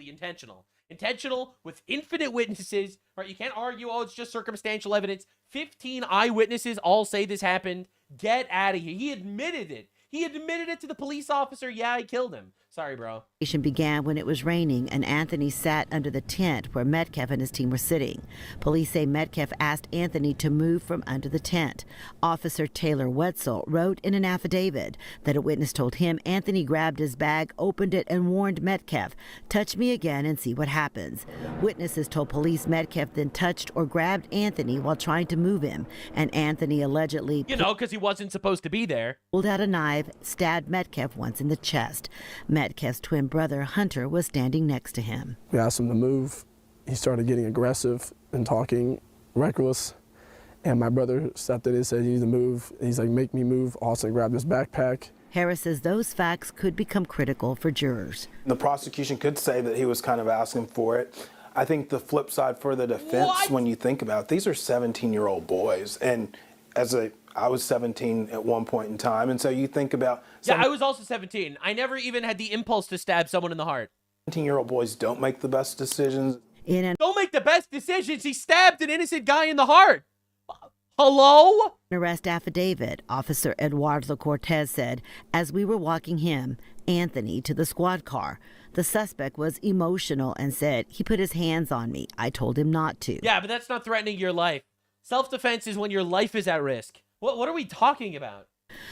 Speaker 1: intentional. Intentional with infinite witnesses. Right? You can't argue, oh, it's just circumstantial evidence. 15 eyewitnesses all say this happened. Get out of here. He admitted it. He admitted it to the police officer. Yeah, I killed him. Sorry, bro.
Speaker 26: Began when it was raining and Anthony sat under the tent where Metcalf and his team were sitting. Police say Metcalf asked Anthony to move from under the tent. Officer Taylor Wetzel wrote in an affidavit that a witness told him Anthony grabbed his bag, opened it, and warned Metcalf, touch me again and see what happens. Witnesses told police Metcalf then touched or grabbed Anthony while trying to move him, and Anthony allegedly...
Speaker 1: You know, because he wasn't supposed to be there.
Speaker 26: ...pulled out a knife, stabbed Metcalf once in the chest. Metcalf's twin brother, Hunter, was standing next to him.
Speaker 7: We asked him to move. He started getting aggressive and talking reckless. And my brother stepped in and said, you need to move. He's like, make me move. Austin grabbed his backpack.
Speaker 26: Harris says those facts could become critical for jurors.
Speaker 4: The prosecution could say that he was kind of asking for it. I think the flip side for the defense, when you think about it, these are 17-year-old boys. And I was 17 at one point in time, and so you think about...
Speaker 1: Yeah, I was also 17. I never even had the impulse to stab someone in the heart.
Speaker 4: 17-year-old boys don't make the best decisions.
Speaker 1: Don't make the best decisions. He stabbed an innocent guy in the heart. Hello?
Speaker 26: Arrest affidavit, Officer Eduardo Cortez said, as we were walking him, Anthony, to the squad car, the suspect was emotional and said, he put his hands on me. I told him not to.
Speaker 1: Yeah, but that's not threatening your life. Self-defense is when your life is at risk. What are we talking about?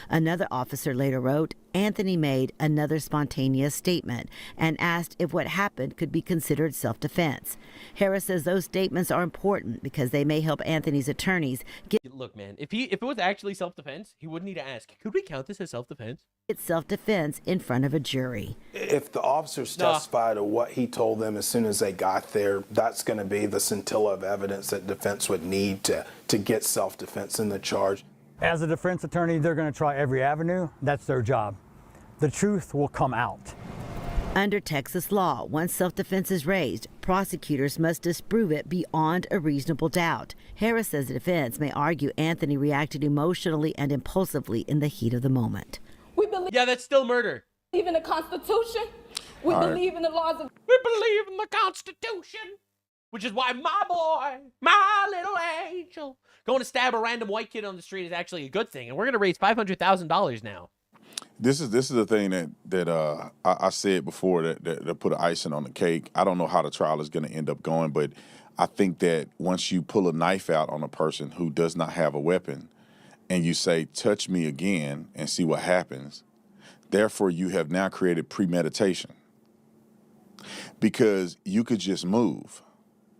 Speaker 26: Another officer later wrote, Anthony made another spontaneous statement and asked if what happened could be considered self-defense. Harris says those statements are important because they may help Anthony's attorneys get...
Speaker 1: Look, man, if it was actually self-defense, he wouldn't need to ask, could we count this as self-defense?
Speaker 26: It's self-defense in front of a jury.
Speaker 4: If the officers testify to what he told them as soon as they got there, that's going to be the scintilla of evidence that defense would need to get self-defense in the charge.
Speaker 8: As a defense attorney, they're going to try every avenue. That's their job. The truth will come out.
Speaker 26: Under Texas law, once self-defense is raised, prosecutors must disprove it beyond a reasonable doubt. Harris says the defense may argue Anthony reacted emotionally and impulsively in the heat of the moment.
Speaker 1: Yeah, that's still murder.
Speaker 21: We believe in the Constitution. We believe in the laws of...
Speaker 1: We believe in the Constitution. Which is why my boy, my little angel, going to stab a random white kid on the street is actually a good thing. And we're going to raise $500,000 now.
Speaker 5: This is the thing that I said before that put an icing on the cake. I don't know how the trial is going to end up going, but I think that once you pull a knife out on a person who does not have a weapon and you say, touch me again and see what happens, therefore you have now created premeditation. Because you could just move.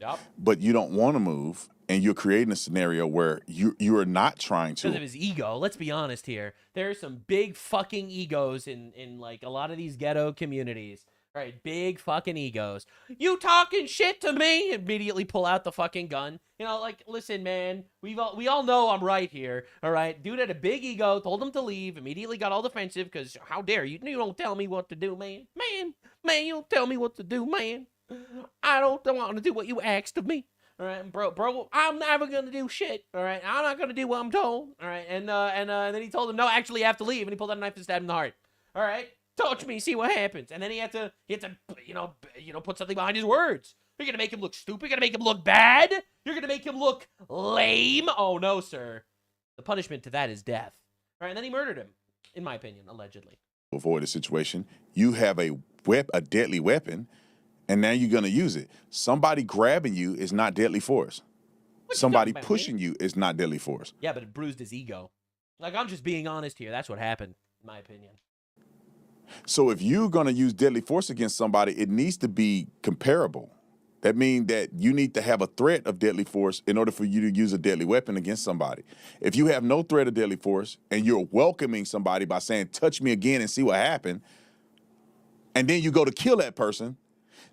Speaker 1: Yep.
Speaker 5: But you don't want to move, and you're creating a scenario where you are not trying to.
Speaker 1: Because of his ego. Let's be honest here. There are some big fucking egos in like a lot of these ghetto communities. Right? Big fucking egos. You talking shit to me? Immediately pull out the fucking gun. You know, like, listen, man. We all know I'm right here. All right? Dude had a big ego, told him to leave, immediately got all defensive because how dare you? You don't tell me what to do, man. Man, you don't tell me what to do, man. I don't want to do what you asked of me. All right, bro, I'm never going to do shit. All right, I'm not going to do what I'm told. All right, and then he told him, no, actually, you have to leave. And he pulled out a knife and stabbed him in the heart. All right, touch me, see what happens. And then he had to you know, put something behind his words. You're going to make him look stupid. You're going to make him look bad. You're going to make him look lame. Oh, no, sir. The punishment to that is death. All right, and then he murdered him, in my opinion, allegedly.
Speaker 5: Avoid a situation. You have a deadly weapon, and now you're going to use it. Somebody grabbing you is not deadly force. Somebody
Speaker 1: about,
Speaker 5: pushing you is not deadly force.
Speaker 1: Yeah, but it bruised his ego. Like, I'm just being honest here. That's what happened, in my opinion.
Speaker 5: So if you're going to use deadly force against somebody, it needs to be comparable. That means that you need to have a threat of deadly force in order for you to use a deadly weapon against somebody. If you have no threat of deadly force and you're welcoming somebody by saying, touch me again and see what happened, and then you go to kill that person,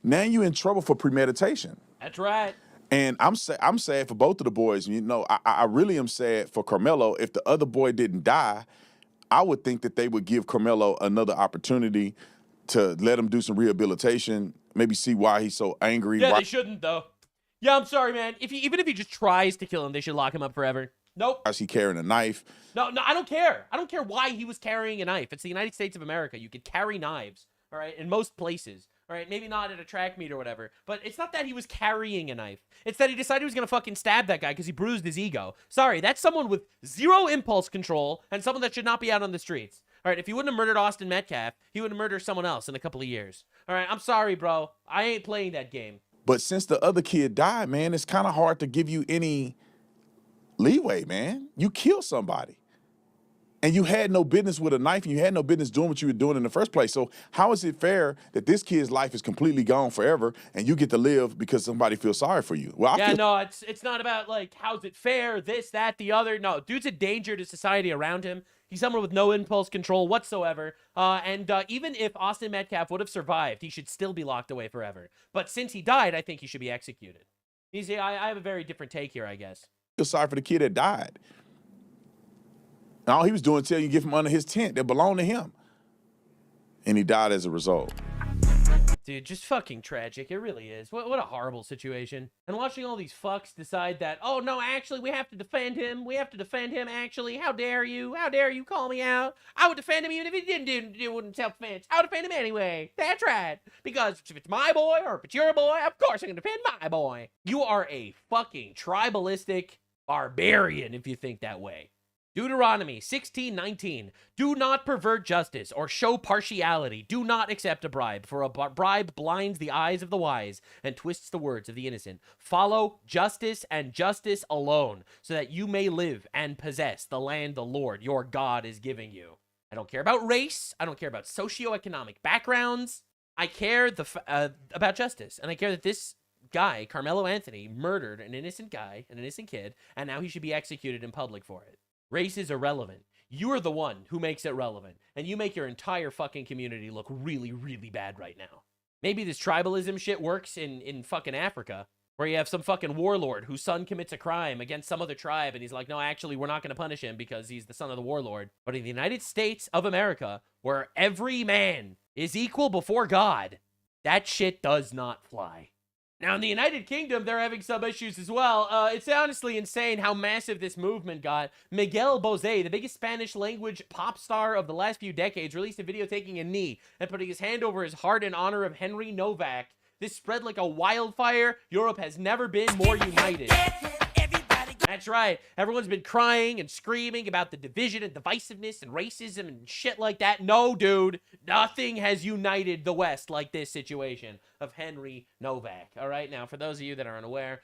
Speaker 5: now you're in trouble for premeditation.
Speaker 1: That's right.
Speaker 5: And I'm sad for both of the boys. You know, I really am sad for Carmelo. If the other boy didn't die, I would think that they would give Carmelo another opportunity to let him do some rehabilitation, maybe see why he's so angry.
Speaker 1: Yeah, they shouldn't, though. Yeah, I'm sorry, man. Even if he just tries to kill him, they should lock him up forever. Nope.
Speaker 5: Why is he carrying a knife?
Speaker 1: No, I don't care. I don't care why he was carrying a knife. It's the United States of America. You could carry knives, all right, in most places. All right, maybe not at a track meet or whatever, but it's not that he was carrying a knife. It's that he decided he was going to fucking stab that guy because he bruised his ego. Sorry, that's someone with zero impulse control and someone that should not be out on the streets. All right, if he wouldn't have murdered Austin Metcalf, he would have murdered someone else in a couple of years. All right, I'm sorry, bro. I ain't playing that game.
Speaker 5: But since the other kid died, man, it's kind of hard to give you any leeway, man. You killed somebody. And you had no business with a knife, and you had no business doing what you were doing in the first place. So how is it fair that this kid's life is completely gone forever, and you get to live because somebody feels sorry for you? Well,
Speaker 1: no, it's not about, like, how's it fair, this, that, the other. No, dude's a danger to society around him. He's someone with no impulse control whatsoever. And even if Austin Metcalf would have survived, he should still be locked away forever. But since he died, I think he should be executed. You see, I have a very different take here, I guess.
Speaker 5: Feel sorry for the kid that died. And all he was doing until you get him under his tent that belonged to him. And he died as a result.
Speaker 1: Dude, just fucking tragic. It really is. What a horrible situation. And watching all these fucks decide that, oh, no, actually, we have to defend him. We have to defend him, actually. How dare you? How dare you call me out? I would defend him even if he didn't do self-defense. I would defend him anyway. That's right. Because if it's my boy or if it's your boy, of course I'm going to defend my boy. You are a fucking tribalistic barbarian if you think that way. Deuteronomy 16:19. Do not pervert justice or show partiality. Do not accept a bribe, for a bribe blinds the eyes of the wise and twists the words of the innocent. Follow justice and justice alone, so that you may live and possess the land the Lord your God is giving you. I don't care about race. I don't care about socioeconomic backgrounds. I care about justice, and I care that this guy, Carmelo Anthony, murdered an innocent guy, an innocent kid, and now he should be executed in public for it. Race is irrelevant. You are the one who makes it relevant, and you make your entire fucking community look really, really bad right now. Maybe this tribalism shit works in fucking Africa, where you have some fucking warlord whose son commits a crime against some other tribe, and he's like, no, actually, we're not going to punish him because he's the son of the warlord. But in the United States of America, where every man is equal before God, that shit does not fly. Now, in the United Kingdom, they're having some issues as well. It's honestly insane how massive this movement got. Miguel Bosé, the biggest Spanish-language pop star of the last few decades, released a video taking a knee and putting his hand over his heart in honor of Henry Novak. This spread like a wildfire. Europe has never been more united. That's right. Everyone's been crying and screaming about the division and divisiveness and racism and shit like that. No, dude. Nothing has united the West like this situation of Henry Novak. All right? Now, for those of you that are unaware,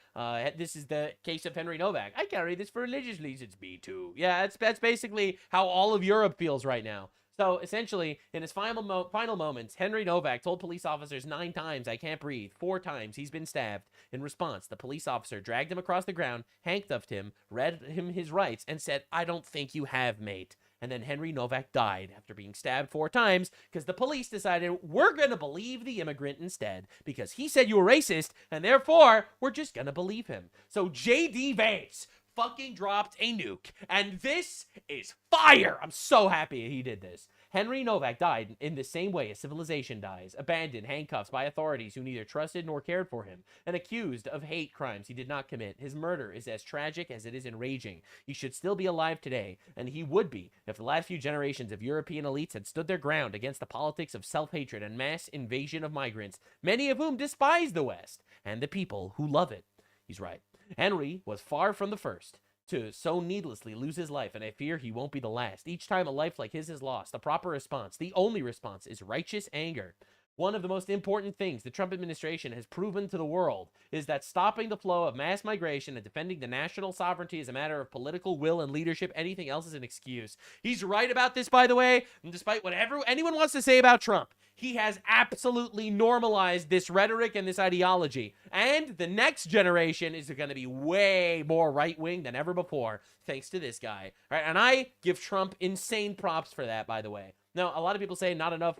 Speaker 1: this is the case of Henry Novak. I carry this for religious reasons. Me too. Yeah, that's basically how all of Europe feels right now. So, essentially, in his final moments, Henry Novak told police officers 9 times, I can't breathe. 4 times, he's been stabbed. In response, the police officer dragged him across the ground, handcuffed him, read him his rights, and said, I don't think you have, mate. And then Henry Novak died after being stabbed 4 times because the police decided, we're going to believe the immigrant instead because he said you were racist, and therefore, we're just going to believe him. So, J.D. Vance fucking dropped a nuke, and this is fire. I'm so happy he did this. Henry Novak died in the same way a civilization dies, abandoned, handcuffs by authorities who neither trusted nor cared for him, and accused of hate crimes he did not commit. His murder is as tragic as it is enraging. He should still be alive today, and he would be if the last few generations of European elites had stood their ground against the politics of self-hatred and mass invasion of migrants, many of whom despise the West, and the people who love it. He's right. Henry was far from the first to so needlessly lose his life, and I fear he won't be the last. Each time a life like his is lost, the proper response, the only response, is righteous anger. One of the most important things the Trump administration has proven to the world is that stopping the flow of mass migration and defending the national sovereignty is a matter of political will and leadership. Anything else is an excuse. He's right about this, by the way, and despite whatever anyone wants to say about Trump, he has absolutely normalized this rhetoric and this ideology. And the next generation is going to be way more right-wing than ever before, thanks to this guy. All right, and I give Trump insane props for that, by the way. Now, a lot of people say not enough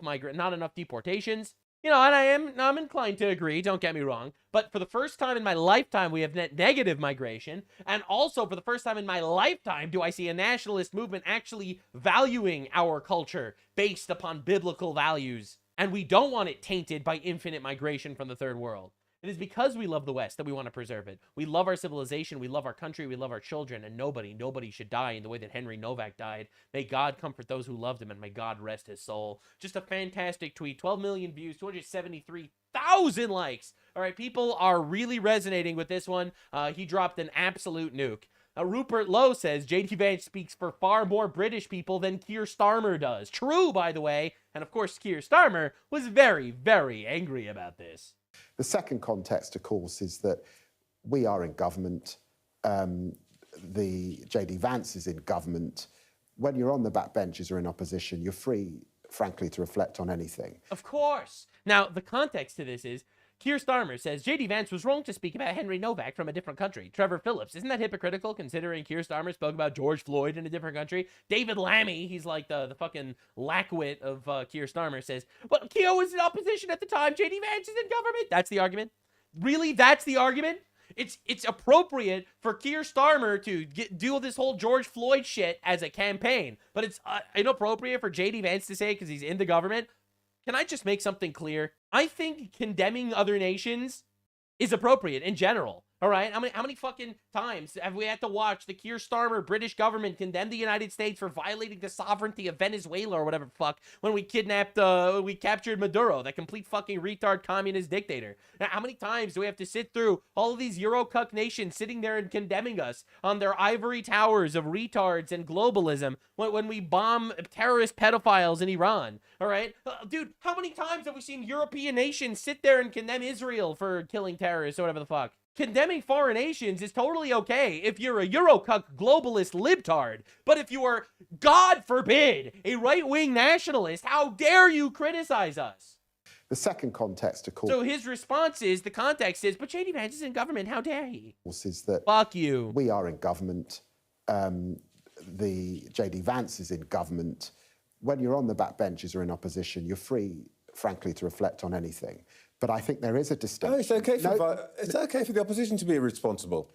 Speaker 1: deportations. You know, and I'm inclined to agree, don't get me wrong. But for the first time in my lifetime, we have negative migration. And also, for the first time in my lifetime, do I see a nationalist movement actually valuing our culture based upon biblical values. And we don't want it tainted by infinite migration from the third world. It is because we love the West that we want to preserve it. We love our civilization, we love our country, we love our children, and nobody should die in the way that Henry Novak died. May God comfort those who loved him, and may God rest his soul. Just a fantastic tweet. 12 million views, 273,000 likes. All right, people are really resonating with this one. He dropped an absolute nuke. Rupert Lowe says, J.D. Vance speaks for far more British people than Keir Starmer does. True, by the way. And of course, Keir Starmer was very, very angry about this.
Speaker 3: The second context, of course, is that we are in government. The J.D. Vance is in government. When you're on the backbenches or in opposition, you're free, frankly, to reflect on anything.
Speaker 1: Of course. Now, the context to this is, Keir Starmer says, J.D. Vance was wrong to speak about Henry Novak from a different country. Trevor Phillips, isn't that hypocritical considering Keir Starmer spoke about George Floyd in a different country? David Lammy, he's like the fucking lackwit of Keir Starmer, says, well, Keir was in opposition at the time. J.D. Vance is in government. That's the argument? Really? That's the argument? It's appropriate for Keir Starmer to do this whole George Floyd shit as a campaign, but it's inappropriate for J.D. Vance to say because he's in the government. Can I just make something clear? I think condemning other nations is appropriate in general. All right, how many fucking times have we had to watch the Keir Starmer British government condemn the United States for violating the sovereignty of Venezuela or whatever the fuck when we captured Maduro, that complete fucking retard communist dictator? Now, how many times do we have to sit through all of these Eurocuck nations sitting there and condemning us on their ivory towers of retards and globalism when we bomb terrorist pedophiles in Iran? All right, dude, how many times have we seen European nations sit there and condemn Israel for killing terrorists or whatever the fuck? Condemning foreign nations is totally okay if you're a Eurocuck globalist libtard. But if you are, God forbid, a right-wing nationalist, how dare you criticize us?
Speaker 3: The second context, of course.
Speaker 1: So his response is, the context is, but J.D. Vance is in government, how dare he?
Speaker 3: Is that
Speaker 1: fuck you.
Speaker 3: We are in government. The J.D. Vance is in government. When you're on the backbenches or in opposition, you're free, frankly, to reflect on anything. But I think there is a distinction.
Speaker 9: No, it's okay for the opposition to be irresponsible.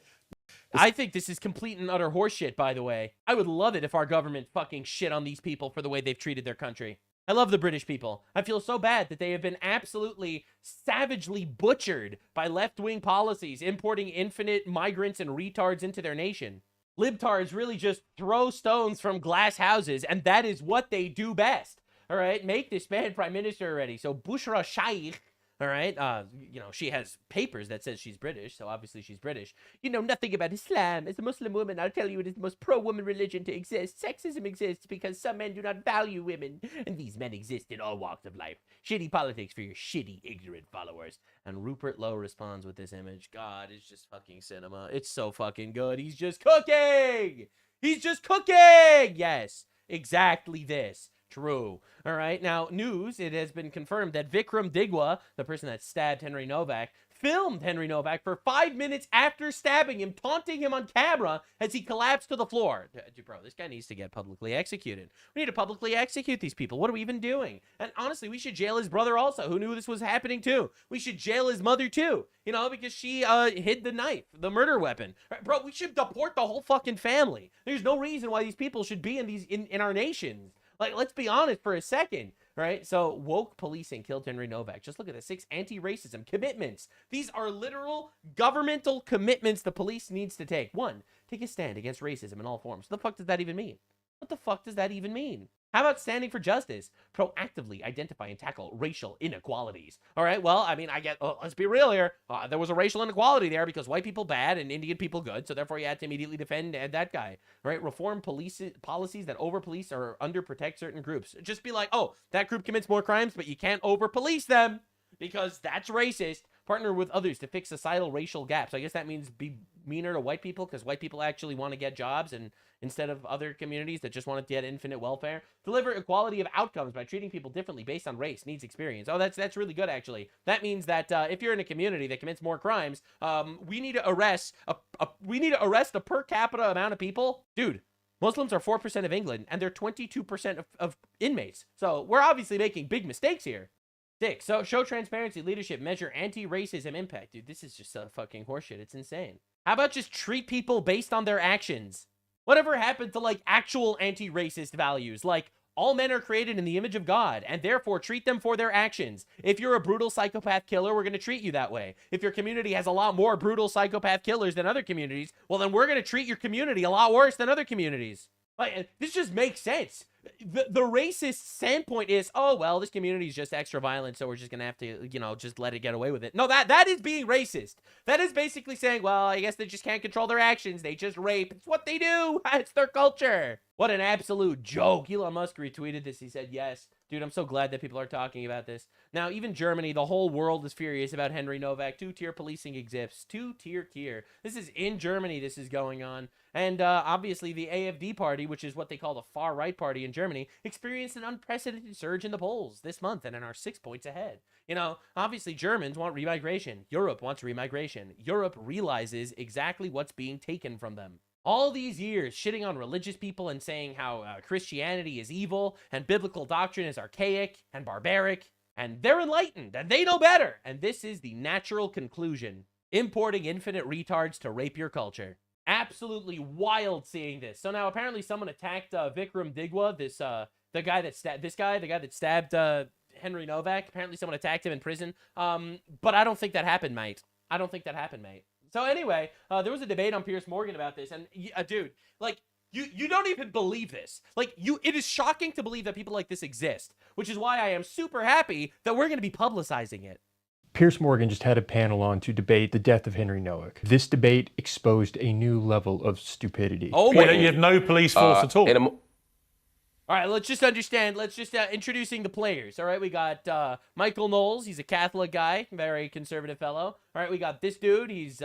Speaker 1: I think this is complete and utter horseshit, by the way. I would love it if our government fucking shit on these people for the way they've treated their country. I love the British people. I feel so bad that they have been absolutely savagely butchered by left-wing policies, importing infinite migrants and retards into their nation. Libtards really just throw stones from glass houses, and that is what they do best. All right, make this man prime minister already. So Bushra Shaikh, all right, you know, she has papers that says she's British, so obviously she's British. You know nothing about Islam. As a Muslim woman, I'll tell you it is the most pro-woman religion to exist. Sexism exists because some men do not value women, and these men exist in all walks of life. Shitty politics for your shitty, ignorant followers. And Rupert Lowe responds with this image. God, it's just fucking cinema. It's so fucking good. He's just cooking! He's just cooking! Yes, exactly this. True. All right. Now, news, it has been confirmed that Vikram Digwa, the person that stabbed Henry Novak, filmed Henry Novak for 5 minutes after stabbing him, taunting him on camera as he collapsed to the floor. Bro, this guy needs to get publicly executed. We need to publicly execute these people. What are we even doing? And honestly, we should jail his brother also, who knew this was happening too. We should jail his mother too, you know, because she hid the knife, the murder weapon. Bro, we should deport the whole fucking family. There's no reason why these people should be in our nations. Like, let's be honest for a second, right? So, woke policing killed Henry Novak. Just look at the 6 anti-racism commitments. These are literal governmental commitments the police needs to take. 1, take a stand against racism in all forms. What the fuck does that even mean? What the fuck does that even mean? How about standing for justice? Proactively identify and tackle racial inequalities. All right, well, I mean, let's be real here. There was a racial inequality there because white people bad and Indian people good, so therefore you had to immediately defend that guy. All right, reform policies that over-police or under-protect certain groups. Just be like, oh, that group commits more crimes, but you can't over-police them because that's racist. Partner with others to fix societal racial gaps. I guess that means be meaner to white people because white people actually want to get jobs and instead of other communities that just want to get infinite welfare. Deliver equality of outcomes by treating people differently based on race, needs, experience. Oh, that's really good, actually. That means that if you're in a community that commits more crimes, we need to arrest a per capita amount of people. Dude, Muslims are 4% of England, and they're 22% of inmates. So we're obviously making big mistakes here. 6. So show transparency, leadership, measure anti-racism impact. Dude, this is just fucking horseshit. It's insane. How about just treat people based on their actions? Whatever happened to, like, actual anti-racist values? Like, all men are created in the image of God, and therefore treat them for their actions. If you're a brutal psychopath killer, we're going to treat you that way. If your community has a lot more brutal psychopath killers than other communities, well, then we're going to treat your community a lot worse than other communities. Like, this just makes sense. The racist standpoint is, oh, well, this community is just extra violent, so we're just going to have to, just let it get away with it. No, that is being racist. That is basically saying, well, I guess they just can't control their actions. They just rape. It's what they do. It's their culture. What an absolute joke. Elon Musk retweeted this. He said, yes. Dude, I'm so glad that people are talking about this. Now, even Germany, the whole world is furious about Henry Novak. Two-tier policing exists. Two-tier. This is in Germany this is going on. And obviously the AfD party, which is what they call the far-right party in Germany, experienced an unprecedented surge in the polls this month and are 6 points ahead. Obviously Germans want remigration. Europe wants remigration. Europe realizes exactly what's being taken from them. All these years shitting on religious people and saying how Christianity is evil and biblical doctrine is archaic and barbaric, and they're enlightened and they know better. And this is the natural conclusion. Importing infinite retards to rape your culture. Absolutely wild seeing this. So now apparently someone attacked Vikram Digwa, the guy that stabbed Henry Novak. Apparently someone attacked him in prison. But I don't think that happened, mate. So anyway, there was a debate on Piers Morgan about this, and dude, like, you don't even believe this. Like, it is shocking to believe that people like this exist, which is why I am super happy that we're going to be publicizing it.
Speaker 10: Piers Morgan just had a panel on to debate the death of Henry Novak. This debate exposed a new level of stupidity.
Speaker 11: Oh, you have no police force at all.
Speaker 1: All right, let's just understand. Let's just introducing the players. All right, we got Michael Knowles. He's a Catholic guy, very conservative fellow. All right, we got this dude. He's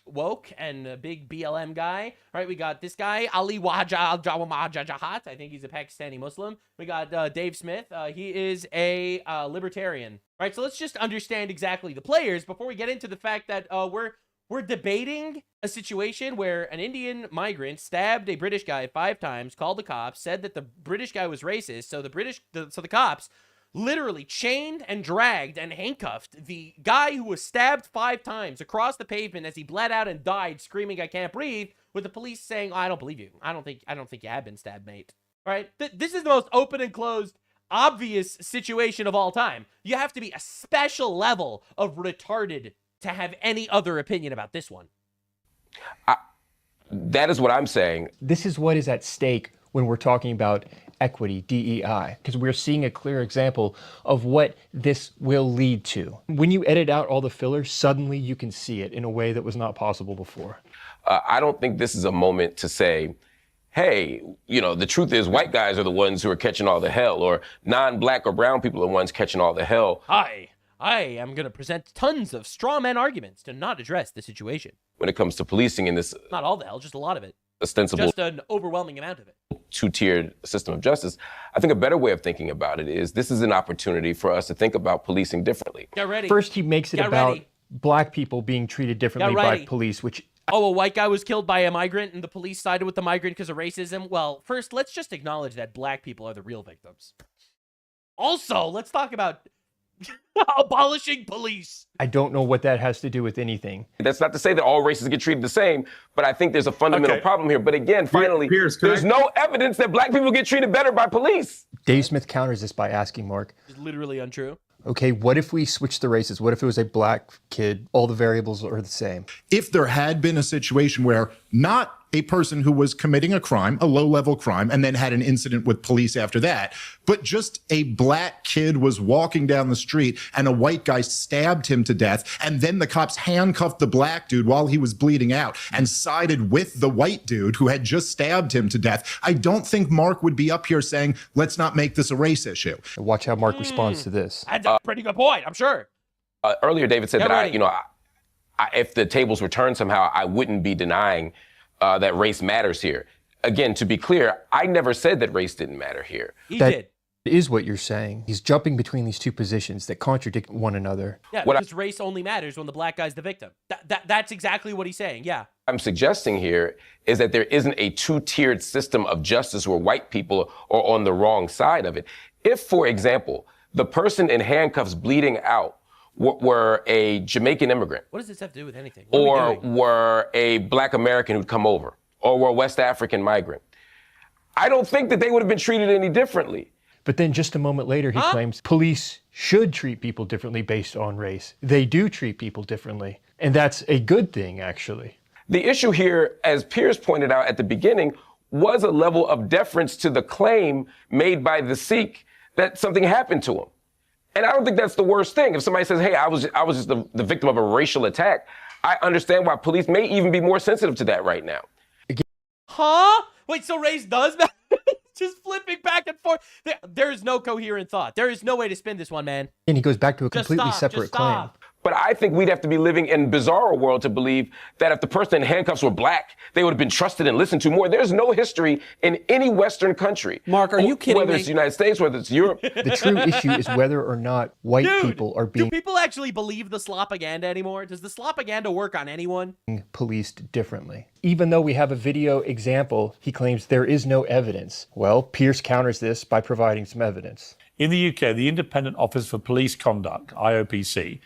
Speaker 1: woke and a big BLM guy. All right, we got this guy, Ali Wajahat. I think he's a Pakistani Muslim. We got Dave Smith. He is a libertarian. All right, so let's just understand exactly the players before we get into the fact that we're debating a situation where an Indian migrant stabbed a British guy 5 times, called the cops, said that the British guy was racist, so the cops literally chained and dragged and handcuffed the guy who was stabbed 5 times across the pavement as he bled out and died screaming, "I can't breathe," with the police saying, "Oh, I don't believe you. I don't think you have been stabbed, mate." All right? This is the most open and closed, obvious situation of all time. You have to be a special level of retarded to have any other opinion about this one.
Speaker 12: That is what I'm saying.
Speaker 10: This is what is at stake when we're talking about equity, DEI, because we're seeing a clear example of what this will lead to. When you edit out all the fillers, suddenly you can see it in a way that was not possible before.
Speaker 12: I don't think this is a moment to say, hey, the truth is white guys are the ones who are catching all the hell, or non-black or brown people are the ones catching all the hell.
Speaker 1: I am going to present tons of straw man arguments to not address the situation.
Speaker 12: When it comes to policing in this...
Speaker 1: Not all the hell, just a lot of it.
Speaker 12: Ostensible...
Speaker 1: Just an overwhelming amount of it.
Speaker 12: Two-tiered system of justice. I think a better way of thinking about it is this is an opportunity for us to think about policing differently.
Speaker 1: Get ready.
Speaker 10: First, he makes it about black people being treated differently by police, which...
Speaker 1: Oh, a white guy was killed by a migrant and the police sided with the migrant because of racism? Well, first, let's just acknowledge that black people are the real victims. Also, let's talk about... abolishing police.
Speaker 10: I don't know what that has to do with anything.
Speaker 12: That's not to say that all races get treated the same, but I think there's a fundamental problem here. But again, finally, there's no evidence that black people get treated better by police.
Speaker 10: Dave Smith counters this by asking Mark.
Speaker 1: It's literally untrue.
Speaker 10: Okay, what if we switch the races? What if it was a black kid? All the variables are the same.
Speaker 14: If there had been a situation where
Speaker 13: not a person who was committing a crime, a low-level crime, and then had an incident with police after that, but just a black kid was walking down the street and a white guy stabbed him to death, and then the cops handcuffed the black dude while he was bleeding out and sided with the white dude who had just stabbed him to death. I don't think Mark would be up here saying, let's not make this a race issue.
Speaker 10: Watch how Mark responds to this.
Speaker 1: That's a pretty good point, I'm sure.
Speaker 12: Earlier, David said that if the tables were turned somehow, I wouldn't be denying that race matters here. Again, to be clear, I never said that race didn't matter here.
Speaker 1: He did.
Speaker 10: Is what you're saying. He's jumping between these two positions that contradict one another.
Speaker 1: Yeah, because race only matters when the black guy's the victim. That's exactly what he's saying, yeah.
Speaker 12: I'm suggesting here is that there isn't a two-tiered system of justice where white people are on the wrong side of it. If, for example, the person in handcuffs bleeding out were a Jamaican immigrant.
Speaker 1: What does this have to do with anything?
Speaker 12: Or were a black American who'd come over, or were a West African migrant. I don't think that they would have been treated any differently.
Speaker 10: But then just a moment later, he claims police should treat people differently based on race. They do treat people differently. And that's a good thing, actually.
Speaker 12: The issue here, as Piers pointed out at the beginning, was a level of deference to the claim made by the Sikh that something happened to him. And I don't think that's the worst thing. If somebody says, hey, I was just the victim of a racial attack, I understand why police may even be more sensitive to that right now.
Speaker 1: Huh? Wait, so race does matter? Just flipping back and forth. There is no coherent thought. There is no way to spin this one, man.
Speaker 10: And he goes back to a completely separate claim.
Speaker 12: But I think we'd have to be living in a bizarre world to believe that if the person in handcuffs were black, they would have been trusted and listened to more. There's no history in any Western country.
Speaker 14: Mark, are you kidding me?
Speaker 12: Whether it's the United States, whether it's Europe.
Speaker 10: The true issue is whether or not white people are being
Speaker 1: Do people actually believe the slopaganda anymore? Does the slopaganda work on anyone?
Speaker 10: Policed differently. Even though we have a video example, he claims there is no evidence. Well, Pierce counters this by providing some evidence.
Speaker 11: In the UK, the Independent Office for Police Conduct, IOPC,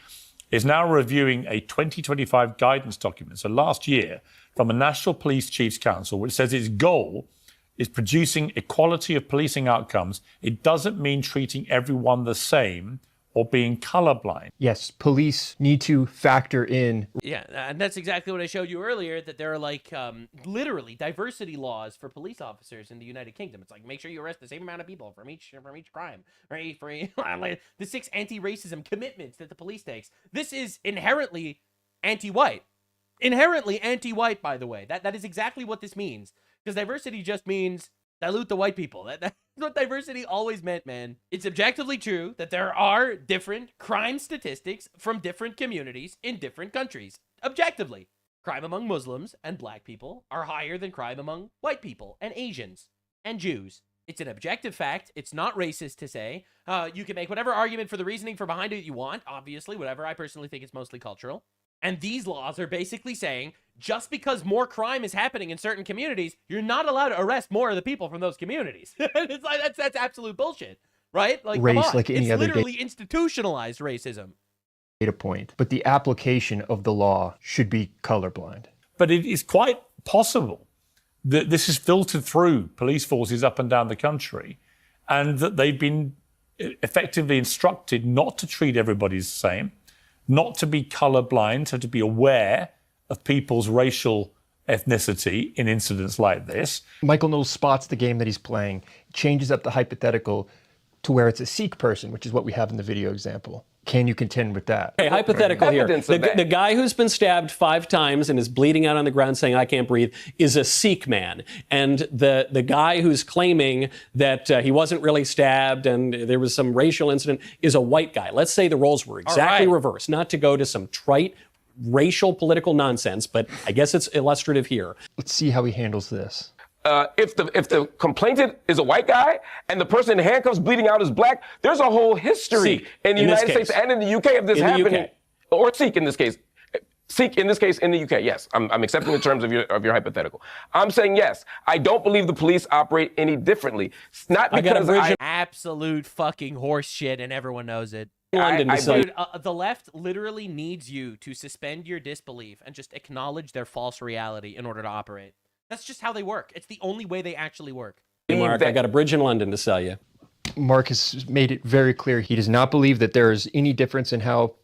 Speaker 11: is now reviewing a 2025 guidance document, so last year, from a National Police Chiefs Council, which says its goal is producing equality of policing outcomes. It doesn't mean treating everyone the same or being colorblind.
Speaker 10: Yes, police need to factor in.
Speaker 1: Yeah, and that's exactly what I showed you earlier, that there are like literally diversity laws for police officers in the United Kingdom. It's like, make sure you arrest the same amount of people from each crime, right? For the 6 anti-racism commitments that the police takes. This is inherently anti-white. Inherently anti-white, by the way. That is exactly what this means. Because diversity just means dilute the white people. That's what diversity always meant, man. It's objectively true that there are different crime statistics from different communities in different countries. Objectively. Crime among Muslims and black people are higher than crime among white people and Asians and Jews. It's an objective fact. It's not racist to say. You can make whatever argument for the reasoning for behind it you want. Obviously, whatever. I personally think it's mostly cultural. And these laws are basically saying, just because more crime is happening in certain communities, you're not allowed to arrest more of the people from those communities. It's like, that's absolute bullshit, right? Like,
Speaker 10: race,
Speaker 1: come on.
Speaker 10: like any
Speaker 1: it's
Speaker 10: other
Speaker 1: literally institutionalized racism.
Speaker 10: Data point, but the application of the law should be colorblind.
Speaker 11: But it is quite possible that this is filtered through police forces up and down the country, and that they've been effectively instructed not to treat everybody the same, not to be colorblind, so to be aware of people's racial ethnicity in incidents like this.
Speaker 10: Michael Knowles spots the game that he's playing, changes up the hypothetical to where it's a Sikh person, which is what we have in the video example. Can you contend with that?
Speaker 14: Okay, hypothetical here. The guy who's been stabbed 5 times and is bleeding out on the ground saying, I can't breathe, is a Sikh man. And the guy who's claiming that he wasn't really stabbed and there was some racial incident is a white guy. Let's say the roles were exactly reversed, not to go to some trite racial political nonsense, but I guess it's illustrative here.
Speaker 10: Let's see how he handles this.
Speaker 12: If the complainant is a white guy and the person in handcuffs bleeding out is black, there's a whole history in the United States and in the UK of this happening. Or Sikh in this case. Sikh in this case in the UK, yes. I'm accepting the terms of your hypothetical. I'm saying yes. I don't believe the police operate any differently. It's not because
Speaker 1: absolute fucking horse shit, and everyone knows it.
Speaker 14: Dude,
Speaker 1: the left literally needs you to suspend your disbelief and just acknowledge their false reality in order to operate. That's just how they work. It's the only way they actually work.
Speaker 14: Hey, Mark, I got a bridge in London to sell you.
Speaker 10: Mark has made it very clear he does not believe that there is any difference in how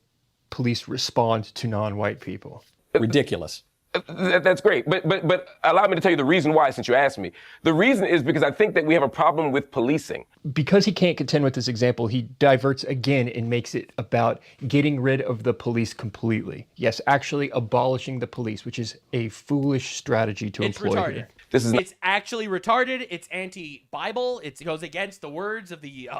Speaker 10: police respond to non-white people.
Speaker 14: Ridiculous.
Speaker 12: That's great, but allow me to tell you the reason why, since you asked me. The reason is because I think that we have a problem with policing.
Speaker 10: Because he can't contend with this example, he diverts again and makes it about getting rid of the police completely. Yes, actually abolishing the police, which is a foolish strategy to employ
Speaker 1: retarded.
Speaker 10: here.
Speaker 1: It's actually retarded. It's anti-Bible. It goes against the words of the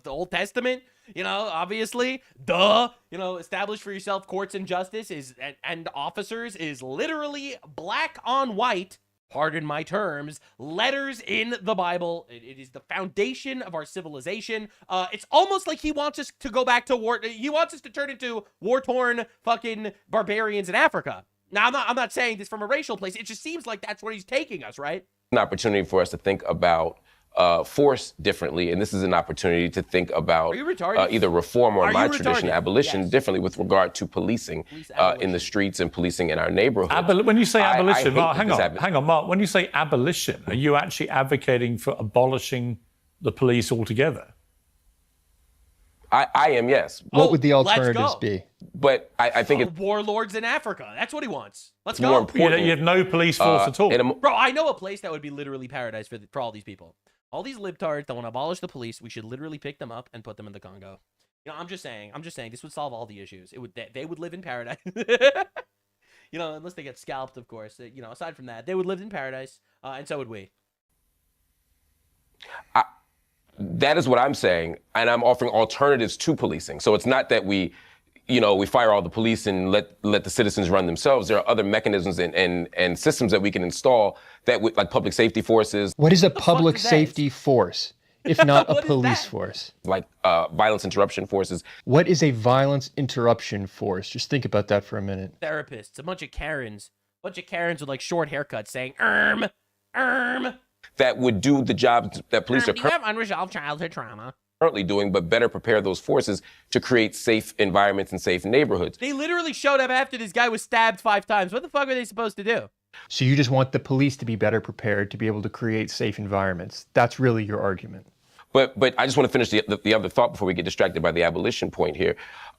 Speaker 1: Old Testament. You know, obviously, duh. You know, establish for yourself courts and justice and officers is literally black on white. Pardon my terms. Letters in the Bible. It is the foundation of our civilization. It's almost like he wants us to go back to war. He wants us to turn into war-torn fucking barbarians in Africa. Now, I'm not saying this from a racial place. It just seems like that's where he's taking us, right?
Speaker 12: An opportunity for us to think about force differently, and this is an opportunity to think about either reform or, in my tradition, abolition differently with regard to policing in the streets and policing in our neighborhoods.
Speaker 11: When you say abolition, Mark,
Speaker 12: hang
Speaker 11: on, Mark. When you say abolition, are you actually advocating for abolishing the police altogether?
Speaker 12: I am, yes.
Speaker 10: What would the alternatives be?
Speaker 12: But I think it's
Speaker 1: warlords in Africa. That's what he wants. Let's
Speaker 12: more
Speaker 1: go.
Speaker 12: important.
Speaker 11: You have no police force at all.
Speaker 1: Bro, I know a place that would be literally paradise for all these people. All these libtards that want to abolish the police, we should literally pick them up and put them in the Congo. You know, I'm just saying this would solve all the issues. They would live in paradise. You know, unless they get scalped, of course. You know, aside from that, they would live in paradise, and so would we.
Speaker 12: That is what I'm saying, and I'm offering alternatives to policing. So it's not that we fire all the police and let the citizens run themselves. There are other mechanisms and systems that we can install that would, like public safety forces.
Speaker 10: What is a public safety force, if not a police force?
Speaker 12: Like violence interruption forces.
Speaker 10: What is a violence interruption force? Just think about that for a minute.
Speaker 1: Therapists, a bunch of Karens with like short haircuts saying,
Speaker 12: that would do the job that police
Speaker 1: do you have unresolved childhood trauma?
Speaker 12: Currently doing, but better prepare those forces to create safe environments and safe neighborhoods.
Speaker 1: They literally showed up after this guy was stabbed 5 times. What the fuck are they supposed to do?
Speaker 10: So you just want the police to be better prepared to be able to create safe environments. That's really your argument.
Speaker 12: But I just want to finish the other thought before we get distracted by the abolition point here.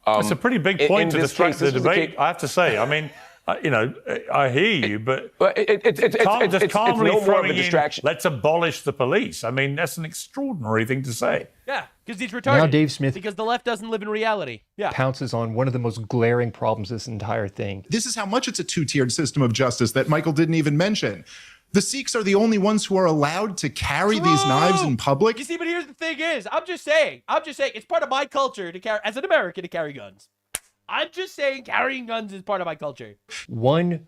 Speaker 11: It's a pretty big point to distract the debate, I have to say. I mean, I hear you, but
Speaker 12: it's
Speaker 11: calmly
Speaker 12: no more of a
Speaker 11: throwing
Speaker 12: distraction.
Speaker 11: Let's abolish the police. I mean, that's an extraordinary thing to say.
Speaker 1: Yeah, because he's retarded.
Speaker 10: Now Dave Smith
Speaker 1: because the left doesn't live in reality. Yeah.
Speaker 10: Pounces on one of the most glaring problems of this entire thing.
Speaker 13: This is how much it's a two-tiered system of justice that Michael didn't even mention. The Sikhs are the only ones who are allowed to carry these knives in public.
Speaker 1: You see, but here's the thing is, I'm just saying, it's part of my culture to carry, as an American, to carry guns. I'm just saying carrying guns is part of my culture.
Speaker 10: One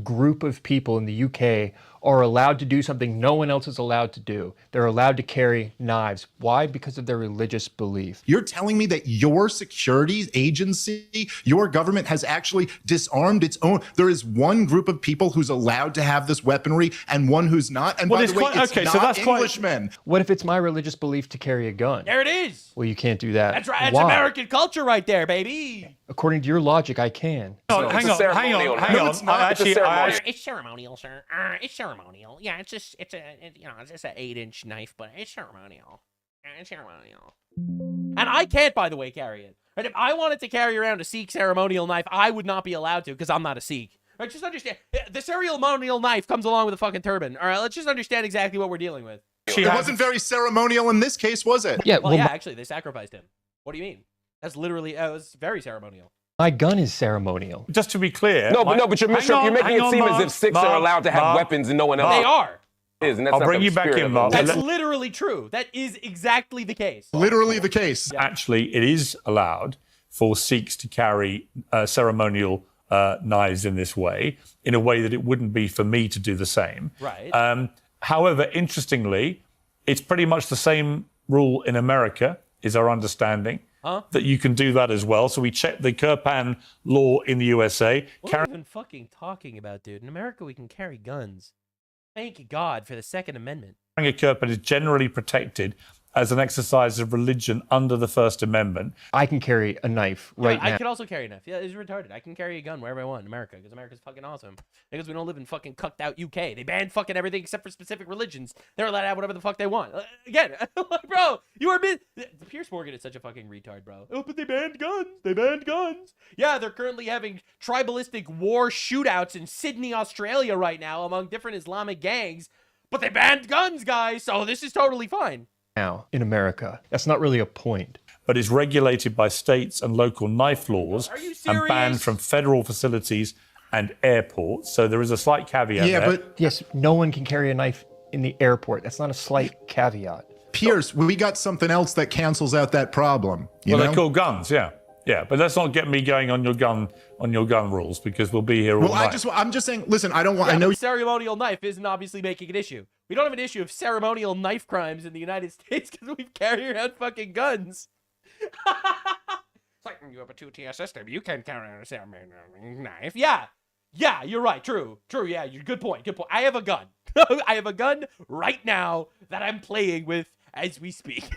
Speaker 10: group of people in the UK are allowed to do something no one else is allowed to do. They're allowed to carry knives. Why? Because of their religious belief.
Speaker 13: You're telling me that your security agency, your government has actually disarmed its own. There is one group of people who's allowed to have this weaponry and one who's not. And by the way, it's not Englishmen.
Speaker 10: What if it's my religious belief to carry a gun?
Speaker 1: There it is.
Speaker 10: Well, you can't do that.
Speaker 1: That's right. That's
Speaker 10: Why?
Speaker 1: American culture right there, baby.
Speaker 10: According to your logic, I can.
Speaker 11: No, hang on.
Speaker 1: No, it's not. It's ceremonial, sir. It's ceremonial. Yeah, it's just an 8-inch knife, but it's ceremonial. It's ceremonial. And I can't, by the way, carry it. Right? If I wanted to carry around a Sikh ceremonial knife, I would not be allowed to because I'm not a Sikh. Right? Just understand. The ceremonial knife comes along with a fucking turban. All right, let's just understand exactly what we're dealing with.
Speaker 13: It wasn't very ceremonial in this case, was it?
Speaker 10: Yeah.
Speaker 1: Well, yeah, actually, they sacrificed him. What do you mean? That's literally, it was very ceremonial.
Speaker 10: My gun is ceremonial.
Speaker 11: Just to be clear.
Speaker 12: No, but you're making it seem as if Sikhs are allowed to have weapons and no one else.
Speaker 1: They are.
Speaker 12: And that's
Speaker 11: I'll bring you back in, Mark.
Speaker 1: That's literally true. That is exactly the case.
Speaker 13: Literally the case.
Speaker 11: Yeah. Actually, it is allowed for Sikhs to carry ceremonial knives in this way, in a way that it wouldn't be for me to do the same.
Speaker 1: Right.
Speaker 11: However, interestingly, it's pretty much the same rule in America, is our understanding. That you can do that as well. So we checked the Kirpan law in the USA.
Speaker 1: What are you even fucking talking about, dude? In America, we can carry guns. Thank God for the Second Amendment.
Speaker 11: Carrying a Kirpan is generally protected as an exercise of religion under the First Amendment.
Speaker 10: I can carry a knife right now.
Speaker 1: I can also carry a knife. Yeah, it's retarded. I can carry a gun wherever I want in America because America's fucking awesome. Because we don't live in fucking cucked out UK. They banned fucking everything except for specific religions. They're allowed to have whatever the fuck they want. Again, like, bro, you are Piers Morgan is such a fucking retard, bro. Oh, but they banned guns. They banned guns. Yeah, they're currently having tribalistic war shootouts in Sydney, Australia right now among different Islamic gangs. But they banned guns, guys, so this is totally fine.
Speaker 10: Now, in America, that's not really a point.
Speaker 11: But it's regulated by states and local knife laws and banned from federal facilities and airports. So there is a slight caveat there.
Speaker 10: But yes, no one can carry a knife in the airport. That's not a slight caveat.
Speaker 13: Pierce, we got something else that cancels out that problem. You know?
Speaker 11: They're called guns, yeah. Yeah, but let's not get me going on your gun rules because we'll be here all night.
Speaker 13: I'm just saying, listen, I don't want,
Speaker 1: Yeah,
Speaker 13: I know.
Speaker 1: but ceremonial knife isn't obviously making an issue. We don't have an issue of ceremonial knife crimes in the United States because we carry around fucking guns. It's like, you have a two-tier system. You can carry around a ceremonial knife. Yeah, you're right. True. Yeah, good point. I have a gun. I have a gun right now that I'm playing with as we speak.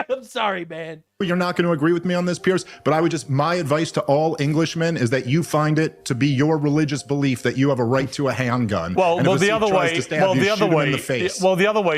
Speaker 1: I'm sorry, man.
Speaker 13: You're not going to agree with me on this, Pierce, but my advice to all Englishmen is that you find it to be your religious belief that you have a right to a handgun.
Speaker 11: The other way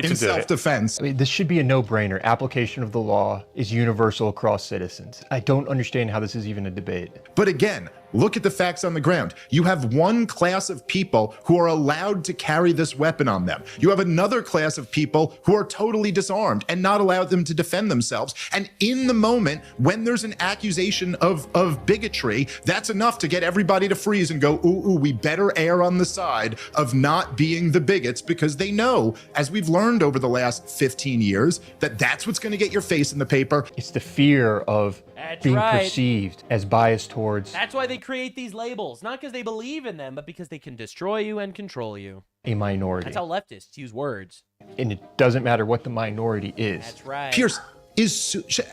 Speaker 11: to do it.
Speaker 13: Self-defense.
Speaker 10: I mean, this should be a no-brainer. Application of the law is universal across citizens. I don't understand how this is even a debate.
Speaker 13: But again, look at the facts on the ground. You have one class of people who are allowed to carry this weapon on them. You have another class of people who are totally disarmed and not allowed them to defend themselves. And in the moment when there's an accusation of bigotry, that's enough to get everybody to freeze and go, ooh, we better err on the side of not being the bigots, because they know, as we've learned over the last 15 years, that that's what's going to get your face in the paper.
Speaker 10: It's the fear of being perceived as biased towards.
Speaker 1: That's why they create these labels, not because they believe in them, but because they can destroy you and control you.
Speaker 10: A minority.
Speaker 1: That's how leftists use words.
Speaker 10: And it doesn't matter what the minority is.
Speaker 1: That's right.
Speaker 13: Pierce,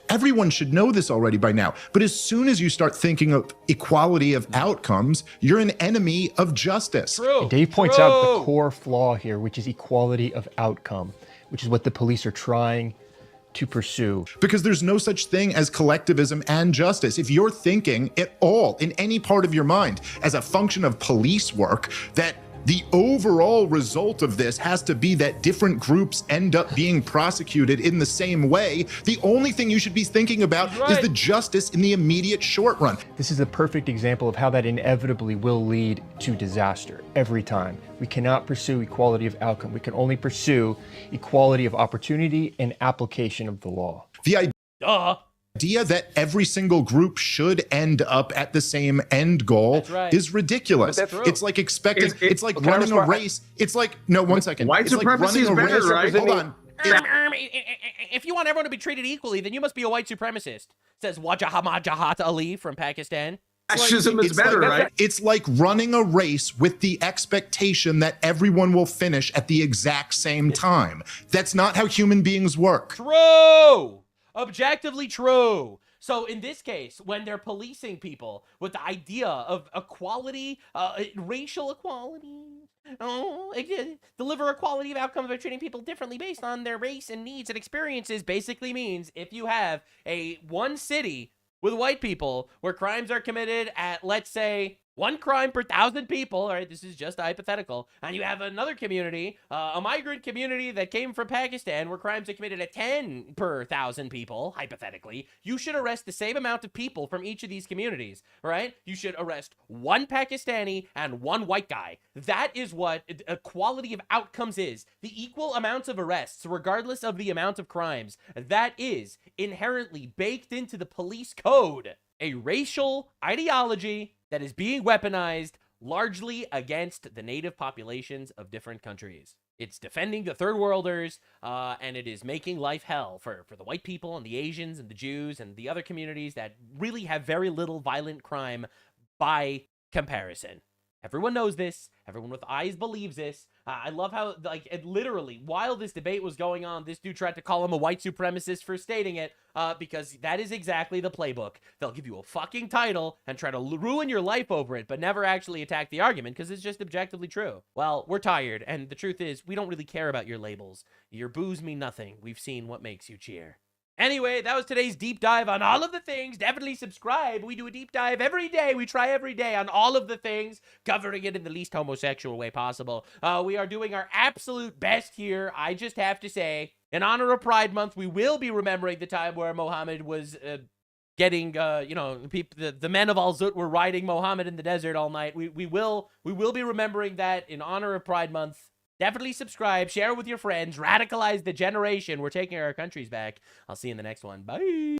Speaker 13: everyone should know this already by now, but as soon as you start thinking of equality of outcomes, you're an enemy of justice.
Speaker 1: True.
Speaker 10: And Dave points out the core flaw here, which is equality of outcome, which is what the police are trying to pursue.
Speaker 13: Because there's no such thing as collectivism and justice. If you're thinking at all, in any part of your mind, as a function of police work, that the overall result of this has to be that different groups end up being prosecuted in the same way, the only thing you should be thinking about is the justice in the immediate short run.
Speaker 10: This is a perfect example of how that inevitably will lead to disaster every time. We cannot pursue equality of outcome. We can only pursue equality of opportunity and application of the law.
Speaker 13: The idea that every single group should end up at the same end goal is ridiculous. It's like expecting, it's like running a race. It's like, no, one second.
Speaker 2: White supremacy is better, right?
Speaker 13: Hold on.
Speaker 1: If you want everyone to be treated equally, then you must be a white supremacist, says Wajahat Ali from Pakistan.
Speaker 2: Fascism is better, right?
Speaker 13: It's like running a race with the expectation that everyone will finish at the exact same time. That's not how human beings work.
Speaker 1: True! Objectively true. So in this case, when they're policing people with the idea of equality, racial equality, deliver equality of outcomes by treating people differently based on their race and needs and experiences, basically means if you have one city with white people where crimes are committed at, let's say, 1 crime per 1,000 people, all right, this is just hypothetical, and you have another community, a migrant community that came from Pakistan where crimes are committed at 10 per 1,000 people, hypothetically, you should arrest the same amount of people from each of these communities, all right? You should arrest 1 Pakistani and 1 white guy. That is what equality of outcomes is. The equal amounts of arrests, regardless of the amount of crimes. That is inherently baked into the police code. A racial ideology that is being weaponized largely against the native populations of different countries. It's defending the third worlders, and it is making life hell for the white people and the Asians and the Jews and the other communities that really have very little violent crime by comparison. Everyone knows this. Everyone with eyes believes this. I love how, like, it literally, while this debate was going on, this dude tried to call him a white supremacist for stating it, because that is exactly the playbook. They'll give you a fucking title and try to ruin your life over it, but never actually attack the argument because it's just objectively true. Well, we're tired, and the truth is, we don't really care about your labels. Your boos mean nothing. We've seen what makes you cheer. Anyway, that was today's deep dive on all of the things. Definitely subscribe. We do a deep dive every day. We try every day on all of the things, covering it in the least homosexual way possible. We are doing our absolute best here. I just have to say, in honor of Pride Month, we will be remembering the time where Muhammad was getting, you know, the men of Al-Zut were riding Muhammad in the desert all night. We will be remembering that in honor of Pride Month. Definitely subscribe, share with your friends, radicalize the generation. We're taking our countries back. I'll see you in the next one. Bye.